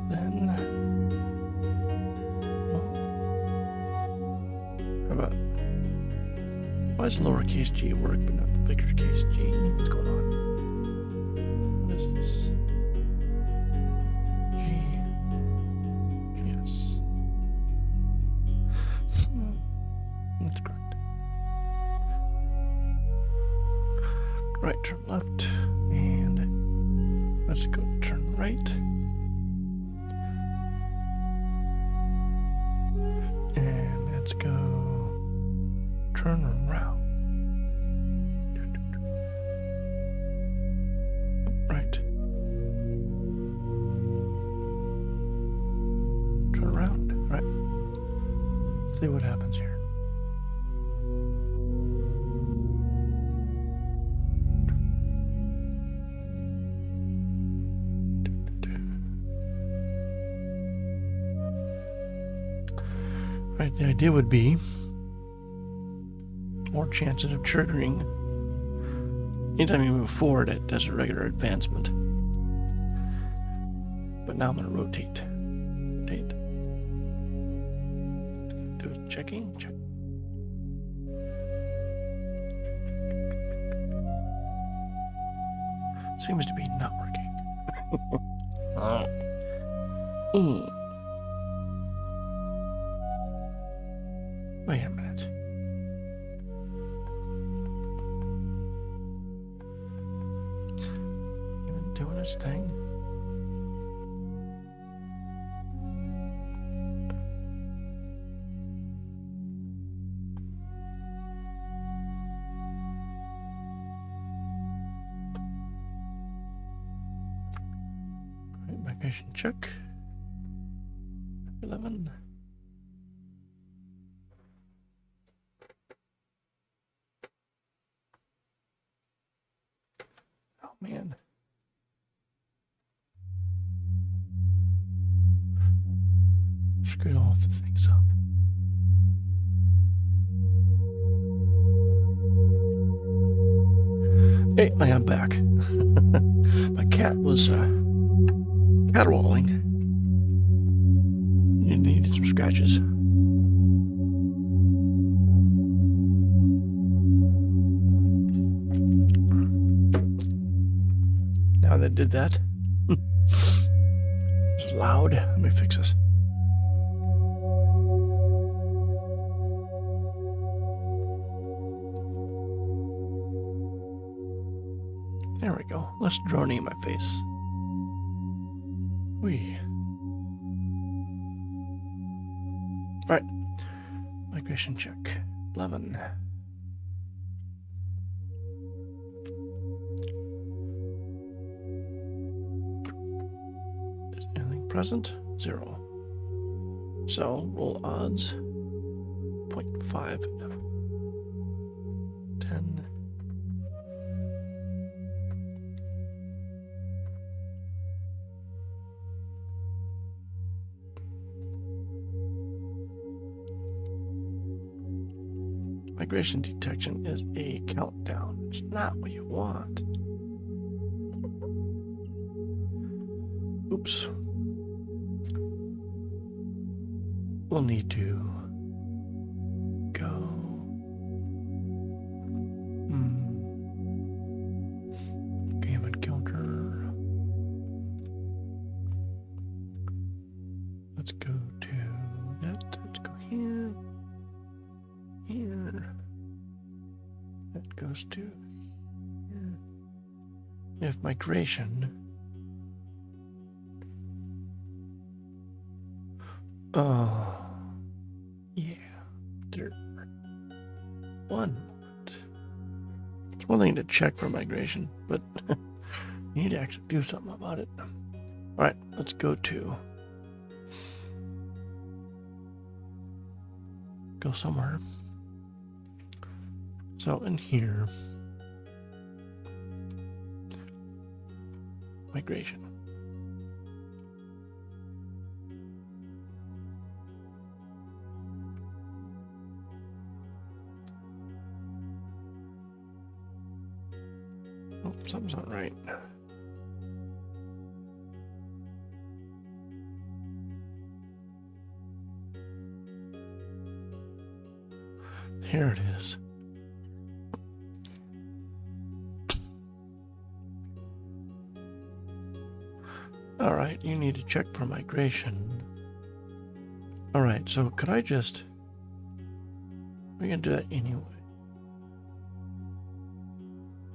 then how about why does lowercase g work but not the bigger case g? What's going on? What is this? GS. That's correct. Right, turn left, and let's go to turn right. And let's go turn around. Right. Turn around. Right. See what happens here. Right, the idea would be more chances of triggering. Anytime you move forward, it does a regular advancement. But now I'm going to rotate. Rotate. Do a checking. Check. Seems to be not working. Wait a minute. Even doing its thing? Right, migration check. 11. Man. Screwed all the things up. Hey, I am back. My cat was caterwauling. You needed some scratches. Now that did that. It's loud. Let me fix this. There we go. Less droning in my face. Whee. Alright. Migration check. 11. Is anything present? 0. So, roll odds. 0.5 F. 10. Migration detection is a countdown. It's not what you want. Oops. We'll need to go. Game encounter. Let's go to that. Let's go here. Here. That goes to here. If migration. Oh, yeah. There. One moment. It's one thing to check for migration, but you need to actually do something about it. All right, let's go somewhere. So in here, migration. Oh, something's not right. Here it is. All right, you need to check for migration. All right, so could I just... We're gonna do that anyway.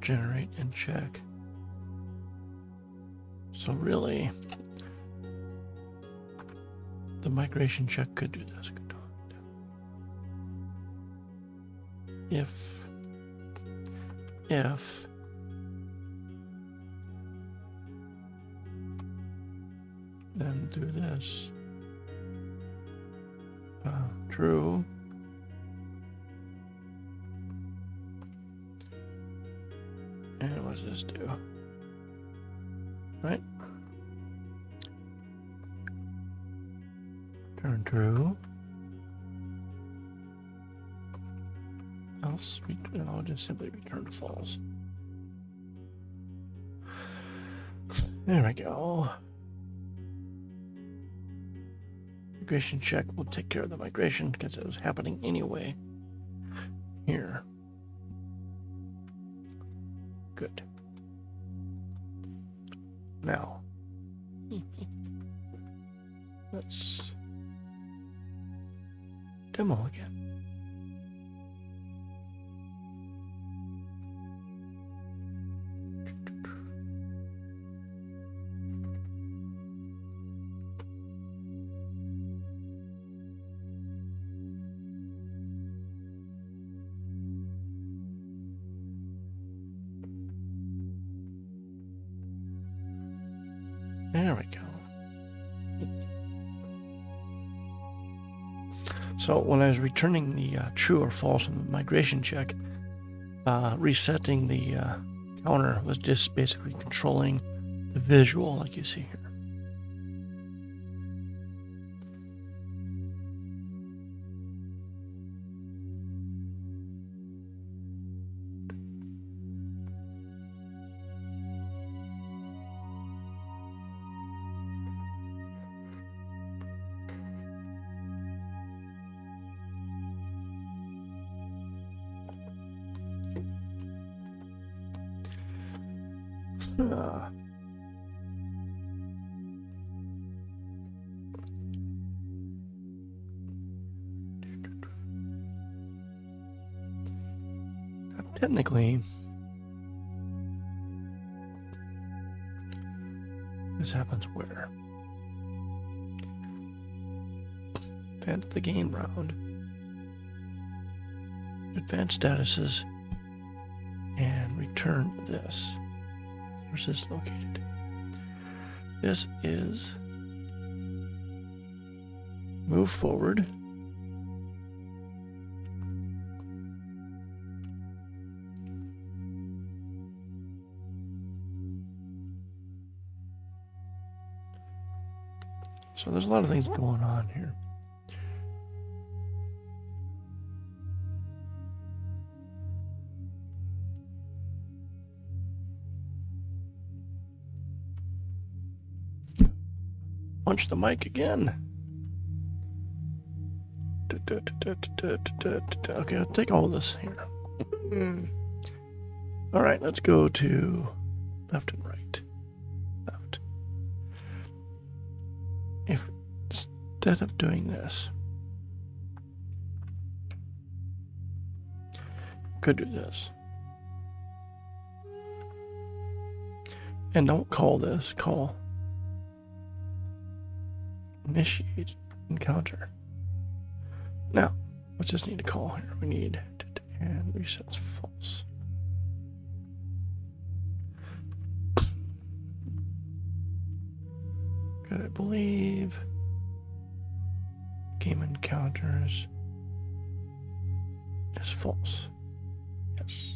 Generate and check. So really, the migration check could do this. If then do this. True. And what does this do? Right? Turn true. Else, I'll just simply return to false. There we go. Migration check will take care of the migration because it was happening anyway. Here. Good. Now, let's demo again. There we go. So when I was returning the true or false on the migration check, resetting the counter was just basically controlling the visual like you see here. Technically, this happens where? Advance the game round. Advanced statuses and return this. Where's this located? This is move forward. So there's a lot of things going on here. Punch the mic again. Okay, I'll take all of this here. All right, let's go to left and right. Left. If instead of doing this, could do this. And don't call this, call initiate encounter. Now, what's this need to call here? We need and resets false. Good, I believe. Game encounters is false. Yes.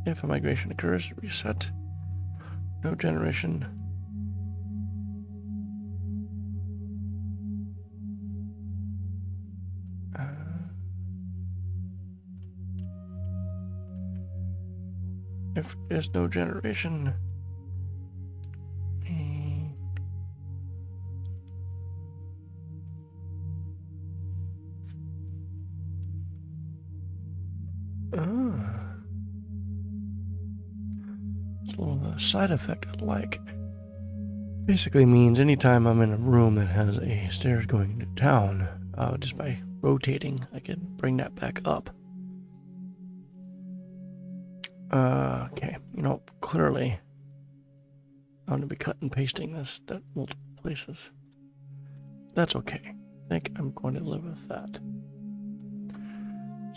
If a migration occurs, reset. No generation. If there's no generation, it's a little side effect I like. Basically means anytime I'm in a room that has a stairs going to town, just by rotating, I can bring that back up. Okay, you know, clearly I'm going to be cutting and pasting this at multiple places. That's okay. I think I'm going to live with that.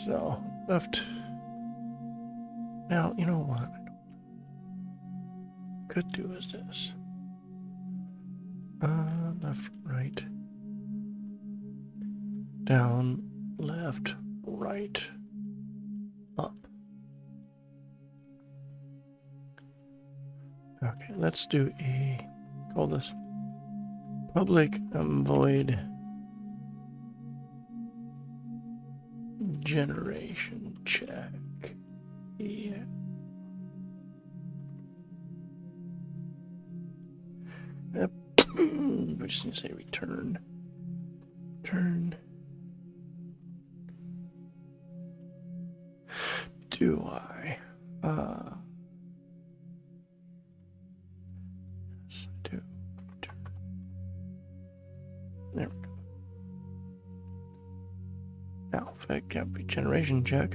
So, left. Now, you know what I could do is this. Left, right. Down, left, right, up. Okay, let's do call this public void generation check. Yeah. Yep. We just need to say return. Return. Do I? Yes, I do. Return. There we go. Now, if I get regeneration check,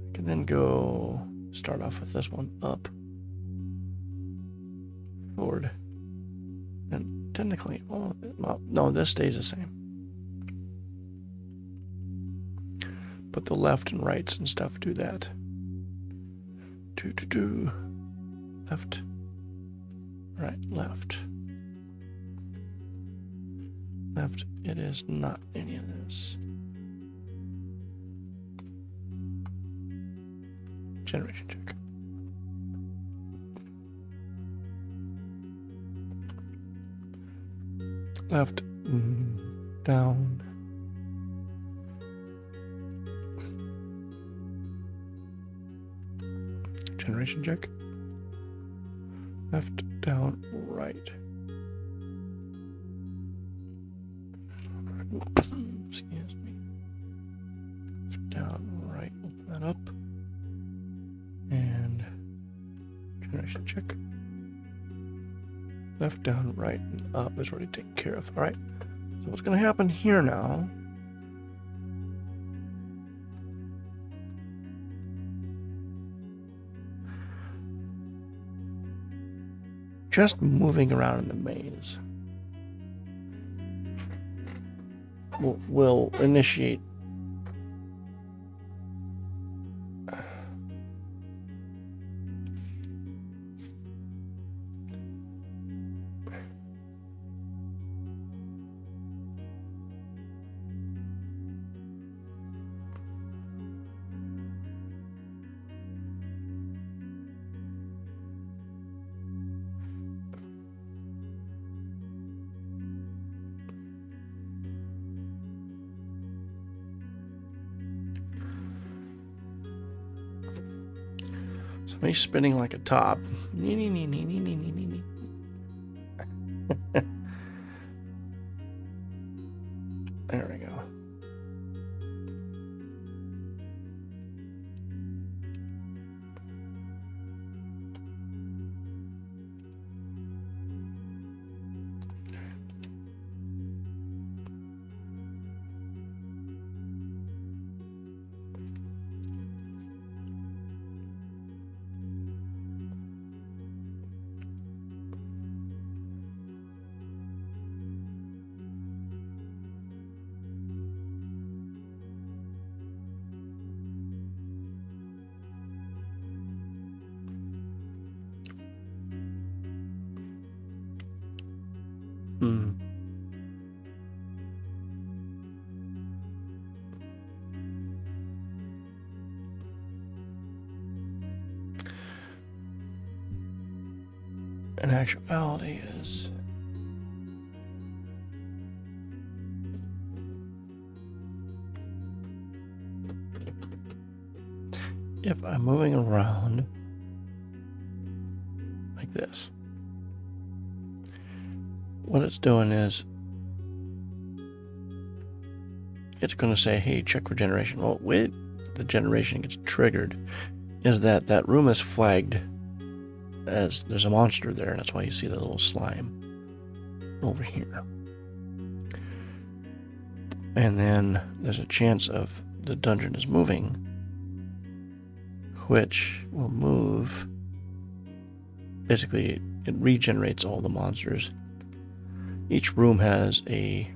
I can then go start off with this one up, forward, and technically, oh, well, no, this stays the same. But the left and rights and stuff do that. Left, right, left. Left, it is not any of this. Generation check. Left, down. Generation check. Left, down, right. Excuse me. Left, down, right. Open that up. And generation check. Left, down, right, and up is already taken care of. All right. So what's going to happen here now? Just moving around in the maze will initiate somebody spinning like a top. There we go. in actuality is if I'm moving around like this, what it's doing is it's going to say, hey, check for generation. Well, wait, the generation gets triggered is that that room is flagged as there's a monster there, and that's why you see the little slime over here. And then there's a chance of the dungeon is moving, which will move. Basically, it regenerates all the monsters. Each room has a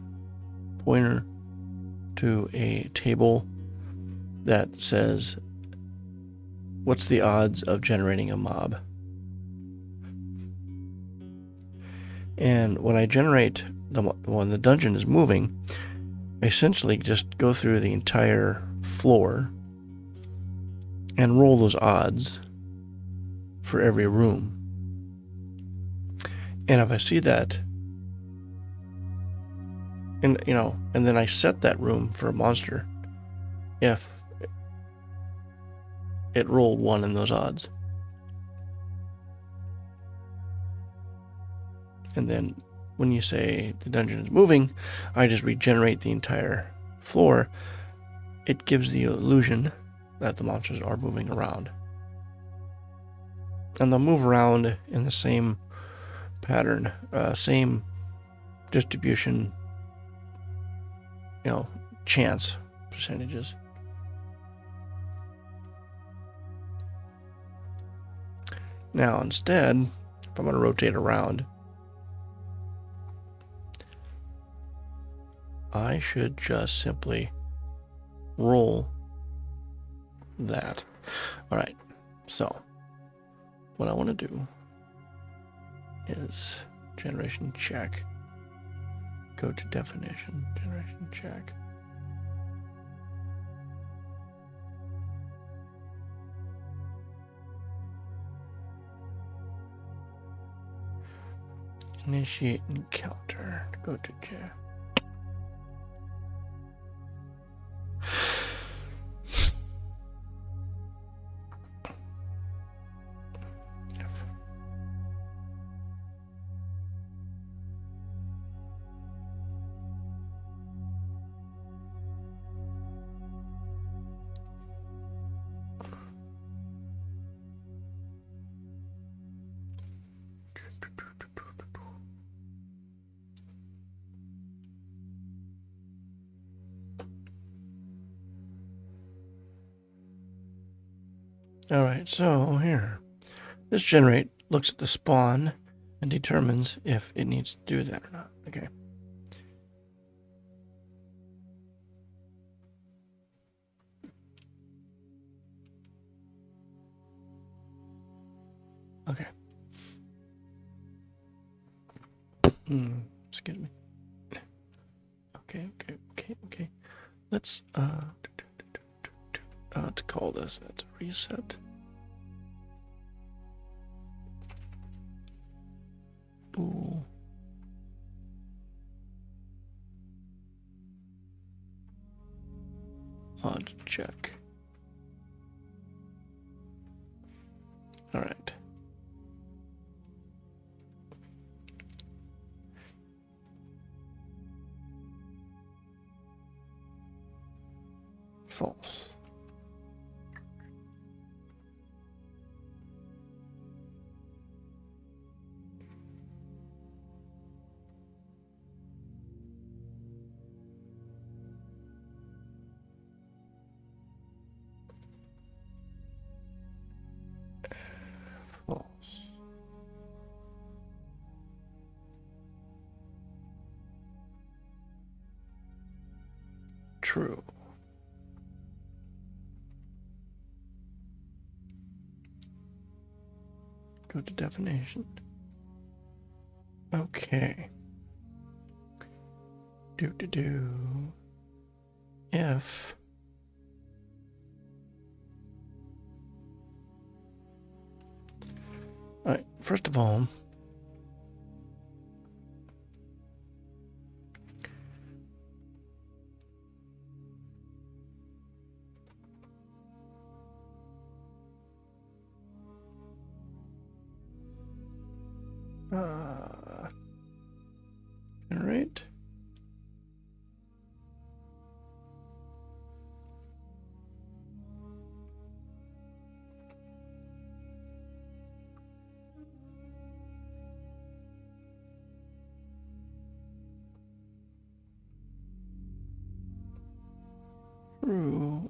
pointer to a table that says, what's the odds of generating a mob? And when I generate when the dungeon is moving, I essentially just go through the entire floor and roll those odds for every room. And if I see that, and and then I set that room for a monster if it rolled 1 in those odds. And then when you say the dungeon is moving, I just regenerate the entire floor. It gives the illusion that the monsters are moving around. And they'll move around in the same pattern, same distribution, chance percentages. Now, instead, if I'm going to rotate around, I should just simply roll that. All right, so what I want to do is generation check. Go to definition, generation check. Initiate encounter. Go to check. All right, so here, this generate looks at the spawn and determines if it needs to do that or not. Okay. Okay. Excuse me. Okay. Let's to call this at reset. Bool. Odd check. All right. False. False. True. Go to definition. Okay. If all right, first of all, generate.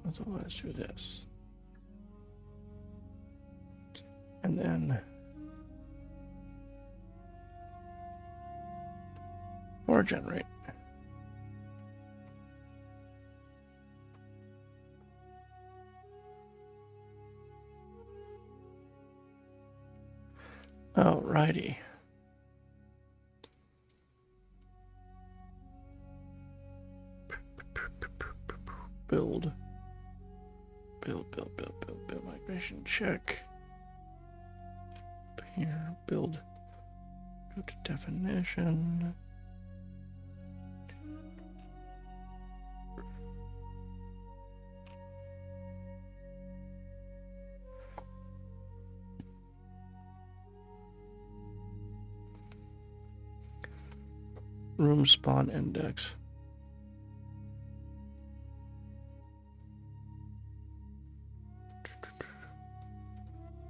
Otherwise do this. And then or generate. Alrighty. Build. Migration check. Up here, build. Go to definition. Room spawn index.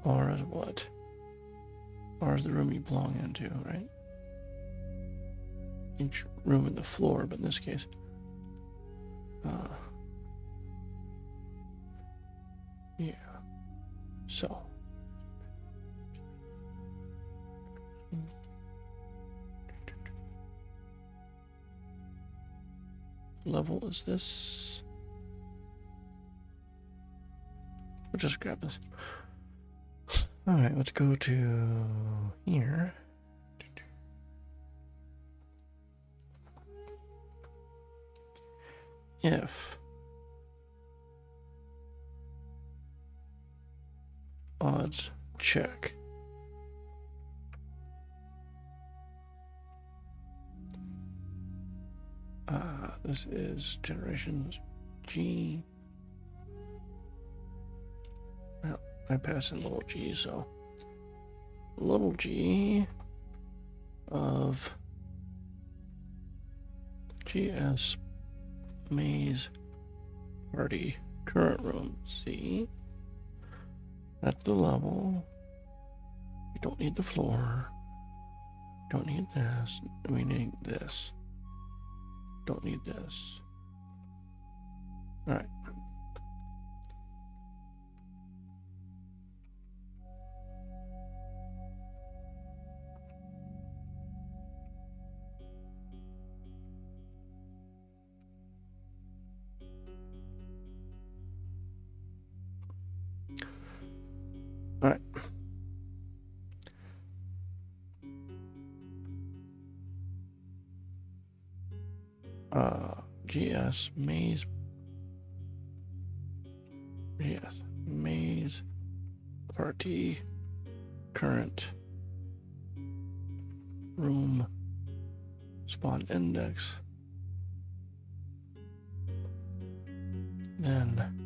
R is what? R is the room you belong into, right? Each room in the floor, but in this case, yeah. So. Level is this. We'll just grab this. All right, let's go to here. If odds check. This is generations G. Well, I pass in little g, so little g of GS maze party current room C. That's the level. We don't need the floor. Don't need this. We need this. Don't need this. All right. All right. GS maze. GS maze party current room spawn index. Then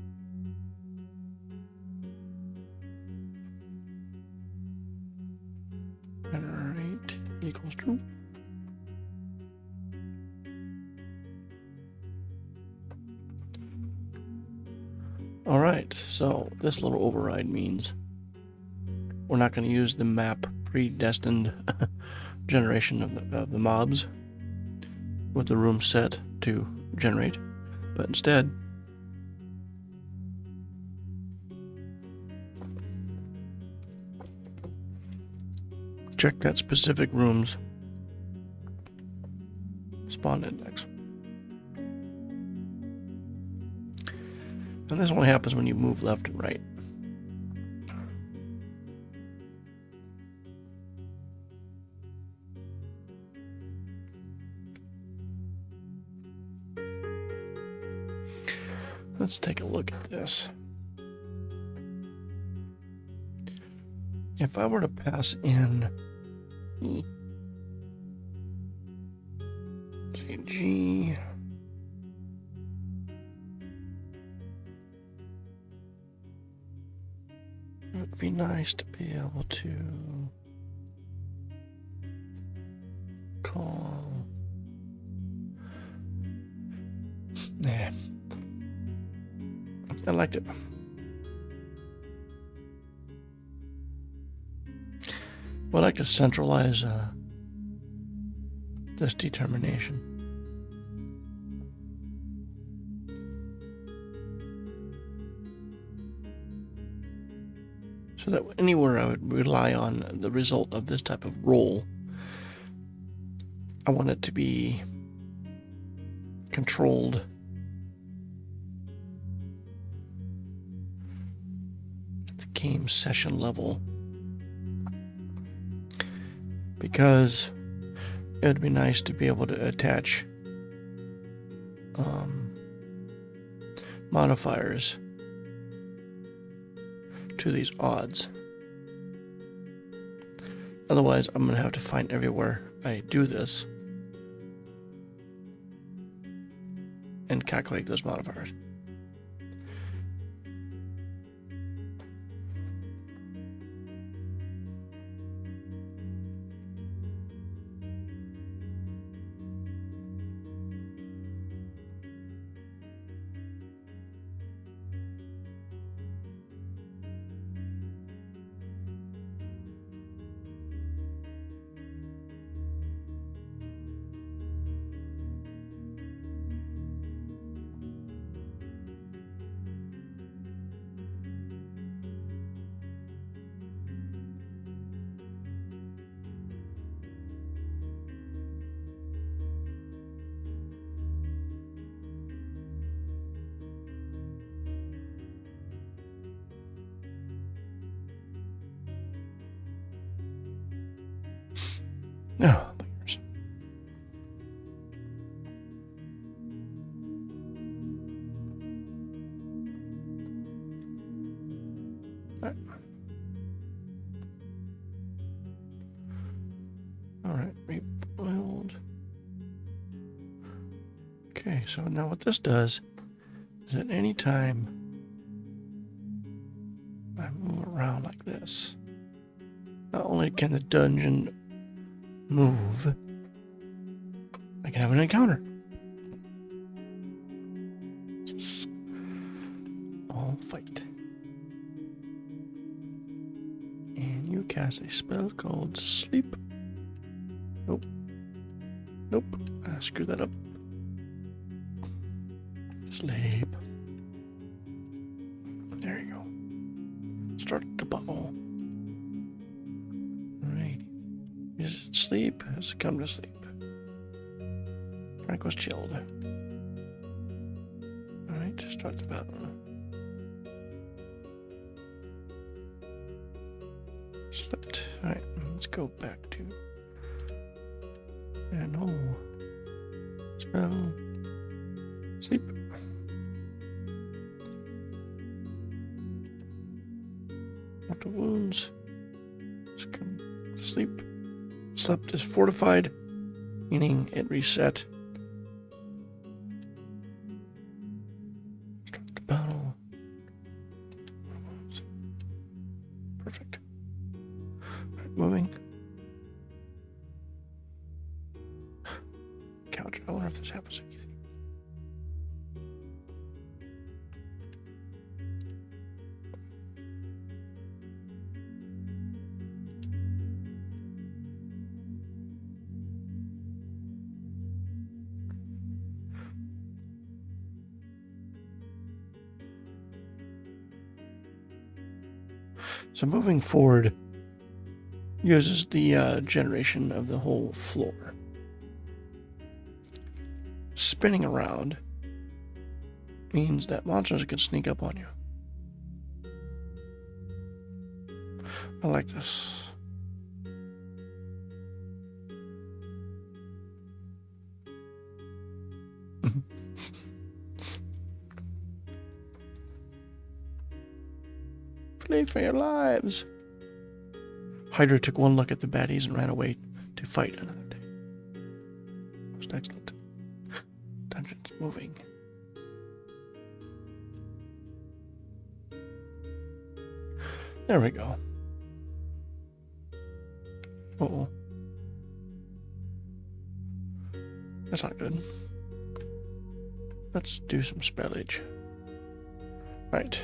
generate equals true. All right, so this little override means we're not going to use the map predestined generation of the mobs with the room set to generate, but instead check that specific room's spawn index. And this only happens when you move left and right. Let's take a look at this. If I were to pass in G, it would be nice to be able to call Yeah. I liked it. I'd like to centralize this determination. So that anywhere I would rely on the result of this type of roll, I want it to be controlled at the game session level. Because it would be nice to be able to attach modifiers to these odds. Otherwise, I'm going to have to find everywhere I do this and calculate those modifiers. No, players. All right, rebuild. Okay, so now what this does is at any time I move around like this, not only can the dungeon move, I can have an encounter. Yes. All fight. And you cast a spell called Sleep. Nope. Nope. I screwed that up. Sleep. There you go. Start the bottle. Alright. Is it sleep? Has it come to sleep? Frank was chilled. Alright, start the battle. Slipped. Alright, let's go back to. And spell. Sleep. Mortal wounds. Let's come to sleep. Slept is fortified, meaning it reset. Start the battle. Perfect. Right, moving. Couch. I wonder if this happens again. So moving forward uses the generation of the whole floor. Spinning around means that monsters can sneak up on you. I like this. Flee for your lives. Hydra took one look at the baddies and ran away to fight another day. Most excellent. Dungeons moving. There we go. Uh-oh. That's not good. Let's do some spellage. Right.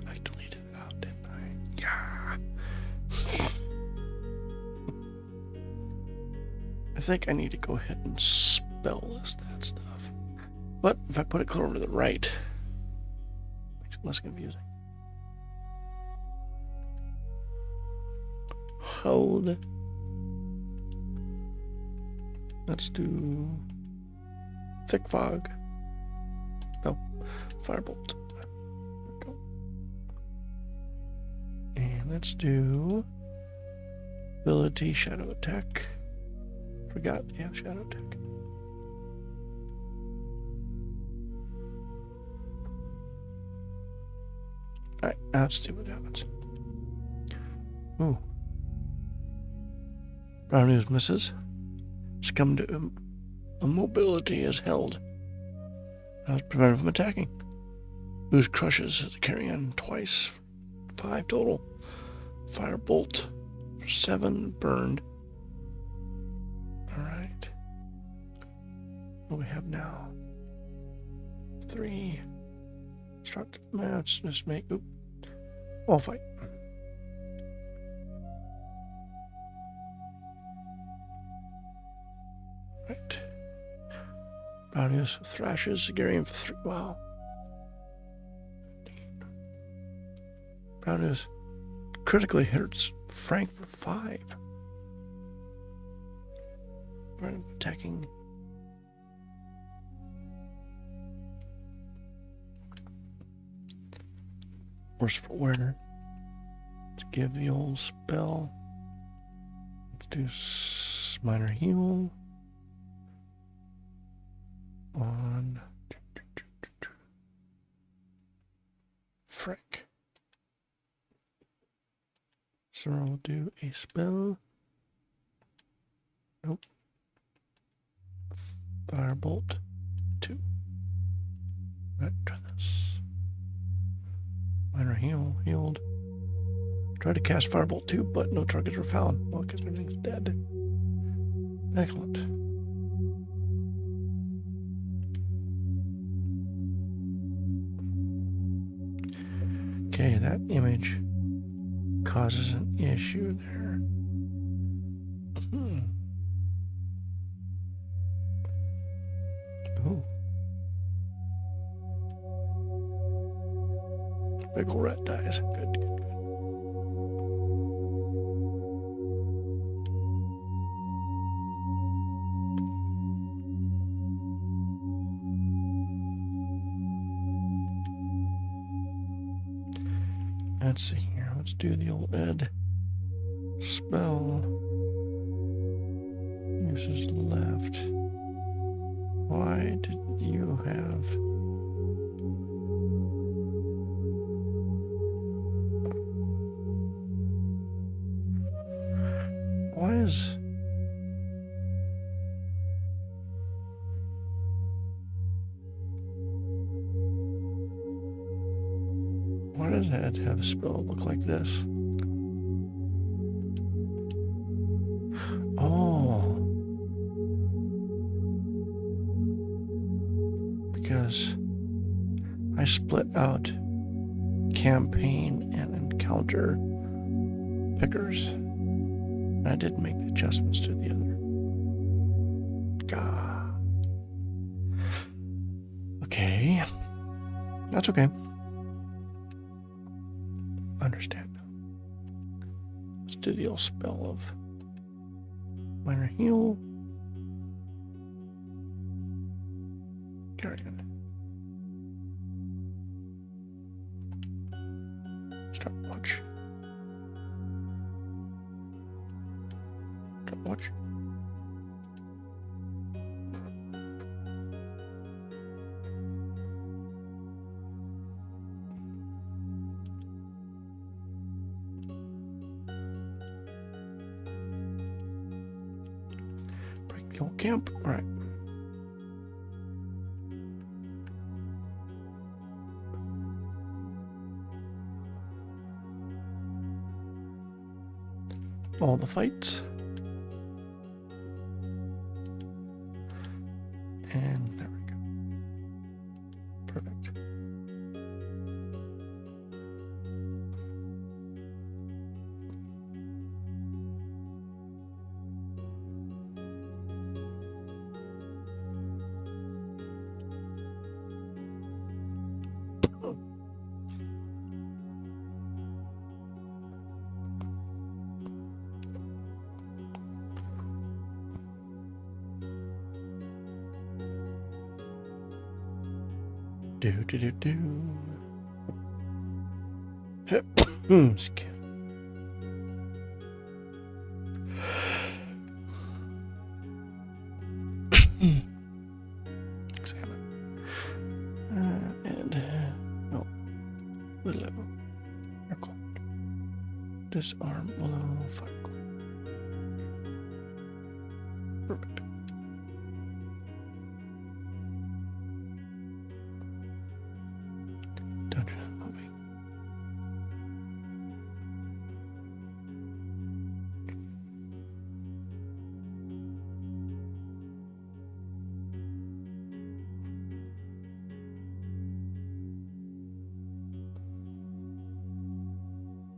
I deleted it out, didn't I? Yeah. I think I need to go ahead and spell list that stuff. But if I put it clear over to the right, it makes it less confusing. Hold. Let's do thick fog. No, firebolt. There we go. And let's do ability shadow attack. Forgot they have shadow attack. Alright, now let's see what happens. Ooh. Brown news misses. Succumb to immobility is held. I was prevented from attacking. Lose crushes, carry on twice. 5 total. Firebolt for 7 burned. Alright. What do we have now? 3. Start. Let's just make. Oop. Wall fight. Right. Brownies thrashes Garian for 3. Wow. Brownies critically hits Frank for 5. Attacking. Worse for wear. Let's give the old spell. Let's do minor heal on Frank. So I'll do a spell. Nope. Firebolt 2. Right, try this. Minor healed. Try to cast Firebolt 2, but no targets were found. Well, because everything's dead. Excellent. Okay, that image causes an issue there. Ooh. Big ol' rat dies. Good. Let's see here. Let's do the old Ed spell. This is left. Why did you have... Why is... Why does Ed have a spell look like this? Oh. Because I split out campaign and encounter pickers. And I didn't make the adjustments to the other. Gah. Okay. That's okay. Understand now. Let's do the old spell of minor heal. Carrion. Start watch. Start watch. Break the old camp. All right. all the fights. And there we go. Perfect. Do. Excuse. Examine. Willow. Firecloud. Disarm Willow. Firecloud. Perfect. Dungeon and moving.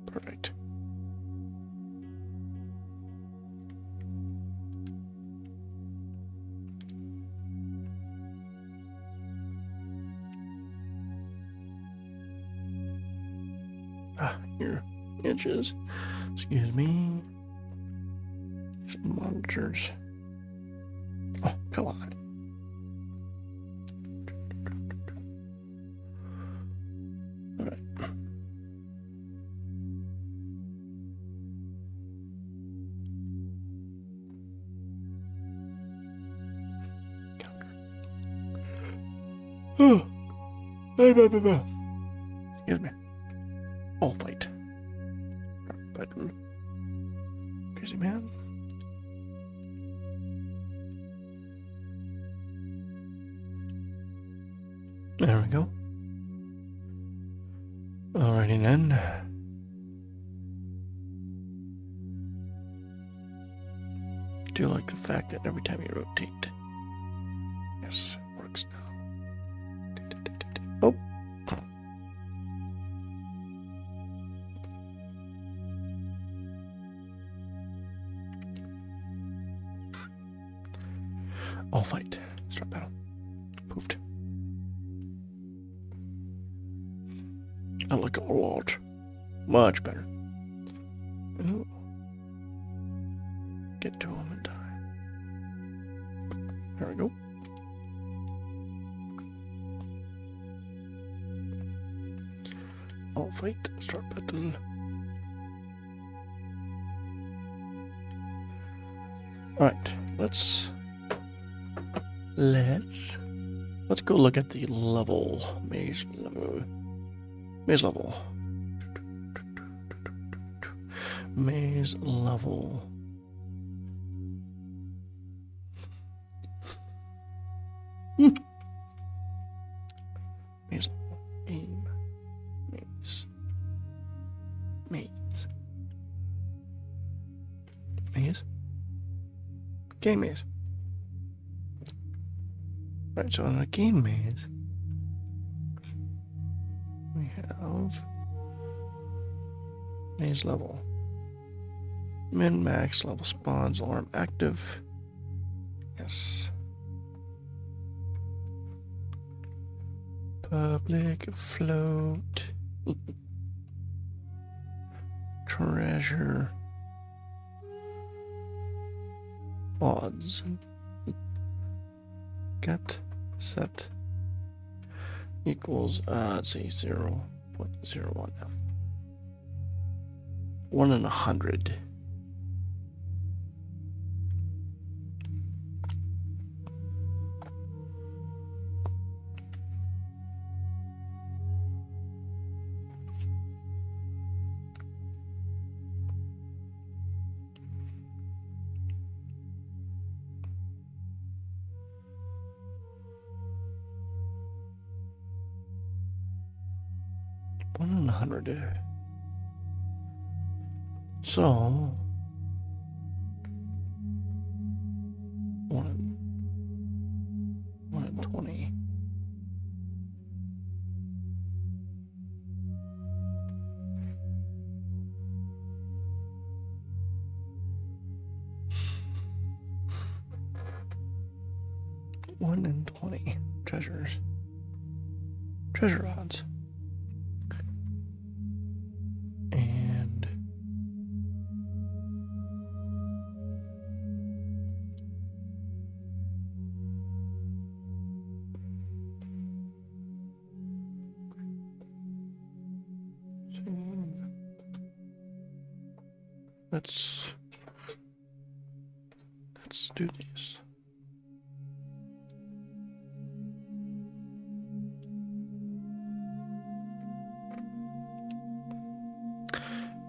Perfect. Here. Inches. Excuse me. Some monitors. Oh, come on. All right. Oh. Excuse me. All fight. Button. Crazy man. There we go. Alrighty then. Do like the fact that every time you rotate. Yes, it works now. Oh. All fight. Start battle. Poofed. I like it a lot. Much better. Ooh. Get to him in time. There we go. All fight. Start battle. Alright, let's go look at the level. Maze level. Maze level. Maze level. Maze level. Aim. Maze. Maze. Maze. Game maze. Right, so in a game maze, we have maze level. Min, max, level spawns, alarm active. Yes. Public float. Treasure. Odds. Get set equals let's see 0.01 F. 1 in 100. So 1 in 20 treasures. Treasure odds. And let's do these.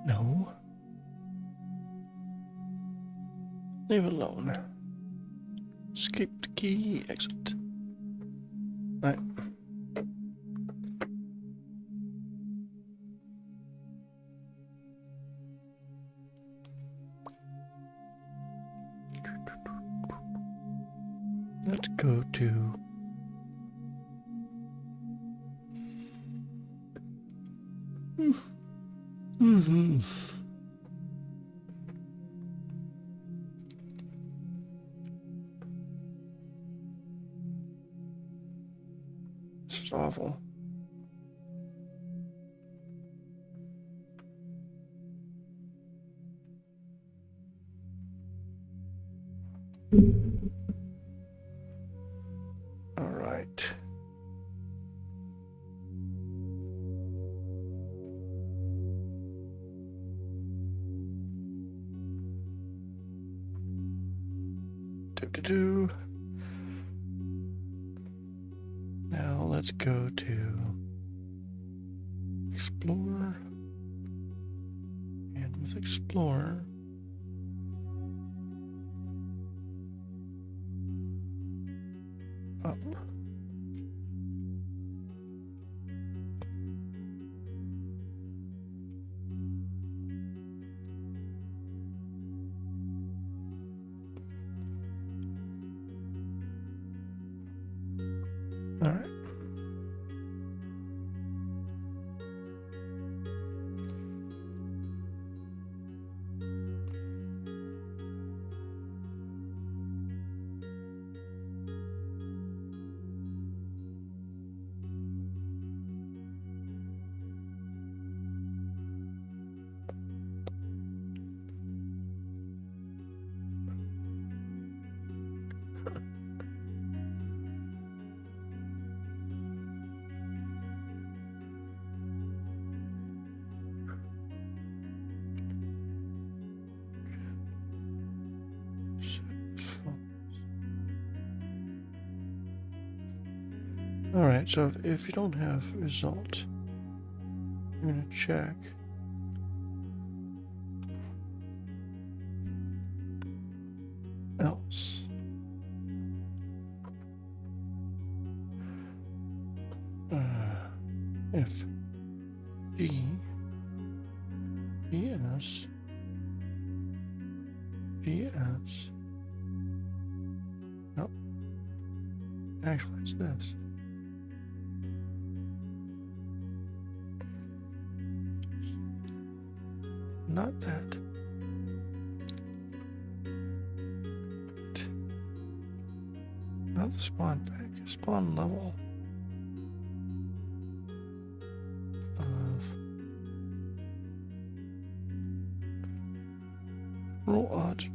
No. Leave it alone. Escape the key, exit. Right. Let's go to This is awful. All right. Now let's go to Explore. And with Explore, up. All right. All right, so if you don't have result, you're gonna check. Else. If G, GS, GS, nope, actually it's this. Not that. Not the spawn pack. Spawn level of roll odds.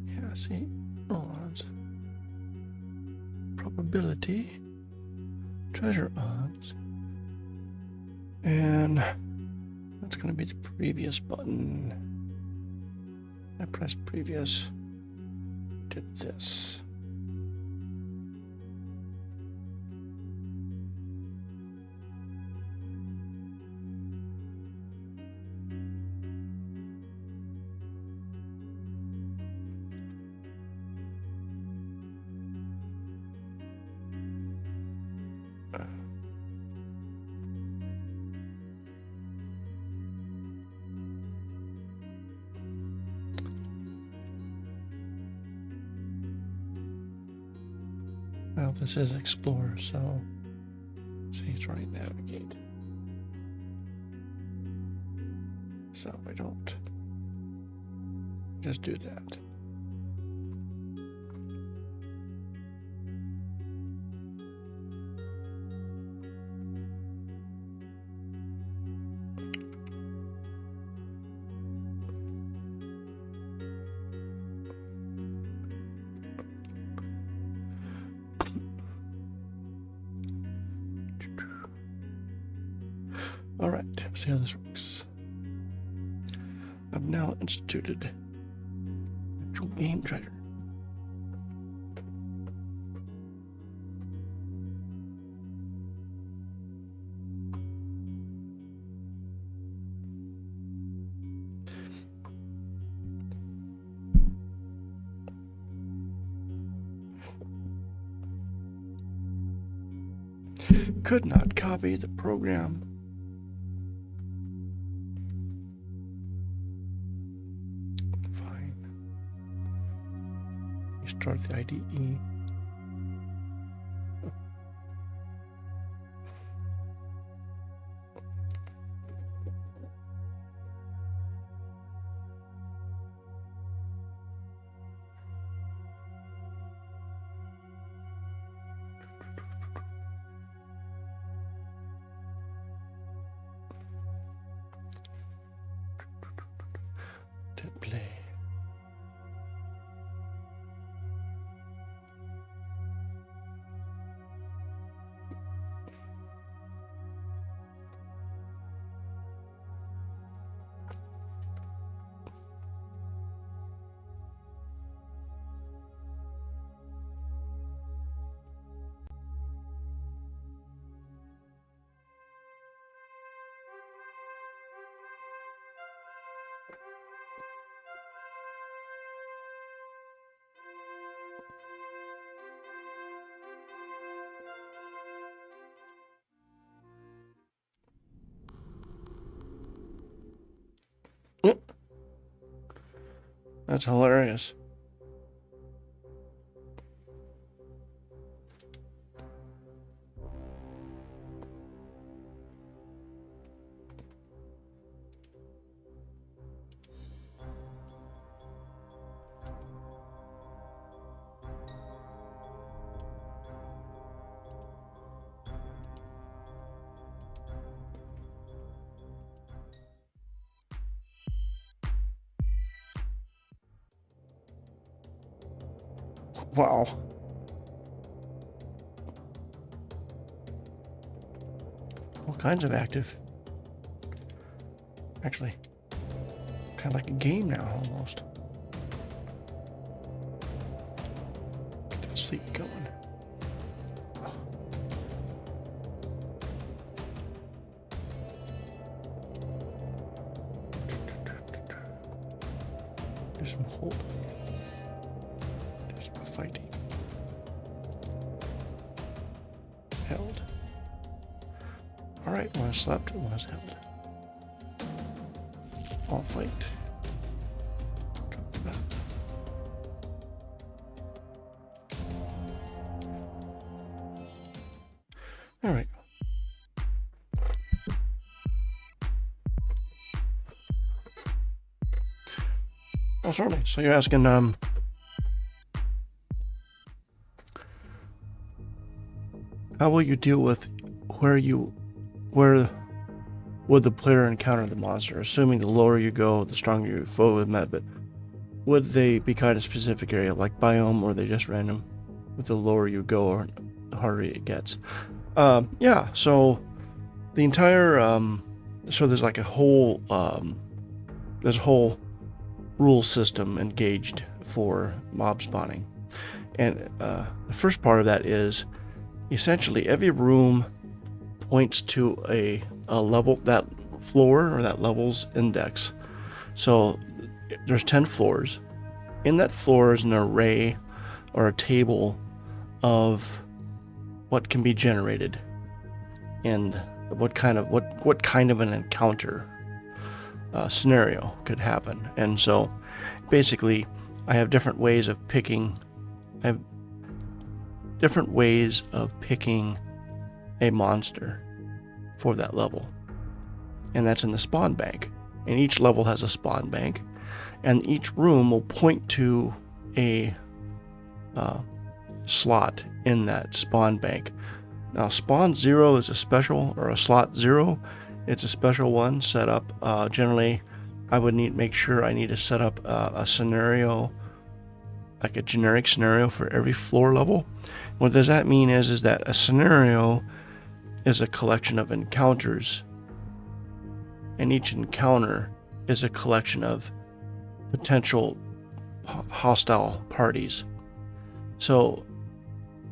Yeah, see, roll odds. Probability. Treasure odds, and that's going to be the previous button. I pressed previous, did this. Well, this is Explore, so see, it's running Navigate. So I don't. Just do that. All right, see how this works. I've now instituted actual game treasure. Could not copy the program. Fine. You start the IDE. Play. That's hilarious. Wow. All kinds of active. Actually, kind of like a game now, almost. Get that sleep going. Do some hold. Do some fighting. Held. Alright, one is slept, one is held. All fight. Drop the back. Alright. Oh, certainly. So you're asking, how will you deal with where would the player encounter the monster? Assuming the lower you go, the stronger your foe is met, but would they be kind of specific area, like biome, or are they just random? With the lower you go, or the harder it gets. Yeah, so the entire, so there's like a whole, there's a whole rule system engaged for mob spawning. And the first part of that is essentially every room points to a level, that floor or that level's index. So there's 10 floors. In that floor is an array or a table of what can be generated and what kind of an encounter scenario could happen. And so basically I have different ways of picking a monster for that level, and that's in the spawn bank. And each level has a spawn bank, and each room will point to a slot in that spawn bank. Now, spawn 0 is a special, or a slot 0. It's a special one set up. Generally, I would make sure I need to set up a scenario, like a generic scenario for every floor level. What does that mean is that a scenario is a collection of encounters, and each encounter is a collection of potential hostile parties. So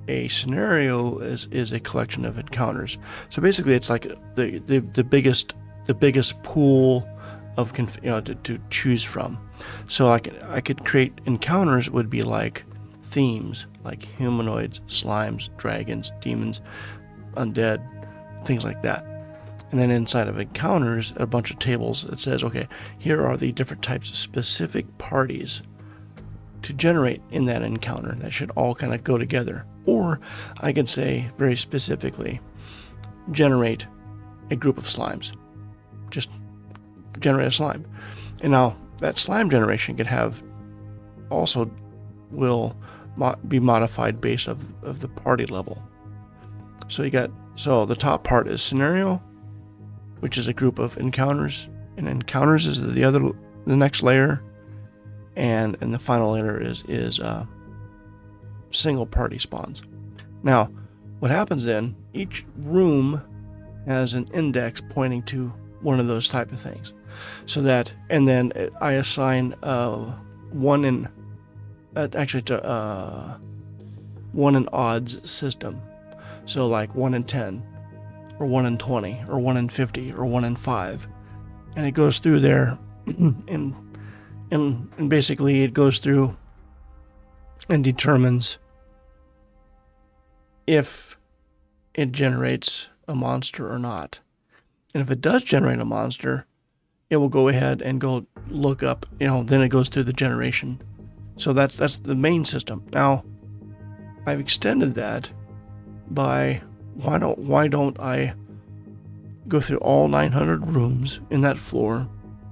a scenario is a collection of encounters. So basically, it's like the biggest pool of to choose from. So I could create encounters would be like themes, like humanoids, slimes, dragons, demons, undead, things like that. And then inside of encounters, a bunch of tables that says, okay, here are the different types of specific parties to generate in that encounter that should all kind of go together. Or I could say very specifically, generate a group of slimes. Just generate a slime. And now that slime generation could have also will be modified based of the party level. So the top part is scenario, which is a group of encounters, and encounters is the next layer, and the final layer is single party spawns. Now, what happens then? Each room has an index pointing to one of those type of things. So that, and then I assign one in odds system. So like 1 in 10, or 1 in 20, or 1 in 50, or 1 in 5, and it goes through there, and basically it goes through and determines if it generates a monster or not. And if it does generate a monster, it will go ahead and go look up, then it goes through the generation. So that's the main system. Now, I've extended that by why don't I go through all 900 rooms in that floor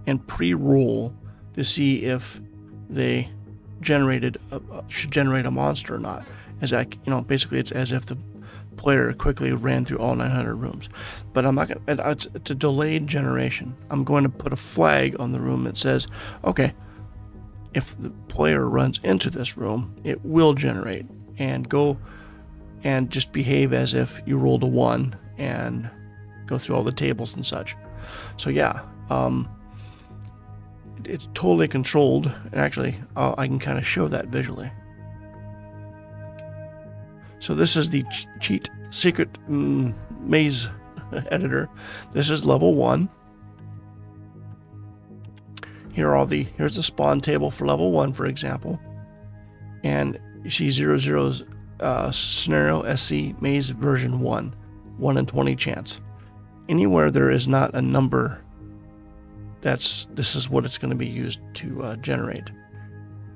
and pre-roll to see if they should generate a monster or not. Basically it's as if the player quickly ran through all 900 rooms. But I'm not going to, it's a delayed generation. I'm going to put a flag on the room that says, okay, if the player runs into this room, it will generate, and go and just behave as if you rolled a 1 and go through all the tables and such. So yeah, it's totally controlled, and actually I can kind of show that visually. So this is the cheat secret maze editor. This is level 1. Here's the spawn table for level 1, for example. And you see 00's scenario SC maze version 1, 1 in 20 chance. Anywhere there is not a number, this is what it's going to be used to generate.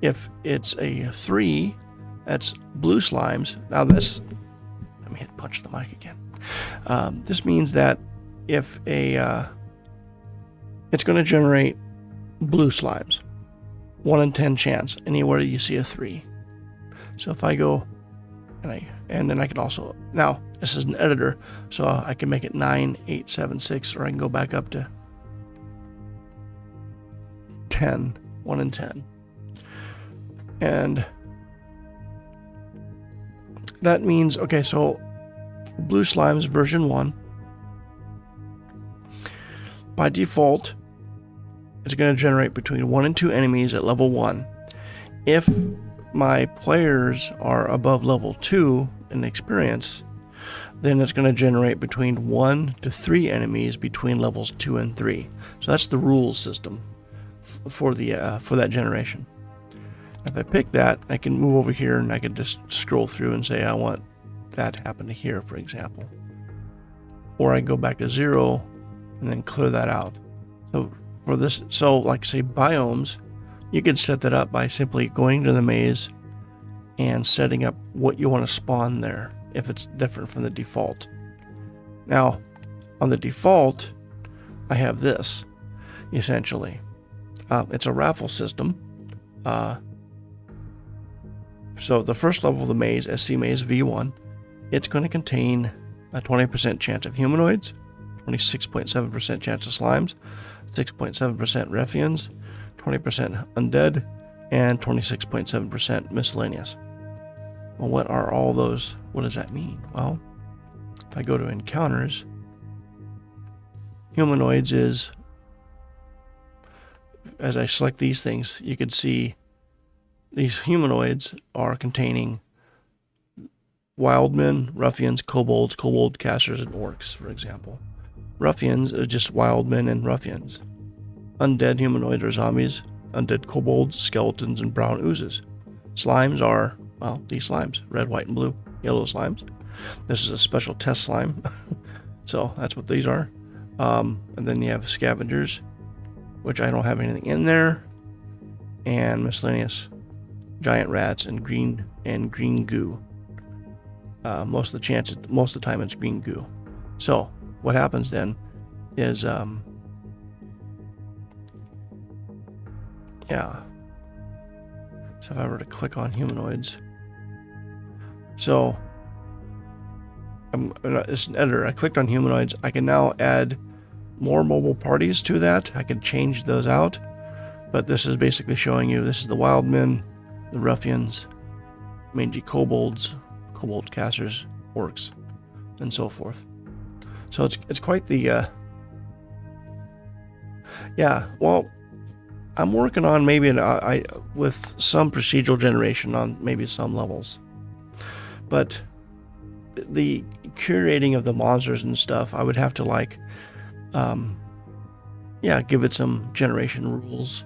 If it's a 3, that's blue slimes. Now let me punch the mic again. This means that if it's going to generate blue slimes, 1 in 10 chance anywhere you see a 3. So if I go and then I can also, now this is an editor, so I can make it 9, 8, 7, 6, or I can go back up to 10, 1 in 10. And that means, okay, so blue slimes version 1, by default, it's going to generate between 1 and 2 enemies at level 1. If my players are above level 2 in experience, then it's going to generate between 1 to 3 enemies between levels 2 and 3. So that's the rule system for that generation. If I pick that, I can move over here and I can just scroll through and say I want that to happen to here, for example. Or I go back to 0 and then clear that out. So for this, like say biomes, you could set that up by simply going to the maze and setting up what you want to spawn there if it's different from the default. Now, on the default, I have this, essentially. It's a raffle system. So the first level of the maze, SC Maze V1, it's going to contain a 20% chance of humanoids, 26.7% chance of slimes, 6.7% ruffians, 20% undead, and 26.7% miscellaneous. Well, what are all those? What does that mean? Well, if I go to encounters, humanoids is, as I select these things, you could see these humanoids are containing wildmen, ruffians, kobolds, kobold casters, and orcs, for example. Ruffians are just wildmen and ruffians. Undead humanoids are zombies, undead kobolds, skeletons, and brown oozes. Slimes are, well, these slimes, red, white, and blue, yellow slimes. This is a special test slime, so that's what these are. And then you have scavengers, which I don't have anything in there, and miscellaneous giant rats and green goo. Most of the time it's green goo. So what happens then is so if I were to click on humanoids, so it's an editor. I clicked on humanoids. I can now add more mobile parties to that. I can change those out, but this is basically showing you this is the wildmen, the ruffians, mangy kobolds, kobold casters, orcs, and so forth. So it's quite the well, I'm working on maybe with some procedural generation on maybe some levels, but the curating of the monsters and stuff, I would have to give it some generation rules.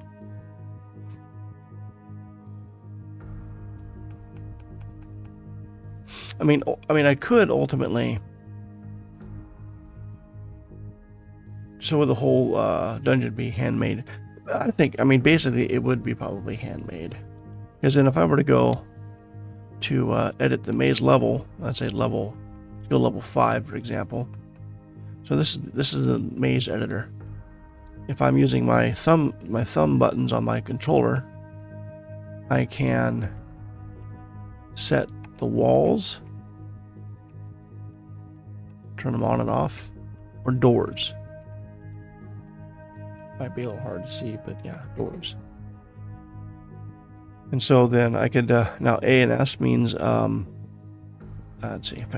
I mean, I could ultimately. So would the whole dungeon be handmade? I mean, basically, it would be probably handmade. Because then if I were to go to edit the maze level, let's say level 5, for example. So this is the maze editor. If I'm using my thumb buttons on my controller, I can set the walls, turn them on and off, or doors. Might be a little hard to see, but yeah, doors. And so then I could now A and S means let's see, if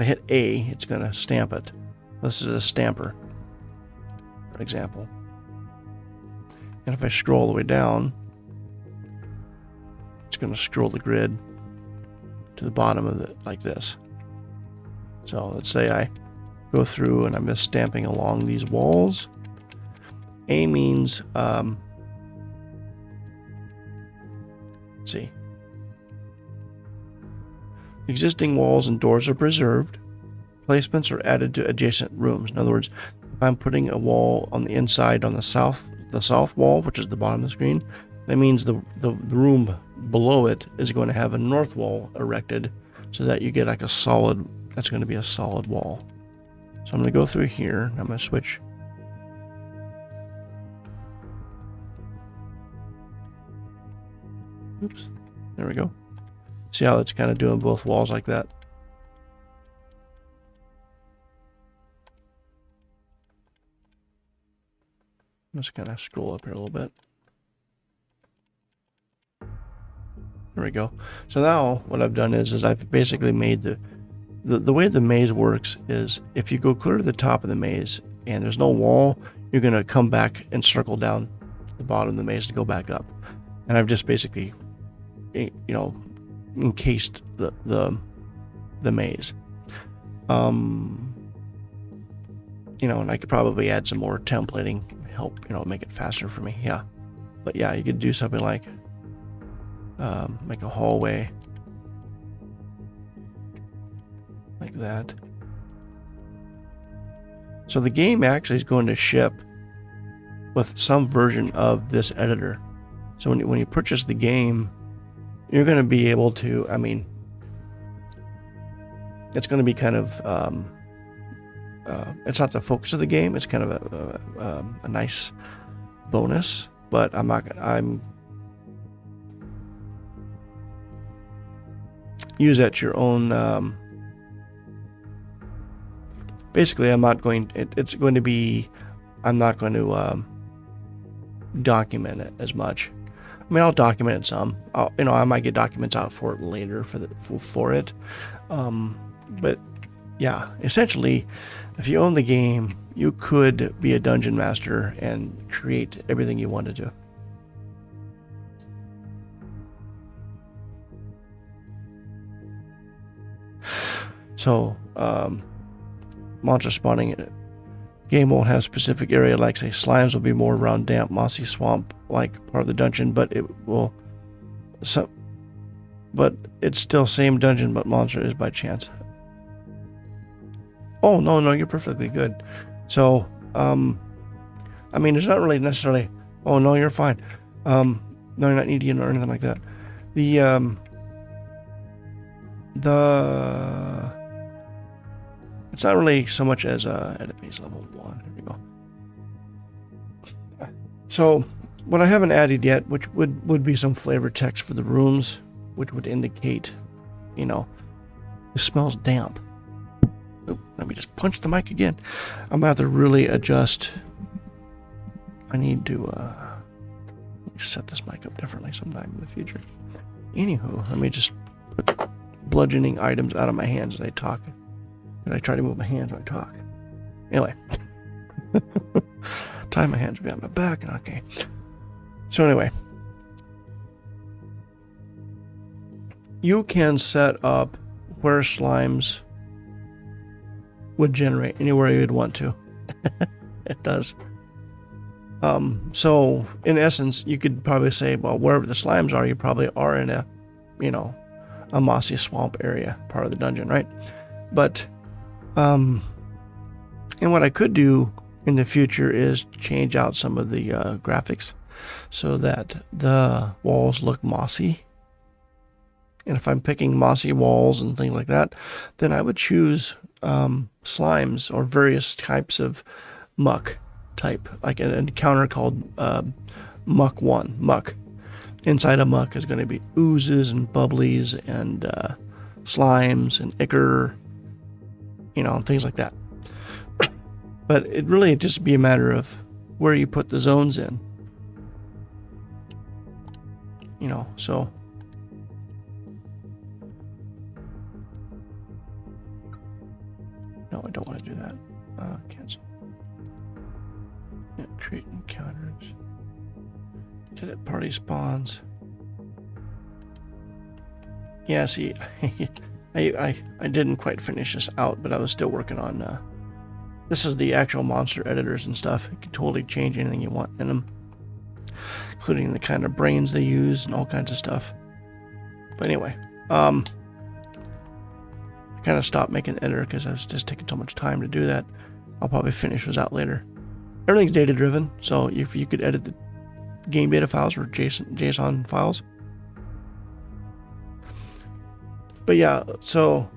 I hit A, it's gonna stamp it. This is a stamper, for example. And if I scroll all the way down, it's gonna scroll the grid to the bottom of it like this. So let's say I go through and I'm just stamping along these walls. A means see, existing walls and doors are preserved. Placements are added to adjacent rooms. In other words, if I'm putting a wall on the inside on the south wall, which is the bottom of the screen, that means the room below it is going to have a north wall erected, so that you get like a solid. That's going to be a solid wall. So I'm going to go through here. I'm going to switch. Oops. There we go. See how it's kind of doing both walls like that? Let's kind of scroll up here a little bit. There we go. So now what I've done is I've basically made the way the maze works is if you go clear to the top of the maze and there's no wall, you're going to come back and circle down the bottom of the maze to go back up. And I've just basically, encased the maze. And I could probably add some more templating, help, make it faster for me. Yeah. But yeah, you could do something like make a hallway like that. So the game actually is going to ship with some version of this editor. So when you purchase the game, you're going to be able to, it's going to be kind of, it's not the focus of the game. It's kind of a nice bonus, but I'm not. I'm use at your own. Basically, I'm not going. It's going to be. I'm not going to document it as much. I mean, I'll document it some. I might get documents out for it later for it. But yeah, essentially, if you own the game, you could be a dungeon master and create everything you wanted to. So, monster spawning. Game won't have specific area, like say slimes will be more around damp, mossy swamp like part of the dungeon, but it will but it's still same dungeon, but monster is by chance. Oh no, you're perfectly good. So I mean, it's not really necessarily, oh no, you're fine. No, you're not needy or anything like that. It's not really so much as enemies level 1. Here we go. So what I haven't added yet, which would be some flavor text for the rooms, which would indicate, it smells damp. Oop, let me just punch the mic again. I'm gonna have to really adjust. I need to set this mic up differently sometime in the future. Anywho, let me just put bludgeoning items out of my hands as I talk. And I try to move my hands when I talk. Anyway. Tie my hands behind my back and okay. So anyway. You can set up where slimes would generate anywhere you'd want to. It does. So in essence, you could probably say, well, wherever the slimes are, you probably are in a mossy swamp area, part of the dungeon, right? But and what I could do in the future is change out some of the graphics so that the walls look mossy. And if I'm picking mossy walls and things like that, then I would choose slimes or various types of muck type, like an encounter called Muck 1. Muck. Inside of muck is going to be oozes and bubblies and slimes and ichor, things like that. But it really just be a matter of where you put the zones in. So no, I don't want to do that. Cancel. Yeah, create encounters. Edit party spawns. Yeah, see, I didn't quite finish this out, but I was still working on this is the actual monster editors and stuff. You can totally change anything you want in them, including the kind of brains they use and all kinds of stuff. But anyway, I kind of stopped making the editor because I was just taking so much time to do that. I'll probably finish those out later. Everything's data driven, so if you could edit the game data files or JSON files. But yeah, so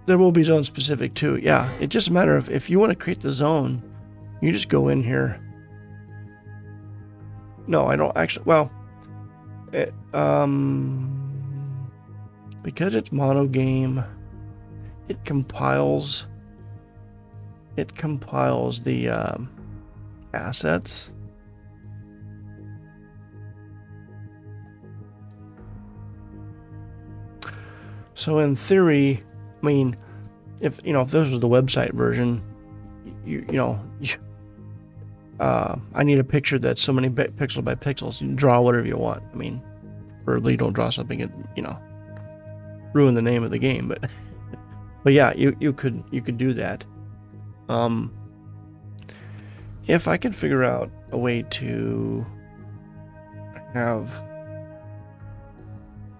there will be zone specific too. Yeah, it's just a matter of if you want to create the zone, you just go in here. No, I don't actually. Well, because it's mono game, it compiles the assets. So in theory, I mean, if this was the website version, I need a picture that's so many pixel by pixels. You can draw whatever you want. I mean, preferably don't draw something that ruin the name of the game. But yeah, you could do that. If I could figure out a way to have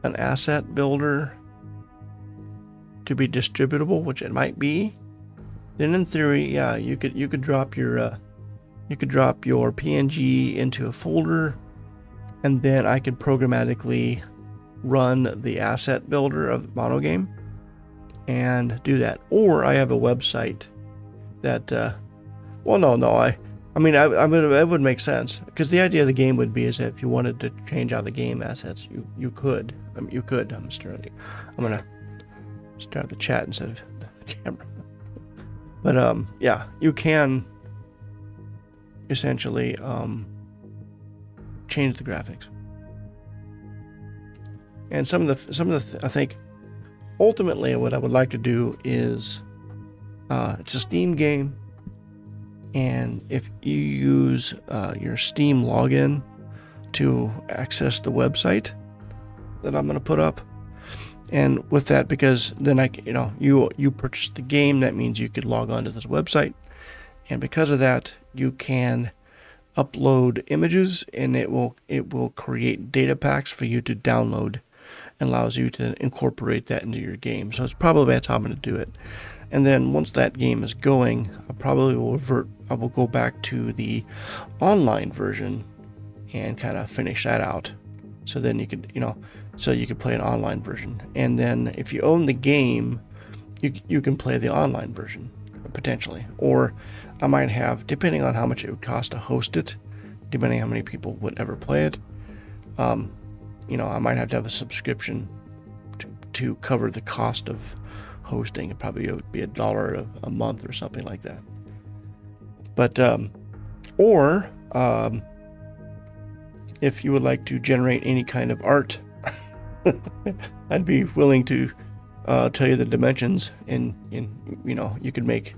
an asset builder to be distributable, which it might be, then in theory, yeah, you could drop your PNG into a folder, and then I could programmatically run the asset builder of Monogame and do that. Or I have a website that, I mean, it would make sense, because the idea of the game would be is that if you wanted to change out the game assets, you could. You could. I'm gonna start the chat instead of the camera. But yeah, you can essentially change the graphics. And some of the I think ultimately what I would like to do is it's a Steam game. And if you use your Steam login to access the website that I'm going to put up, and with that, because then you purchased the game, that means you could log on to this website, and because of that, you can upload images, and it will create data packs for you to download, and allows you to incorporate that into your game. So that's how I'm going to do it. And then once that game is going, I will go back to the online version and kind of finish that out. So then you could, play an online version. And then if you own the game, you can play the online version potentially. Or I might have, depending on how much it would cost to host it, depending on how many people would ever play it, I might have to have a subscription to cover the cost of hosting. It probably would be $1 a month or something like that. But if you would like to generate any kind of art, I'd be willing to tell you the dimensions, and you could make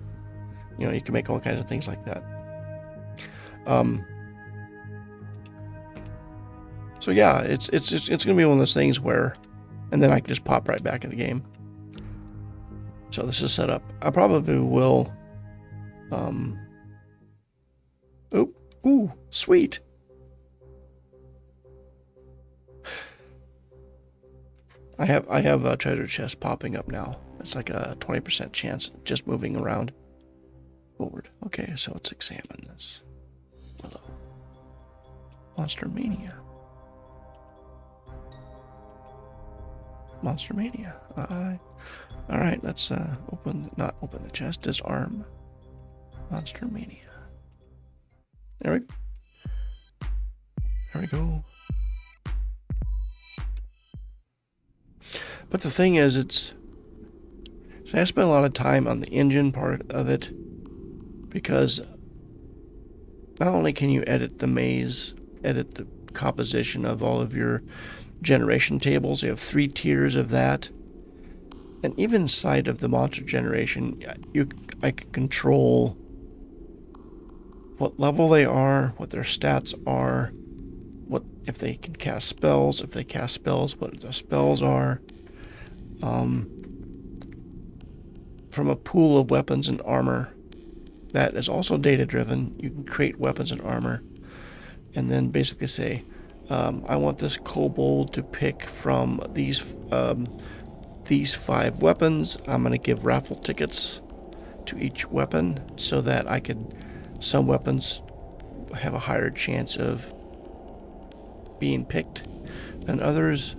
all kinds of things like that. So yeah, it's gonna be one of those things where, and then I can just pop right back in the game. So this is set up. I probably will. Ooh, sweet. I have a treasure chest popping up now. It's like a 20% chance just moving around forward. Okay, so let's examine this. Hello. Monster Mania. All right, let's not open the chest, disarm. Monster Mania. There we go. But the thing is, I spent a lot of time on the engine part of it, because not only can you edit the maze, edit the composition of all of your generation tables, you have 3 tiers of that. And even inside of the monster generation, I can control what level they are, what their stats are, what if they can cast spells, what the spells are. From a pool of weapons and armor that is also data driven, you can create weapons and armor, and then basically say, I want this kobold to pick from these 5 weapons. I'm going to give raffle tickets to each weapon so that some weapons have a higher chance of being picked than others.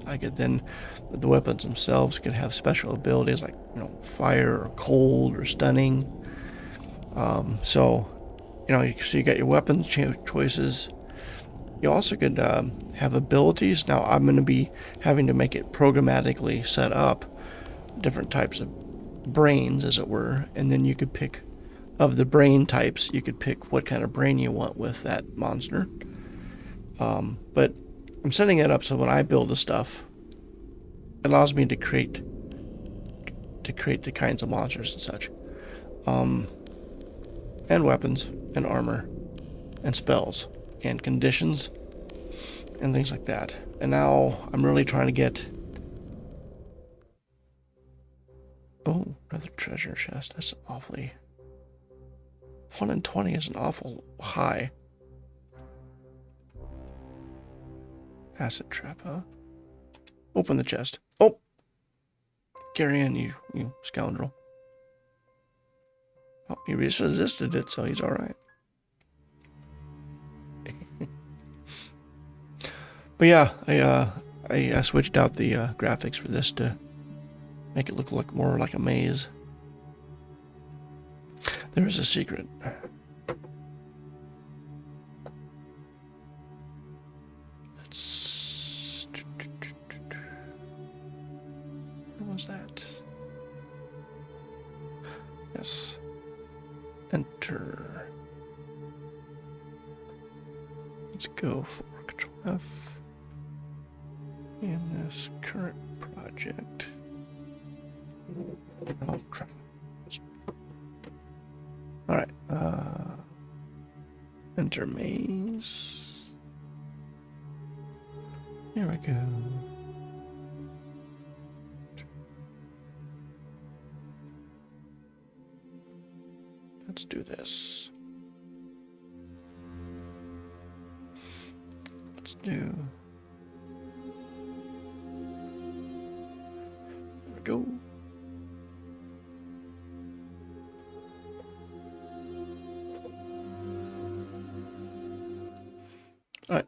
The weapons themselves could have special abilities like, fire or cold or stunning. So you got your weapon choices. You also could have abilities. Now I'm going to be having to make it programmatically set up different types of brains, as it were, and then you could pick, of the brain types, you could pick what kind of brain you want with that monster. But I'm setting it up so when I build the stuff, it allows me to create the kinds of monsters and such, and weapons and armor and spells and conditions and things like that. And now I'm really trying to get... Oh, another treasure chest. That's awfully... 1 in 20 is an awful high. Acid trap, huh? Open the chest. Oh! Carry in, you scoundrel. Oh, he resisted it, so he's alright. But yeah, I switched out the graphics for this to make it look more like a maze. There is a secret. was that? Yes. Enter. Let's go for Control F in this current project. Oh crap. Alright, enter maze. Here we go. Let's do this. Let's do. There we go. All right.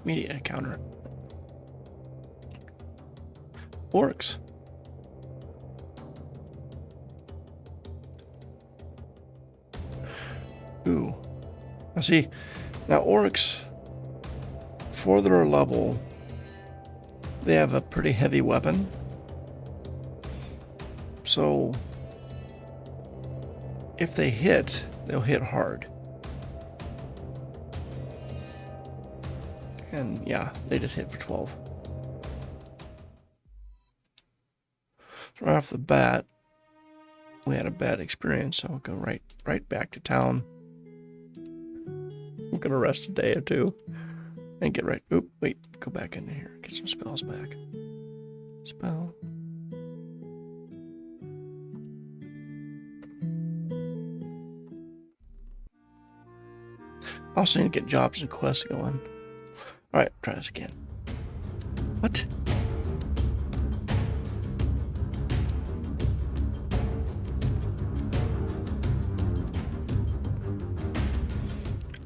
Media counter. Orcs. Ooh. Now see, now orcs, for their level, they have a pretty heavy weapon. So, if they hit, they'll hit hard. And yeah, they just hit for 12. So right off the bat, we had a bad experience, so we'll go right back to town. We're gonna rest a day or two and get right. Oop, wait, go back into here, get some spells back. Spell. Also need to get jobs and quests going. Alright, try this again. What?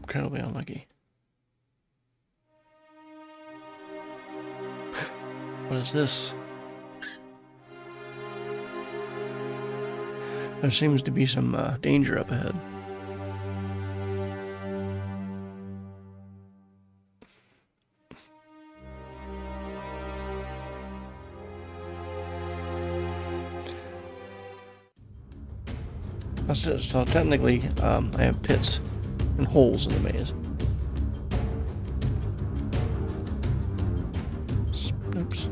Incredibly unlucky. What is this? There seems to be some danger up ahead. So technically, I have pits and holes in the maze. Oops.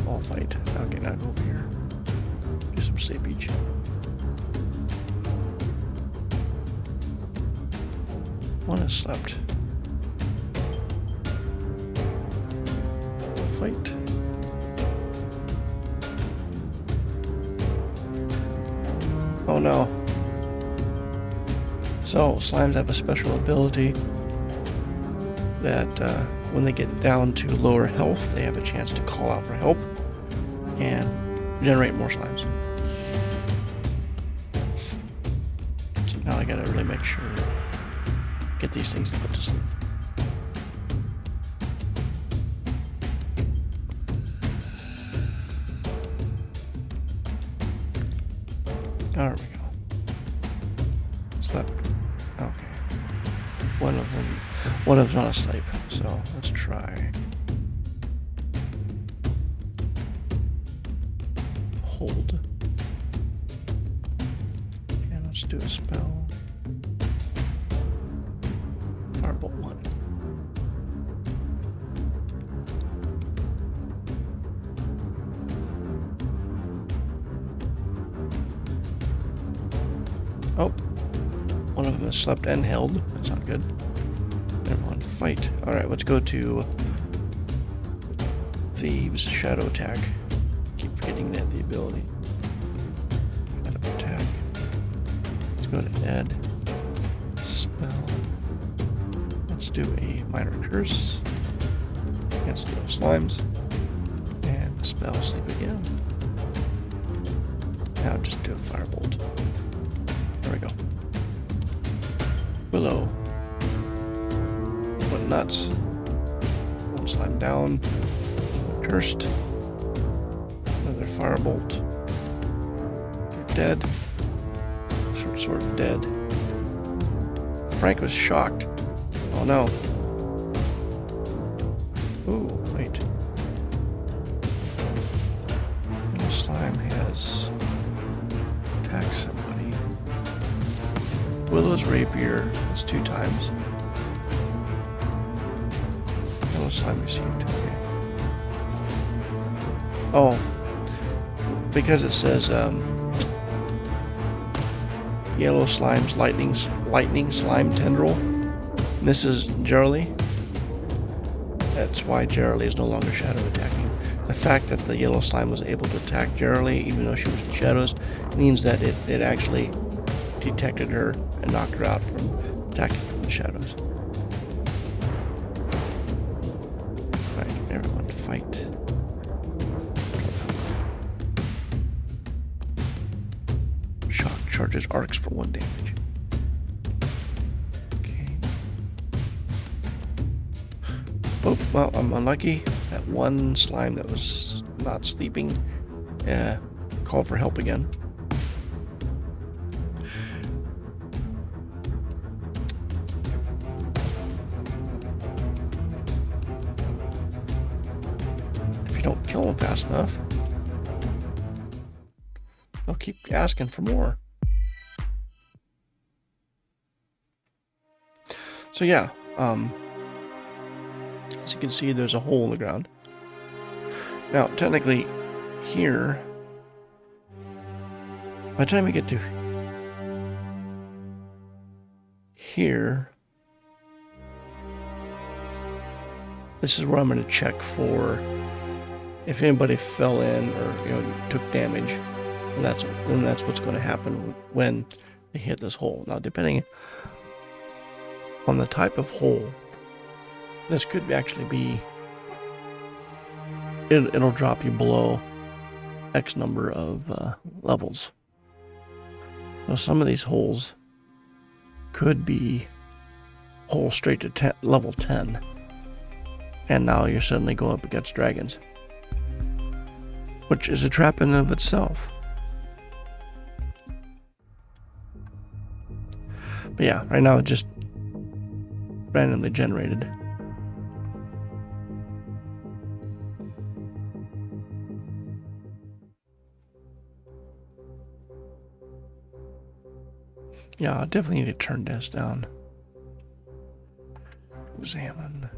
I'll fight. Okay, now go over here. Do some sleepage. One has slept. Fight. Oh no. So, slimes have a special ability that when they get down to lower health, they have a chance to call out for help and generate more slimes. So now I gotta really make sure, get these things to put to sleep. There we go. Slept. Okay. One of them's not asleep, so let's try. Hold. And let's do a spell. Firebolt 1. Oh. One of them has slept and held. That's not good. Everyone fight. Alright, let's go to Thieves Shadow Attack. Keep forgetting that the ability. Shadow Attack. Let's go to Ed. Spell. Let's do a Minor Curse against those slimes. And spell Sleep again. Now just do a Firebolt. There we go. Willow. Went nuts. One slime down. Cursed. Another firebolt. They're dead. Short sword dead. Frank was shocked. Oh no. Willow's Rapier. It's 2 times. Yellow slime received. Okay. Oh, because it says yellow slime's lightning slime tendril. And this is Gerally. That's why Gerally is no longer shadow attacking. The fact that the yellow slime was able to attack Gerally, even though she was in shadows, means that it actually detected her and knocked her out from attacking from the shadows. Right, everyone fight. Shock charges arcs for 1 damage. Okay. Oh, well, I'm unlucky. That one slime that was not sleeping called for help again. If you don't kill them fast enough, they'll keep asking for more. So yeah, as you can see, there's a hole in the ground. Now, technically, here, by the time we get to here, this is where I'm going to check for if anybody fell in or took damage, and that's what's going to happen when they hit this hole. Now, depending on the type of hole, this could actually be, it'll drop you below X number of levels. So some of these holes could be holes straight to level 10. And now you're suddenly going up against dragons, which is a trap in and of itself. But yeah, right now it just randomly generated. Yeah, I definitely need to turn this down. Examine.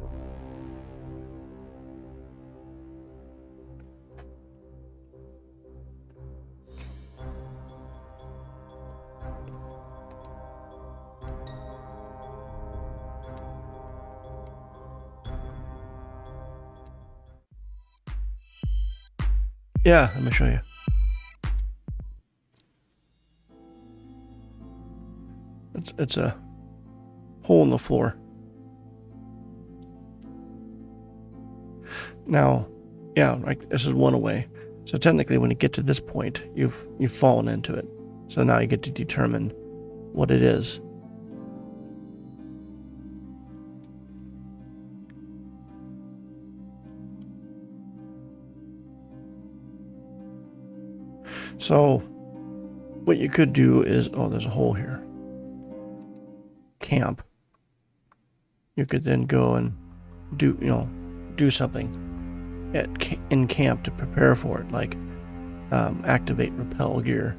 Yeah, let me show you. It's a hole in the floor. Now, yeah, right, this is one away. So technically, when you get to this point, you've fallen into it. So now you get to determine what it is. So what you could do is, oh, there's a hole here. Camp. You could then go and do something in camp to prepare for it, like activate repel gear,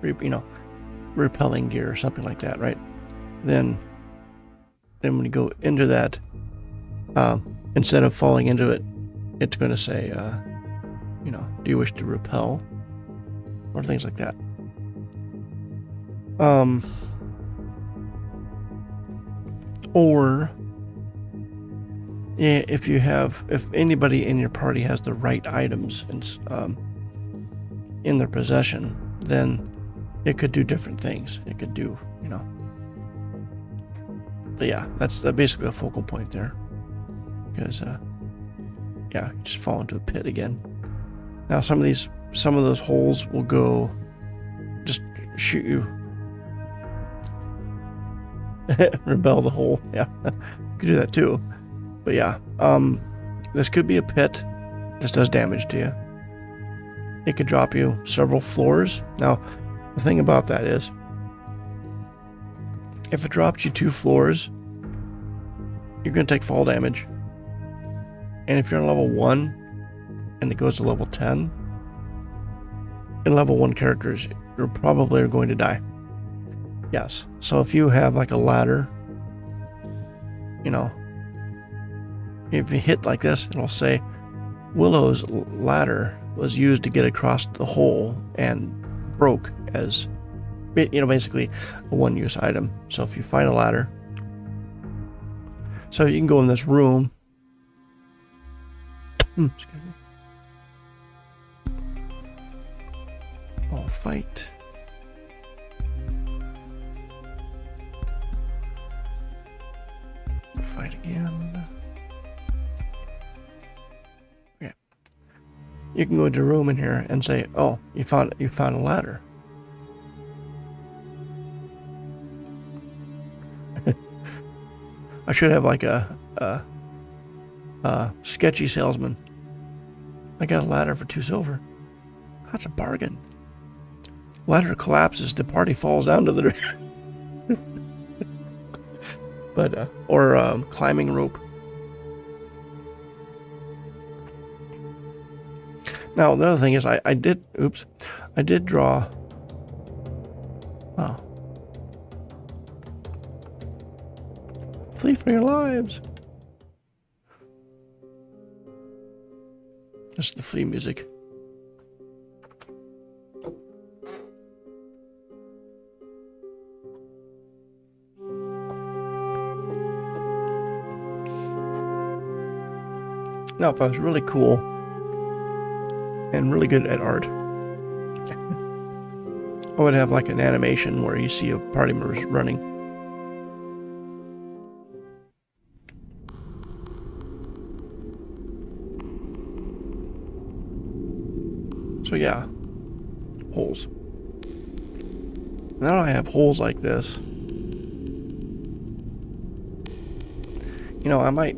repelling gear or something like that, right? Then when you go into that, instead of falling into it, it's going to say, do you wish to repel, or things like that. Or if anybody in your party has the right items in their possession, then it could do different things. It could do, But yeah, that's basically a focal point there. Because, you just fall into a pit again. Now, some of those holes will go, just shoot you. Rebel the hole. Yeah, you could do that too. But yeah, this could be a pit. This does damage to you. It could drop you several floors. Now, the thing about that is, if it drops you 2 floors, you're going to take fall damage. And if you're on level 1 and it goes to level 10, in level 1 characters, you're probably going to die. Yes. So if you have like a ladder, you know, if you hit like this, it'll say Willow's ladder was used to get across the hole and broke as, you know, basically a one-use item. So if you find a ladder, so you can go in this room. Excuse me. I'll fight. Fight again. Okay. You can go into a room in here and say, "Oh, you found a ladder." I should have like a sketchy salesman. I got a ladder for 2 silver. That's a bargain. Ladder collapses, the party falls down to the but or climbing rope. Now the other thing is I did draw. Oh. Flee for your lives. Just the flea music. Now, if I was really cool and really good at art, I would have like an animation where you see a party members running. So yeah, holes. Now I have holes like this. You know, I might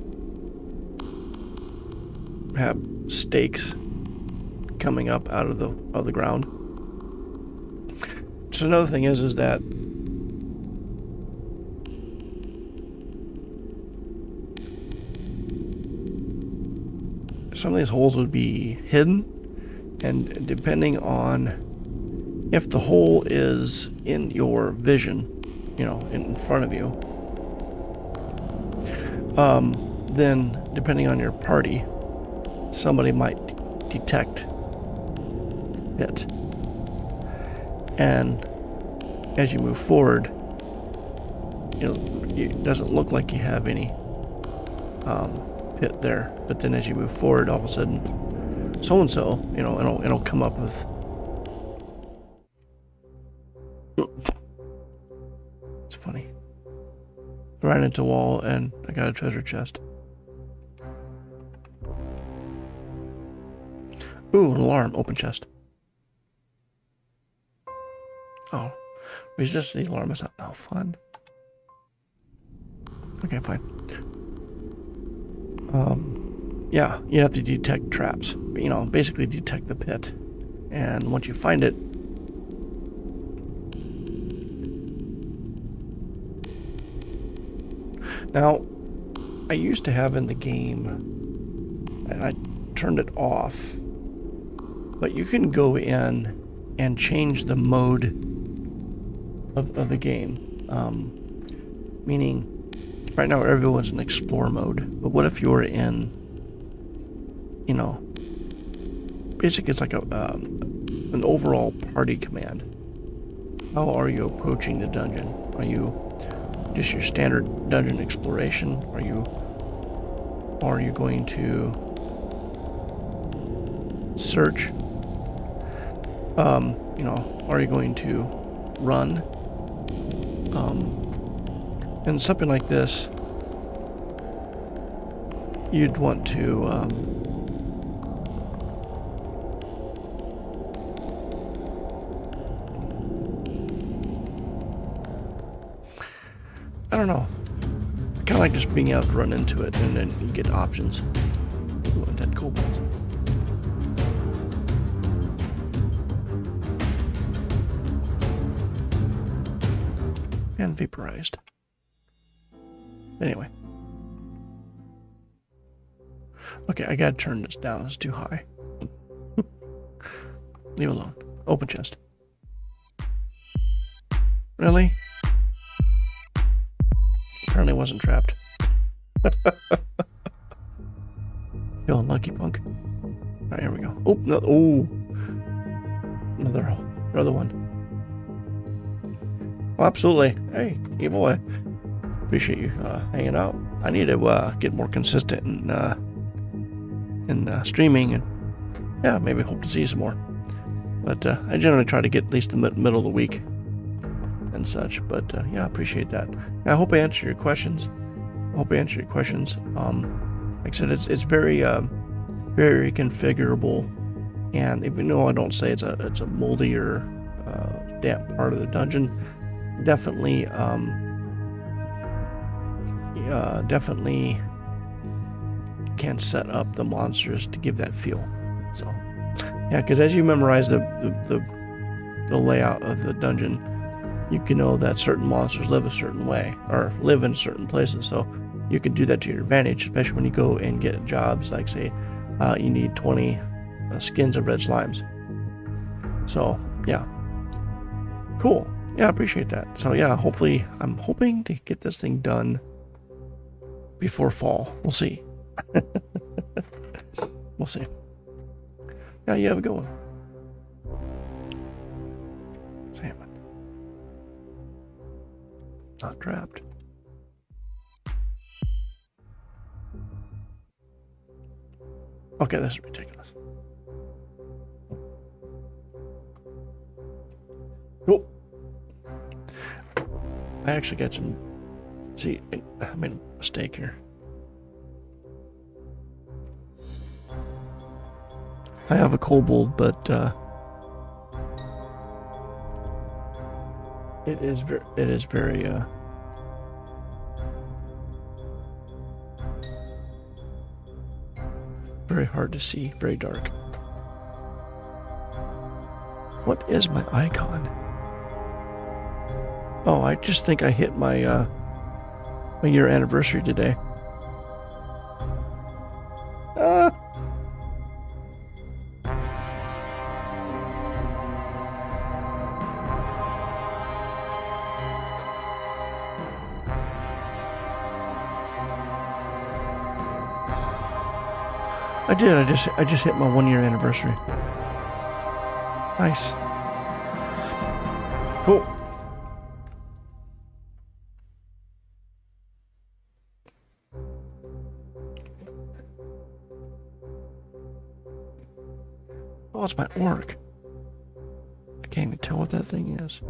have stakes coming up out of the ground. So another thing is that some of these holes would be hidden, and depending on if the hole is in your vision, you know, in front of you, then depending on your party, somebody might detect it. And as you move forward, you know, it doesn't look like you have any pit there. But then as you move forward, all of a sudden, so-and-so, you know, it'll come up with... It's funny. I ran into a wall and I got a treasure chest. Ooh, an alarm. Open chest. Oh. Resist the alarm is not now fun. Okay, fine. Yeah, you have to detect traps. You know, basically detect the pit. And once you find it, now, I used to have in the game, and I turned it off, but you can go in and change the mode of the game. Meaning, right now everyone's in explore mode, but what if you're in, you know, basically it's like an overall party command. How are you approaching the dungeon? Are you just your standard dungeon exploration? Are you going to search? You know, are you going to run? And something like this, you'd want to I don't know. I kind of like just being able to run into it and then you get options. Ooh, and dead kobolds. And vaporized. Anyway. Okay, I gotta turn this down. It's too high. Leave alone. Open chest. Really? apparently wasn't trapped. Feeling lucky, punk. All right, here we go. Oh, no, oh, another one. Oh, absolutely. Hey, Evil, I appreciate you hanging out. I need to get more consistent in streaming, and yeah, maybe hope to see you some more. But I generally try to get at least the middle of the week and such. But yeah, I appreciate that. I hope I answered your questions. Like I said, it's very very configurable, and even though I don't say it's a moldy or damp part of the dungeon, definitely can set up the monsters to give that feel. So yeah, because as you memorize the layout of the dungeon, you can know that certain monsters live a certain way or live in certain places. So you can do that to your advantage, especially when you go and get jobs like, say, you need 20 skins of red slimes. So yeah, cool. Yeah, I appreciate that. So yeah, hopefully, I'm hoping to get this thing done before fall. We'll see. We'll see. Yeah, you have a good one. Salmon. Not trapped. Okay, this is ridiculous. Cool. I actually got some... See, I made a mistake here. I have a kobold, but it is very very hard to see, very dark. What is my icon? Oh, I just think I hit my my year anniversary today. I did. I just hit my 1 year anniversary. Nice. Cool. Oh, it's my orc. I can't even tell what that thing is.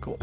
Cool.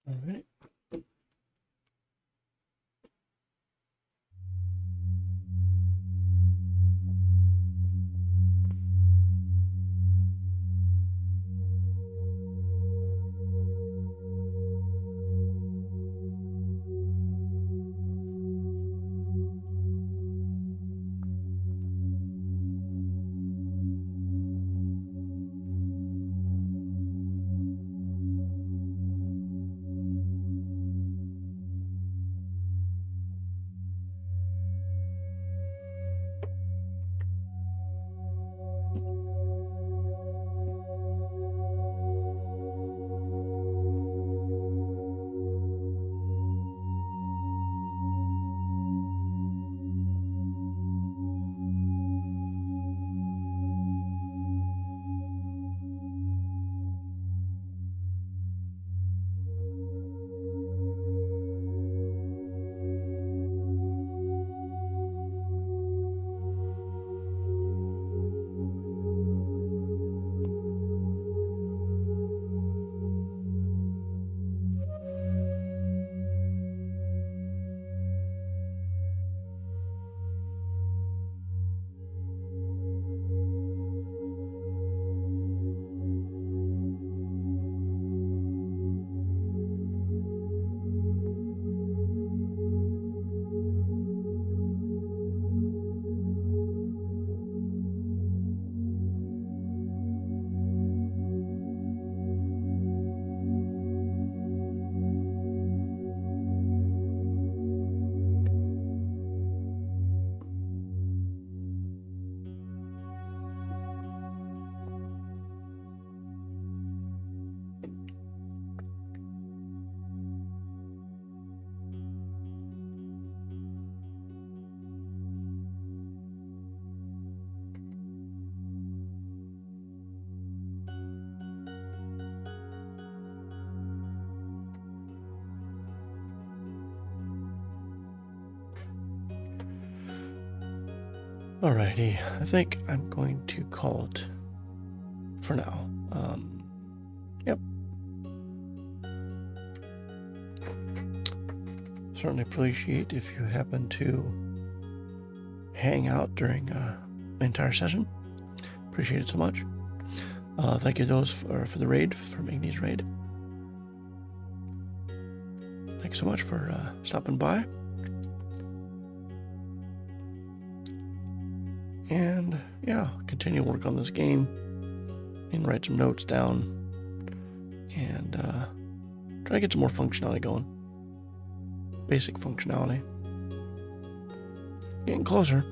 Alright. Alrighty, I think I'm going to call it for now. Yep. Certainly appreciate if you happen to hang out during the entire session. Appreciate it so much. Thank you those for the raid, for Magni's raid. Thanks so much for stopping by. And yeah, continue to work on this game and write some notes down and try to get some more functionality going. Basic functionality. Getting closer.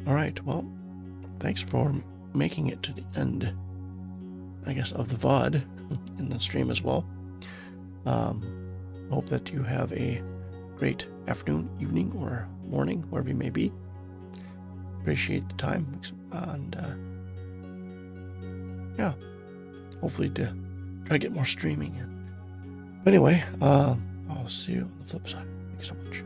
Alright, well, thanks for making it to the end, I guess, of the VOD in the stream as well. Hope that you have a great afternoon, evening, or morning, wherever you may be. Appreciate the time, and yeah, hopefully to try to get more streaming in. But anyway, I'll see you on the flip side. Thank you so much.